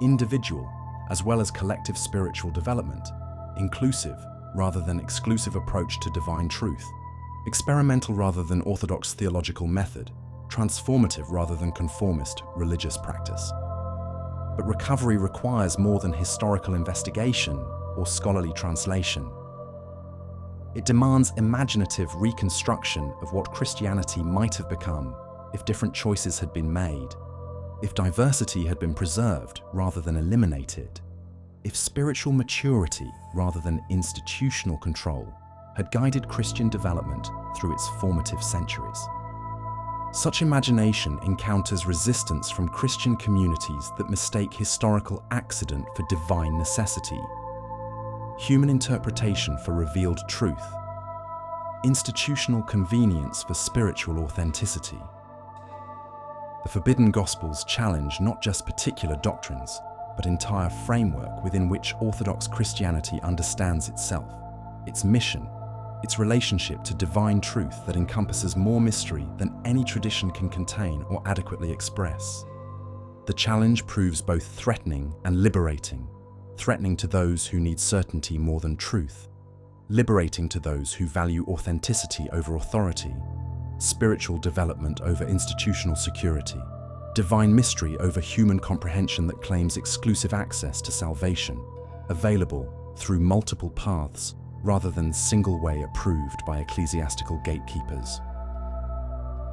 individual as well as collective spiritual development, inclusive rather than exclusive approach to divine truth, experimental rather than orthodox theological method, transformative rather than conformist religious practice. But recovery requires more than historical investigation or scholarly translation. It demands imaginative reconstruction of what Christianity might have become if different choices had been made, if diversity had been preserved rather than eliminated, if spiritual maturity rather than institutional control had guided Christian development through its formative centuries. Such imagination encounters resistance from Christian communities that mistake historical accident for divine necessity, human interpretation for revealed truth, institutional convenience for spiritual authenticity. The Forbidden Gospels challenge not just particular doctrines, but entire framework within which Orthodox Christianity understands itself, its mission, its relationship to divine truth that encompasses more mystery than any tradition can contain or adequately express. The challenge proves both threatening and liberating, threatening to those who need certainty more than truth, liberating to those who value authenticity over authority, spiritual development over institutional security, divine mystery over human comprehension that claims exclusive access to salvation, available through multiple paths rather than single way approved by ecclesiastical gatekeepers.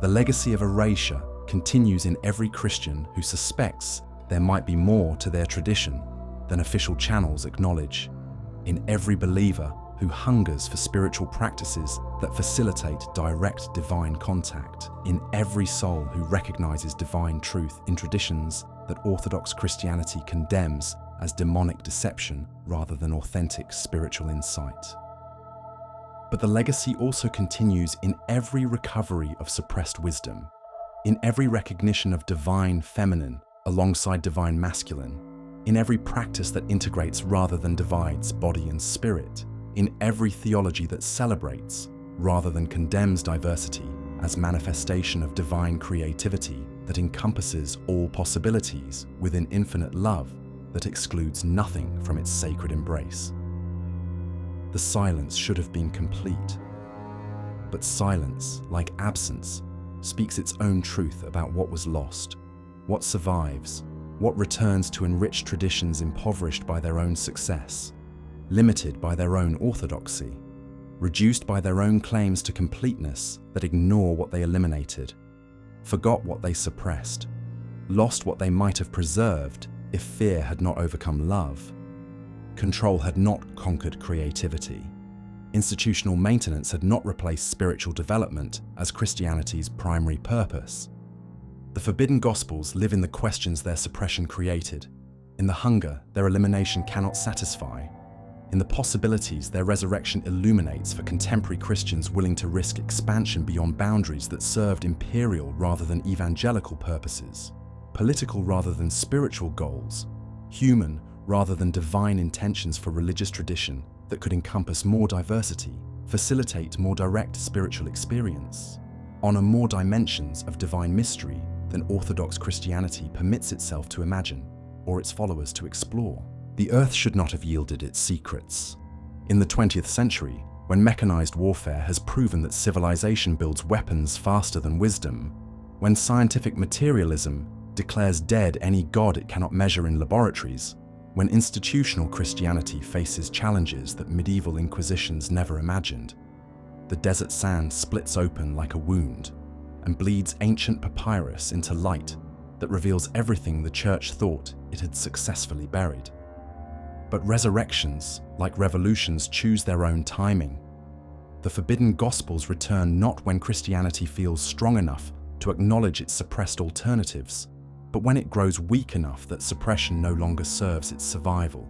The legacy of erasure continues in every Christian who suspects there might be more to their tradition than official channels acknowledge, in every believer who hungers for spiritual practices that facilitate direct divine contact, in every soul who recognizes divine truth in traditions that Orthodox Christianity condemns as demonic deception rather than authentic spiritual insight. But the legacy also continues in every recovery of suppressed wisdom, in every recognition of divine feminine alongside divine masculine, in every practice that integrates rather than divides body and spirit, in every theology that celebrates rather than condemns diversity as manifestation of divine creativity that encompasses all possibilities within infinite love that excludes nothing from its sacred embrace. The silence should have been complete, but silence, like absence, speaks its own truth about what was lost, what survives, what returns to enrich traditions impoverished by their own success, limited by their own orthodoxy, reduced by their own claims to completeness that ignore what they eliminated, forgot what they suppressed, lost what they might have preserved if fear had not overcome love. Control had not conquered creativity. Institutional maintenance had not replaced spiritual development as Christianity's primary purpose. The Forbidden Gospels live in the questions their suppression created, in the hunger their elimination cannot satisfy, in the possibilities their resurrection illuminates for contemporary Christians willing to risk expansion beyond boundaries that served imperial rather than evangelical purposes, political rather than spiritual goals, human rather than divine intentions for religious tradition that could encompass more diversity, facilitate more direct spiritual experience, honor more dimensions of divine mystery than Orthodox Christianity permits itself to imagine or its followers to explore. The earth should not have yielded its secrets. In the 20th century, when mechanized warfare has proven that civilization builds weapons faster than wisdom, when scientific materialism declares dead any god it cannot measure in laboratories, when institutional Christianity faces challenges that medieval inquisitions never imagined, the desert sand splits open like a wound and bleeds ancient papyrus into light that reveals everything the church thought it had successfully buried. But resurrections, like revolutions, choose their own timing. The Forbidden Gospels return not when Christianity feels strong enough to acknowledge its suppressed alternatives, but when it grows weak enough that suppression no longer serves its survival.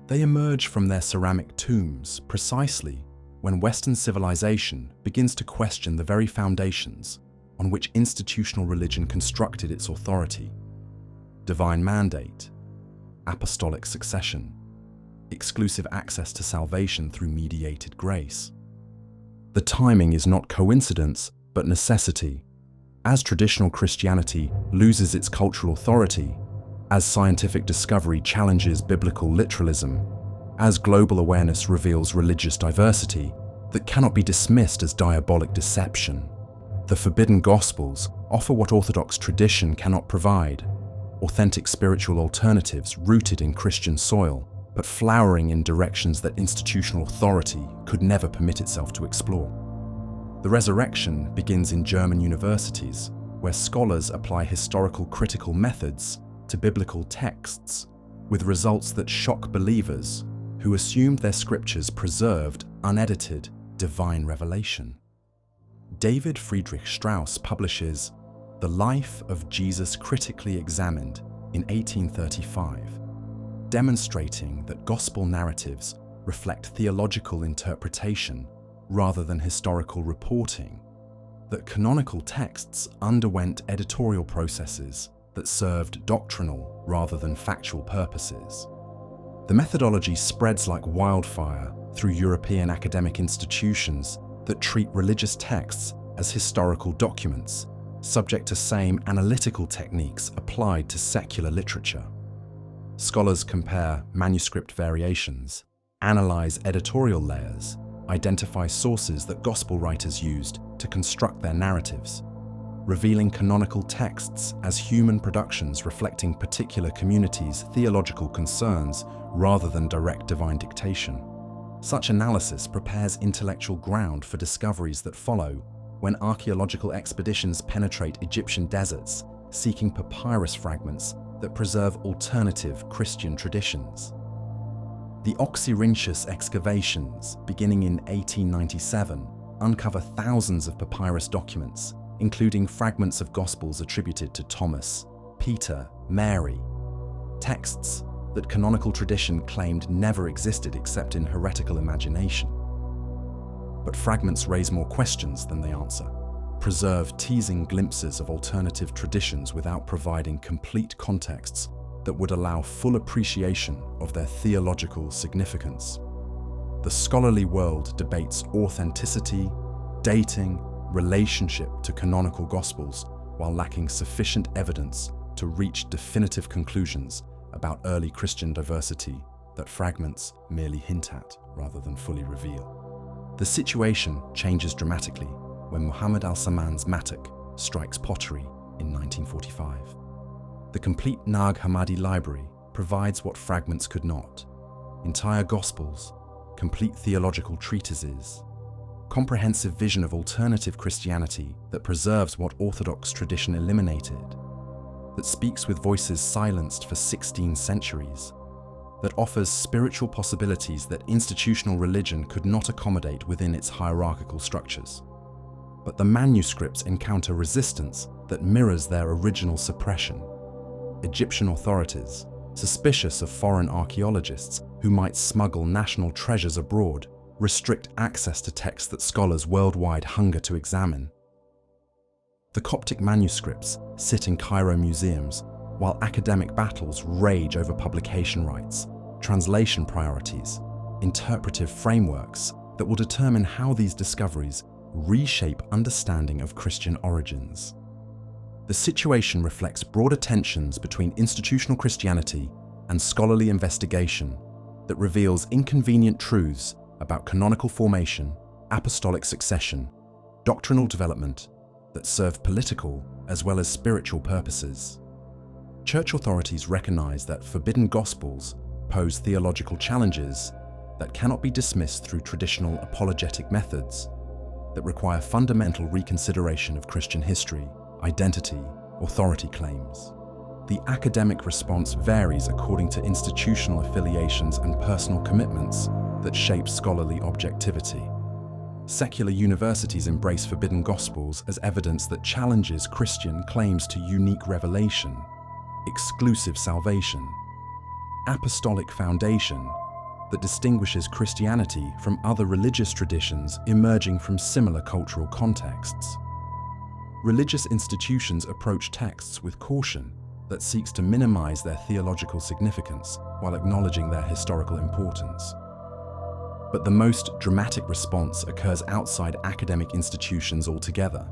They emerge from their ceramic tombs precisely when Western civilization begins to question the very foundations on which institutional religion constructed its authority: divine mandate, apostolic succession, exclusive access to salvation through mediated grace. The timing is not coincidence, but necessity. As traditional Christianity loses its cultural authority, as scientific discovery challenges biblical literalism, as global awareness reveals religious diversity, that cannot be dismissed as diabolic deception. The forbidden Gospels offer what Orthodox tradition cannot provide: authentic spiritual alternatives rooted in Christian soil, but flowering in directions that institutional authority could never permit itself to explore. The resurrection begins in German universities, where scholars apply historical critical methods to biblical texts, with results that shock believers who assumed their scriptures preserved, unedited, divine revelation. David Friedrich Strauss publishes The Life of Jesus Critically Examined in 1835, demonstrating that gospel narratives reflect theological interpretation rather than historical reporting, that canonical texts underwent editorial processes that served doctrinal rather than factual purposes. The methodology spreads like wildfire through European academic institutions that treat religious texts as historical documents, subject to same analytical techniques applied to secular literature. Scholars compare manuscript variations, analyze editorial layers, identify sources that gospel writers used to construct their narratives, revealing canonical texts as human productions reflecting particular communities' theological concerns rather than direct divine dictation. Such analysis prepares intellectual ground for discoveries that follow when archaeological expeditions penetrate Egyptian deserts, seeking papyrus fragments that preserve alternative Christian traditions. The Oxyrhynchus excavations, beginning in 1897, uncover thousands of papyrus documents, including fragments of Gospels attributed to Thomas, Peter, Mary, texts that canonical tradition claimed never existed except in heretical imagination. But fragments raise more questions than they answer, preserve teasing glimpses of alternative traditions without providing complete contexts that would allow full appreciation of their theological significance. The scholarly world debates authenticity, dating, relationship to canonical Gospels while lacking sufficient evidence to reach definitive conclusions about early Christian diversity that fragments merely hint at rather than fully reveal. The situation changes dramatically when Muhammad al-Saman's Matak strikes pottery in 1945. The complete Nag Hammadi library provides what fragments could not: entire Gospels, complete theological treatises, comprehensive vision of alternative Christianity that preserves what Orthodox tradition eliminated, that speaks with voices silenced for 16 centuries, that offers spiritual possibilities that institutional religion could not accommodate within its hierarchical structures. But the manuscripts encounter resistance that mirrors their original suppression. Egyptian authorities, suspicious of foreign archaeologists who might smuggle national treasures abroad, restrict access to texts that scholars worldwide hunger to examine. The Coptic manuscripts sit in Cairo museums, while academic battles rage over publication rights, translation priorities, interpretive frameworks that will determine how these discoveries reshape understanding of Christian origins. The situation reflects broader tensions between institutional Christianity and scholarly investigation that reveals inconvenient truths about canonical formation, apostolic succession, doctrinal development that serve political as well as spiritual purposes. Church authorities recognize that forbidden Gospels pose theological challenges that cannot be dismissed through traditional apologetic methods, that require fundamental reconsideration of Christian history, identity, authority claims. The academic response varies according to institutional affiliations and personal commitments that shape scholarly objectivity. Secular universities embrace forbidden Gospels as evidence that challenges Christian claims to unique revelation, exclusive salvation, apostolic foundation that distinguishes Christianity from other religious traditions emerging from similar cultural contexts. Religious institutions approach texts with caution that seeks to minimize their theological significance while acknowledging their historical importance. But the most dramatic response occurs outside academic institutions altogether,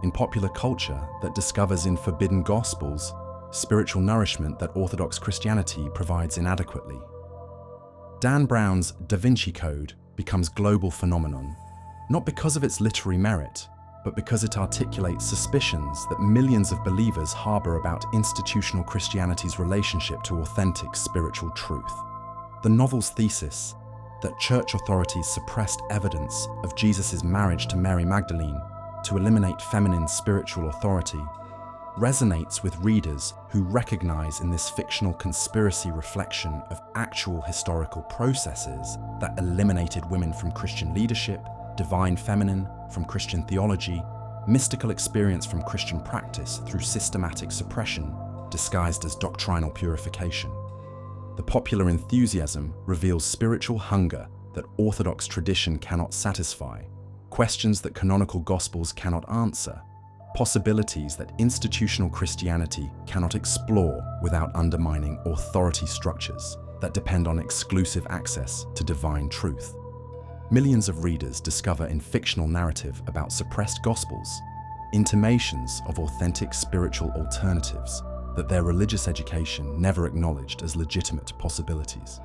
in popular culture that discovers in forbidden Gospels spiritual nourishment that Orthodox Christianity provides inadequately. Dan Brown's Da Vinci Code becomes global phenomenon, not because of its literary merit, but because it articulates suspicions that millions of believers harbor about institutional Christianity's relationship to authentic spiritual truth. The novel's thesis, that church authorities suppressed evidence of Jesus' marriage to Mary Magdalene to eliminate feminine spiritual authority, resonates with readers who recognize in this fictional conspiracy reflection of actual historical processes that eliminated women from Christian leadership, divine feminine from Christian theology, mystical experience from Christian practice through systematic suppression disguised as doctrinal purification. The popular enthusiasm reveals spiritual hunger that Orthodox tradition cannot satisfy, questions that canonical Gospels cannot answer, possibilities that institutional Christianity cannot explore without undermining authority structures that depend on exclusive access to divine truth. Millions of readers discover in fictional narrative about suppressed Gospels intimations of authentic spiritual alternatives that their religious education never acknowledged as legitimate possibilities.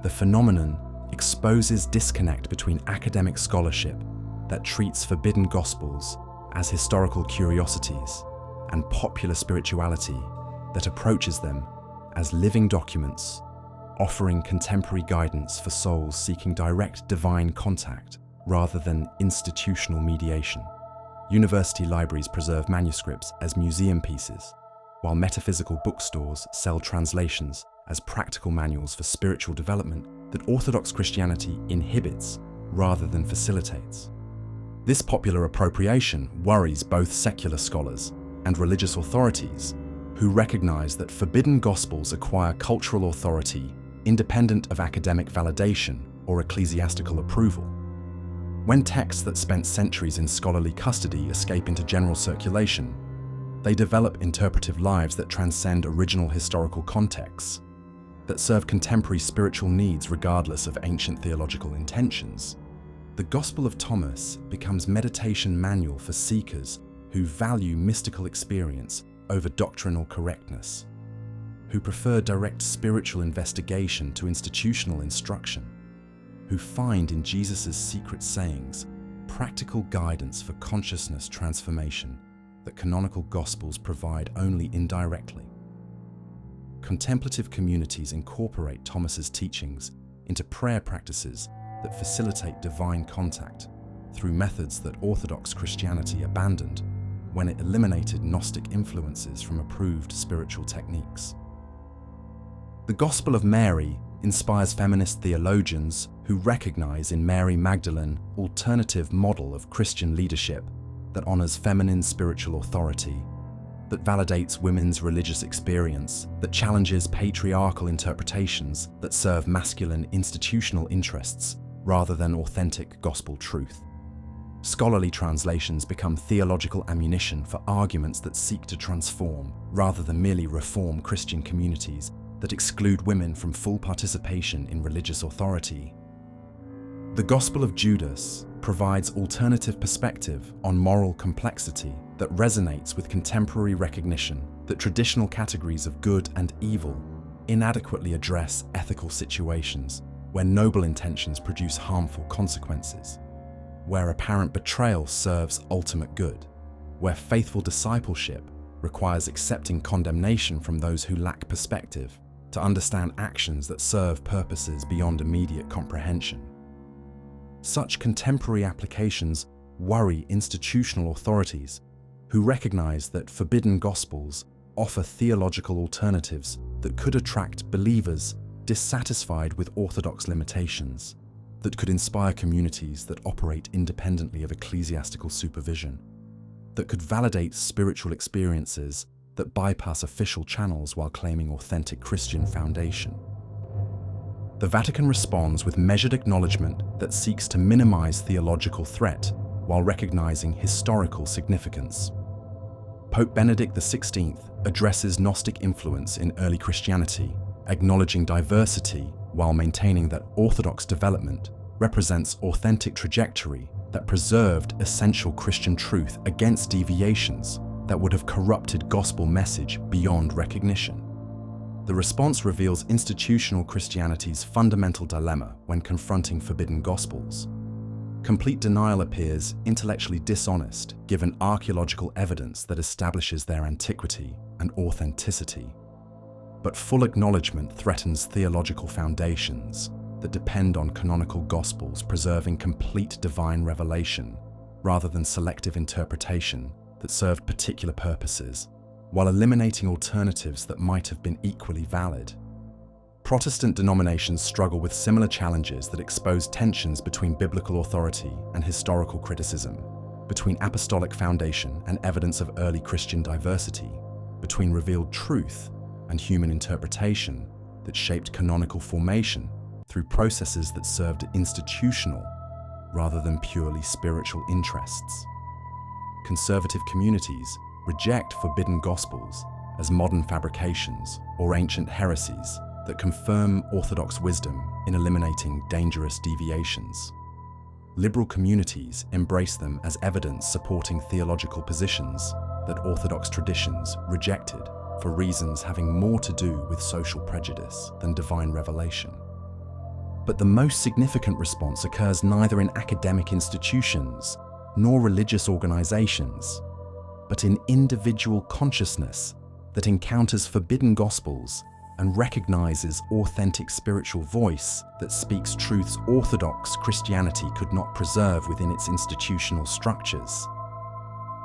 The phenomenon exposes disconnect between academic scholarship that treats forbidden Gospels as historical curiosities and popular spirituality that approaches them as living documents, offering contemporary guidance for souls seeking direct divine contact rather than institutional mediation. University libraries preserve manuscripts as museum pieces, while metaphysical bookstores sell translations as practical manuals for spiritual development that Orthodox Christianity inhibits rather than facilitates. This popular appropriation worries both secular scholars and religious authorities who recognize that forbidden Gospels acquire cultural authority independent of academic validation or ecclesiastical approval. When texts that spent centuries in scholarly custody escape into general circulation, they develop interpretive lives that transcend original historical contexts, that serve contemporary spiritual needs regardless of ancient theological intentions. The Gospel of Thomas becomes meditation manual for seekers who value mystical experience over doctrinal correctness, who prefer direct spiritual investigation to institutional instruction, who find in Jesus' secret sayings practical guidance for consciousness transformation that canonical Gospels provide only indirectly. Contemplative communities incorporate Thomas's teachings into prayer practices that facilitate divine contact through methods that Orthodox Christianity abandoned when it eliminated Gnostic influences from approved spiritual techniques. The Gospel of Mary inspires feminist theologians who recognize in Mary Magdalene an alternative model of Christian leadership that honors feminine spiritual authority, that validates women's religious experience, that challenges patriarchal interpretations that serve masculine institutional interests rather than authentic gospel truth. Scholarly translations become theological ammunition for arguments that seek to transform rather than merely reform Christian communities that exclude women from full participation in religious authority. The Gospel of Judas provides alternative perspective on moral complexity that resonates with contemporary recognition that traditional categories of good and evil inadequately address ethical situations where noble intentions produce harmful consequences, where apparent betrayal serves ultimate good, where faithful discipleship requires accepting condemnation from those who lack perspective to understand actions that serve purposes beyond immediate comprehension. Such contemporary applications worry institutional authorities who recognize that forbidden Gospels offer theological alternatives that could attract believers dissatisfied with orthodox limitations, that could inspire communities that operate independently of ecclesiastical supervision, that could validate spiritual experiences that bypass official channels while claiming authentic Christian foundation. The Vatican responds with measured acknowledgement that seeks to minimize theological threat while recognizing historical significance. Pope Benedict XVI addresses Gnostic influence in early Christianity, acknowledging diversity while maintaining that Orthodox development represents authentic trajectory that preserved essential Christian truth against deviations that would have corrupted gospel message beyond recognition. The response reveals institutional Christianity's fundamental dilemma when confronting forbidden Gospels. Complete denial appears intellectually dishonest given archaeological evidence that establishes their antiquity and authenticity. But full acknowledgement threatens theological foundations that depend on canonical gospels preserving complete divine revelation rather than selective interpretation that served particular purposes, while eliminating alternatives that might have been equally valid. Protestant denominations struggle with similar challenges that expose tensions between biblical authority and historical criticism, between apostolic foundation and evidence of early Christian diversity, between revealed truth and human interpretation that shaped canonical formation through processes that served institutional rather than purely spiritual interests. Conservative communities reject forbidden gospels as modern fabrications or ancient heresies that confirm orthodox wisdom in eliminating dangerous deviations. Liberal communities embrace them as evidence supporting theological positions that orthodox traditions rejected for reasons having more to do with social prejudice than divine revelation. But the most significant response occurs neither in academic institutions nor religious organizations, but in individual consciousness that encounters forbidden gospels and recognizes authentic spiritual voice that speaks truths orthodox Christianity could not preserve within its institutional structures.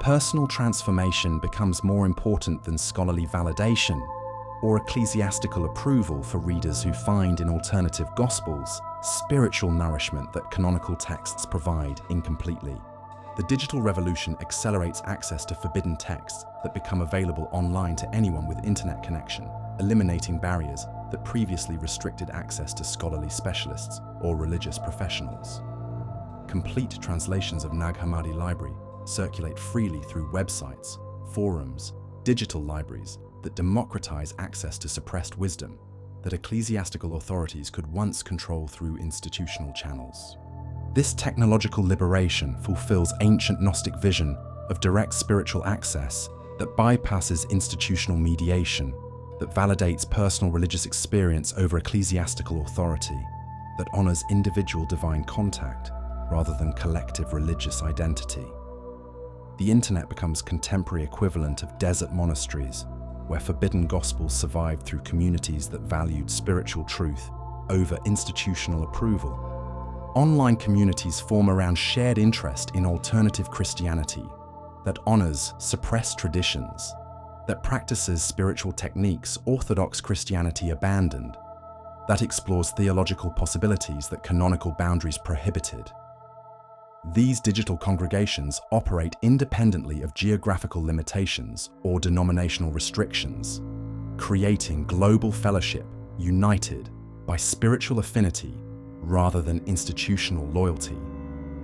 Personal transformation becomes more important than scholarly validation or ecclesiastical approval for readers who find in alternative gospels spiritual nourishment that canonical texts provide incompletely. The digital revolution accelerates access to forbidden texts that become available online to anyone with internet connection, eliminating barriers that previously restricted access to scholarly specialists or religious professionals. Complete translations of Nag Hammadi Library circulate freely through websites, forums, digital libraries that democratize access to suppressed wisdom that ecclesiastical authorities could once control through institutional channels. This technological liberation fulfills ancient Gnostic vision of direct spiritual access that bypasses institutional mediation, that validates personal religious experience over ecclesiastical authority, that honors individual divine contact rather than collective religious identity. The internet becomes contemporary equivalent of desert monasteries, where forbidden gospels survived through communities that valued spiritual truth over institutional approval. Online communities form around shared interest in alternative Christianity that honors suppressed traditions, that practices spiritual techniques Orthodox Christianity abandoned, that explores theological possibilities that canonical boundaries prohibited. These digital congregations operate independently of geographical limitations or denominational restrictions, creating global fellowship united by spiritual affinity rather than institutional loyalty.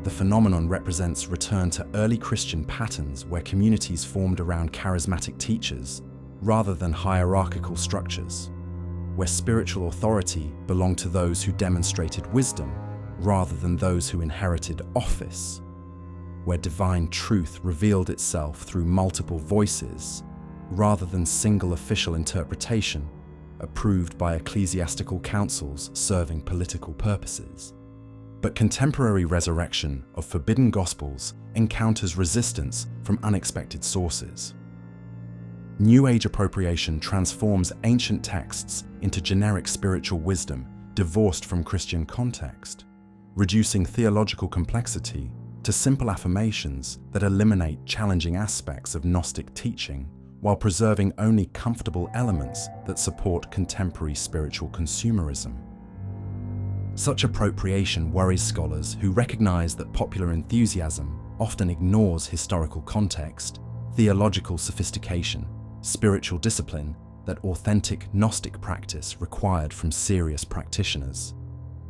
The phenomenon represents return to early Christian patterns where communities formed around charismatic teachers rather than hierarchical structures, where spiritual authority belonged to those who demonstrated wisdom rather than those who inherited office, where divine truth revealed itself through multiple voices rather than single official interpretation approved by ecclesiastical councils serving political purposes. But contemporary resurrection of forbidden gospels encounters resistance from unexpected sources. New Age appropriation transforms ancient texts into generic spiritual wisdom divorced from Christian context, reducing theological complexity to simple affirmations that eliminate challenging aspects of Gnostic teaching while preserving only comfortable elements that support contemporary spiritual consumerism. Such appropriation worries scholars who recognize that popular enthusiasm often ignores historical context, theological sophistication, spiritual discipline that authentic Gnostic practice required from serious practitioners.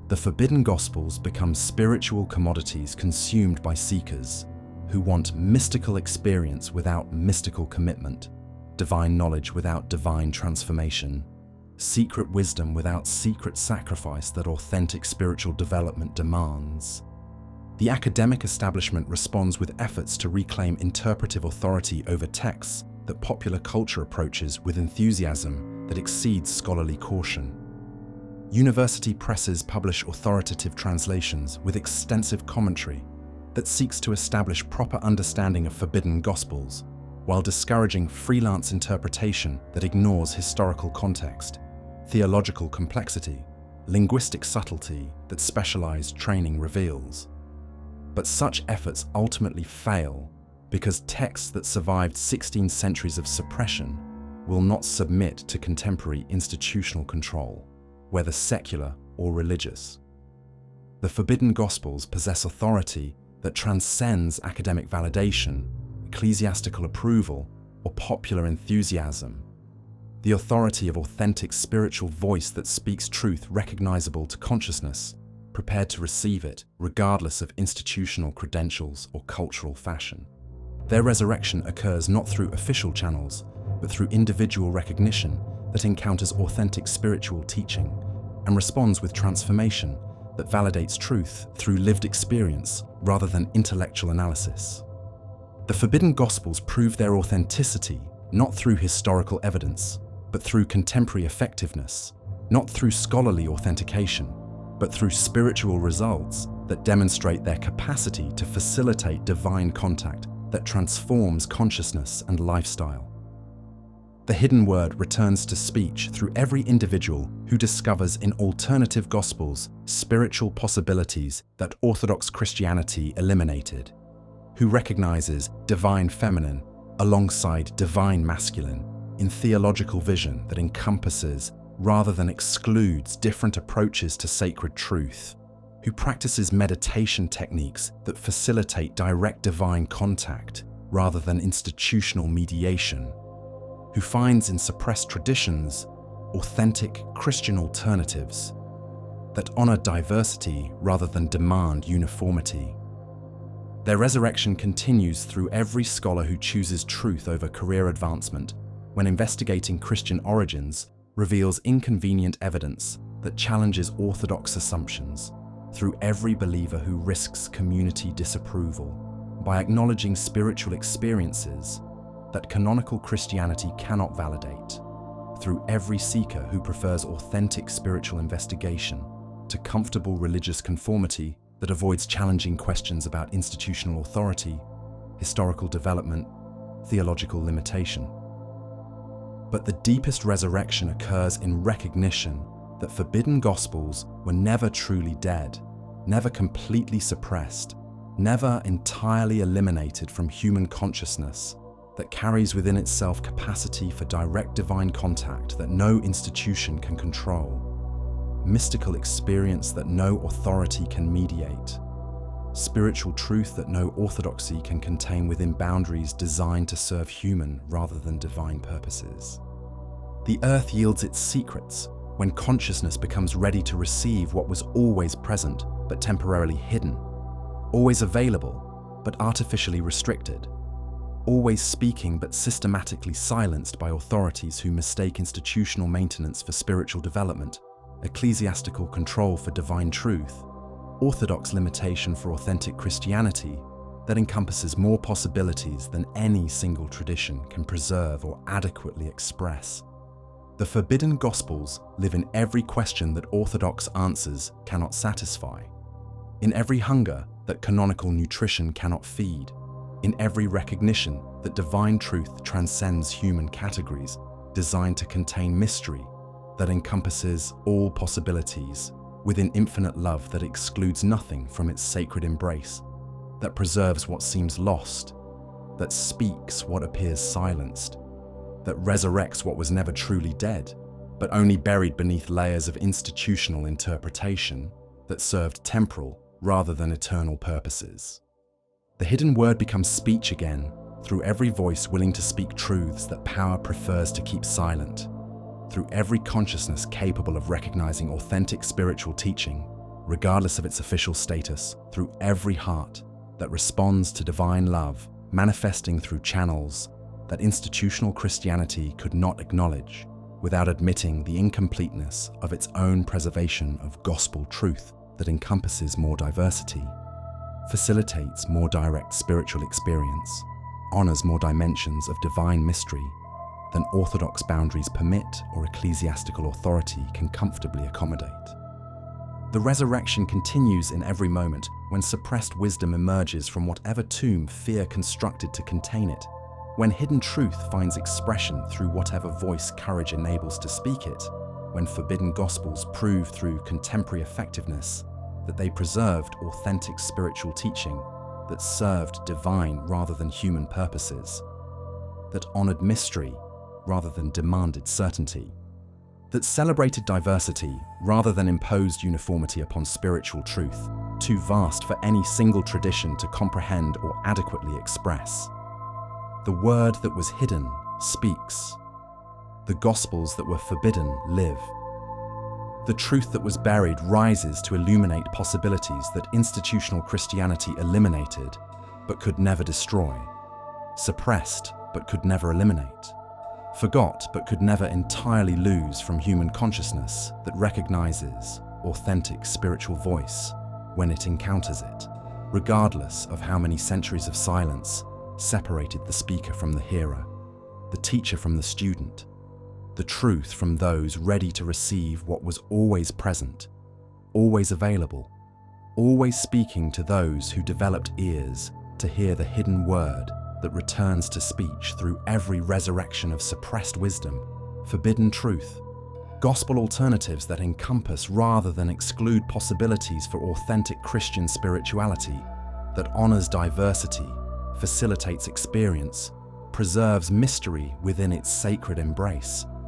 The forbidden gospels become spiritual commodities consumed by seekers who want mystical experience without mystical commitment, divine knowledge without divine transformation, secret wisdom without secret sacrifice that authentic spiritual development demands. The academic establishment responds with efforts to reclaim interpretive authority over texts that popular culture approaches with enthusiasm that exceeds scholarly caution. University presses publish authoritative translations with extensive commentary that seeks to establish proper understanding of forbidden gospels, while discouraging freelance interpretation that ignores historical context, theological complexity, linguistic subtlety that specialized training reveals. But such efforts ultimately fail because texts that survived 16 centuries of suppression will not submit to contemporary institutional control, whether secular or religious. The forbidden gospels possess authority that transcends academic validation, ecclesiastical approval, or popular enthusiasm. The authority of authentic spiritual voice that speaks truth recognizable to consciousness, prepared to receive it regardless of institutional credentials or cultural fashion. Their resurrection occurs not through official channels, but through individual recognition that encounters authentic spiritual teaching and responds with transformation that validates truth through lived experience rather than intellectual analysis. The forbidden gospels prove their authenticity not through historical evidence, but through contemporary effectiveness, not through scholarly authentication, but through spiritual results that demonstrate their capacity to facilitate divine contact that transforms consciousness and lifestyle. The hidden word returns to speech through every individual who discovers in alternative gospels spiritual possibilities that Orthodox Christianity eliminated, who recognizes divine feminine alongside divine masculine in theological vision that encompasses rather than excludes different approaches to sacred truth, who practices meditation techniques that facilitate direct divine contact rather than institutional mediation, who finds in suppressed traditions authentic Christian alternatives that honor diversity rather than demand uniformity. Their resurrection continues through every scholar who chooses truth over career advancement when investigating Christian origins reveals inconvenient evidence that challenges orthodox assumptions, through every believer who risks community disapproval by acknowledging spiritual experiences that canonical Christianity cannot validate, through every seeker who prefers authentic spiritual investigation to comfortable religious conformity that avoids challenging questions about institutional authority, historical development, theological limitation. But the deepest resurrection occurs in recognition that forbidden gospels were never truly dead, never completely suppressed, never entirely eliminated from human consciousness, that carries within itself capacity for direct divine contact that no institution can control, mystical experience that no authority can mediate, spiritual truth that no orthodoxy can contain within boundaries designed to serve human rather than divine purposes. The earth yields its secrets when consciousness becomes ready to receive what was always present but temporarily hidden, always available but artificially restricted, always speaking but systematically silenced by authorities who mistake institutional maintenance for spiritual development, ecclesiastical control for divine truth, orthodox limitation for authentic Christianity that encompasses more possibilities than any single tradition can preserve or adequately express. The forbidden gospels live in every question that orthodox answers cannot satisfy, in every hunger that canonical nutrition cannot feed, in every recognition that divine truth transcends human categories designed to contain mystery that encompasses all possibilities within infinite love that excludes nothing from its sacred embrace, that preserves what seems lost, that speaks what appears silenced, that resurrects what was never truly dead, but only buried beneath layers of institutional interpretation that served temporal rather than eternal purposes. The hidden word becomes speech again through every voice willing to speak truths that power prefers to keep silent, through every consciousness capable of recognizing authentic spiritual teaching, regardless of its official status, through every heart that responds to divine love, manifesting through channels that institutional Christianity could not acknowledge, without admitting the incompleteness of its own preservation of gospel truth that encompasses more diversity, facilitates more direct spiritual experience, honors more dimensions of divine mystery than orthodox boundaries permit or ecclesiastical authority can comfortably accommodate. The resurrection continues in every moment when suppressed wisdom emerges from whatever tomb fear constructed to contain it, when hidden truth finds expression through whatever voice courage enables to speak it, when forbidden gospels prove through contemporary effectiveness that they preserved authentic spiritual teaching that served divine rather than human purposes, that honored mystery rather than demanded certainty, that celebrated diversity rather than imposed uniformity upon spiritual truth, too vast for any single tradition to comprehend or adequately express. The word that was hidden speaks. The gospels that were forbidden live. The truth that was buried rises to illuminate possibilities that institutional Christianity eliminated but could never destroy, suppressed but could never eliminate, forgot but could never entirely lose from human consciousness that recognizes authentic spiritual voice when it encounters it, regardless of how many centuries of silence separated the speaker from the hearer, the teacher from the student, the truth from those ready to receive what was always present, always available, always speaking to those who developed ears to hear the hidden word that returns to speech through every resurrection of suppressed wisdom, forbidden truth, gospel alternatives that encompass rather than exclude possibilities for authentic Christian spirituality, that honors diversity, facilitates experience, preserves mystery within its sacred embrace,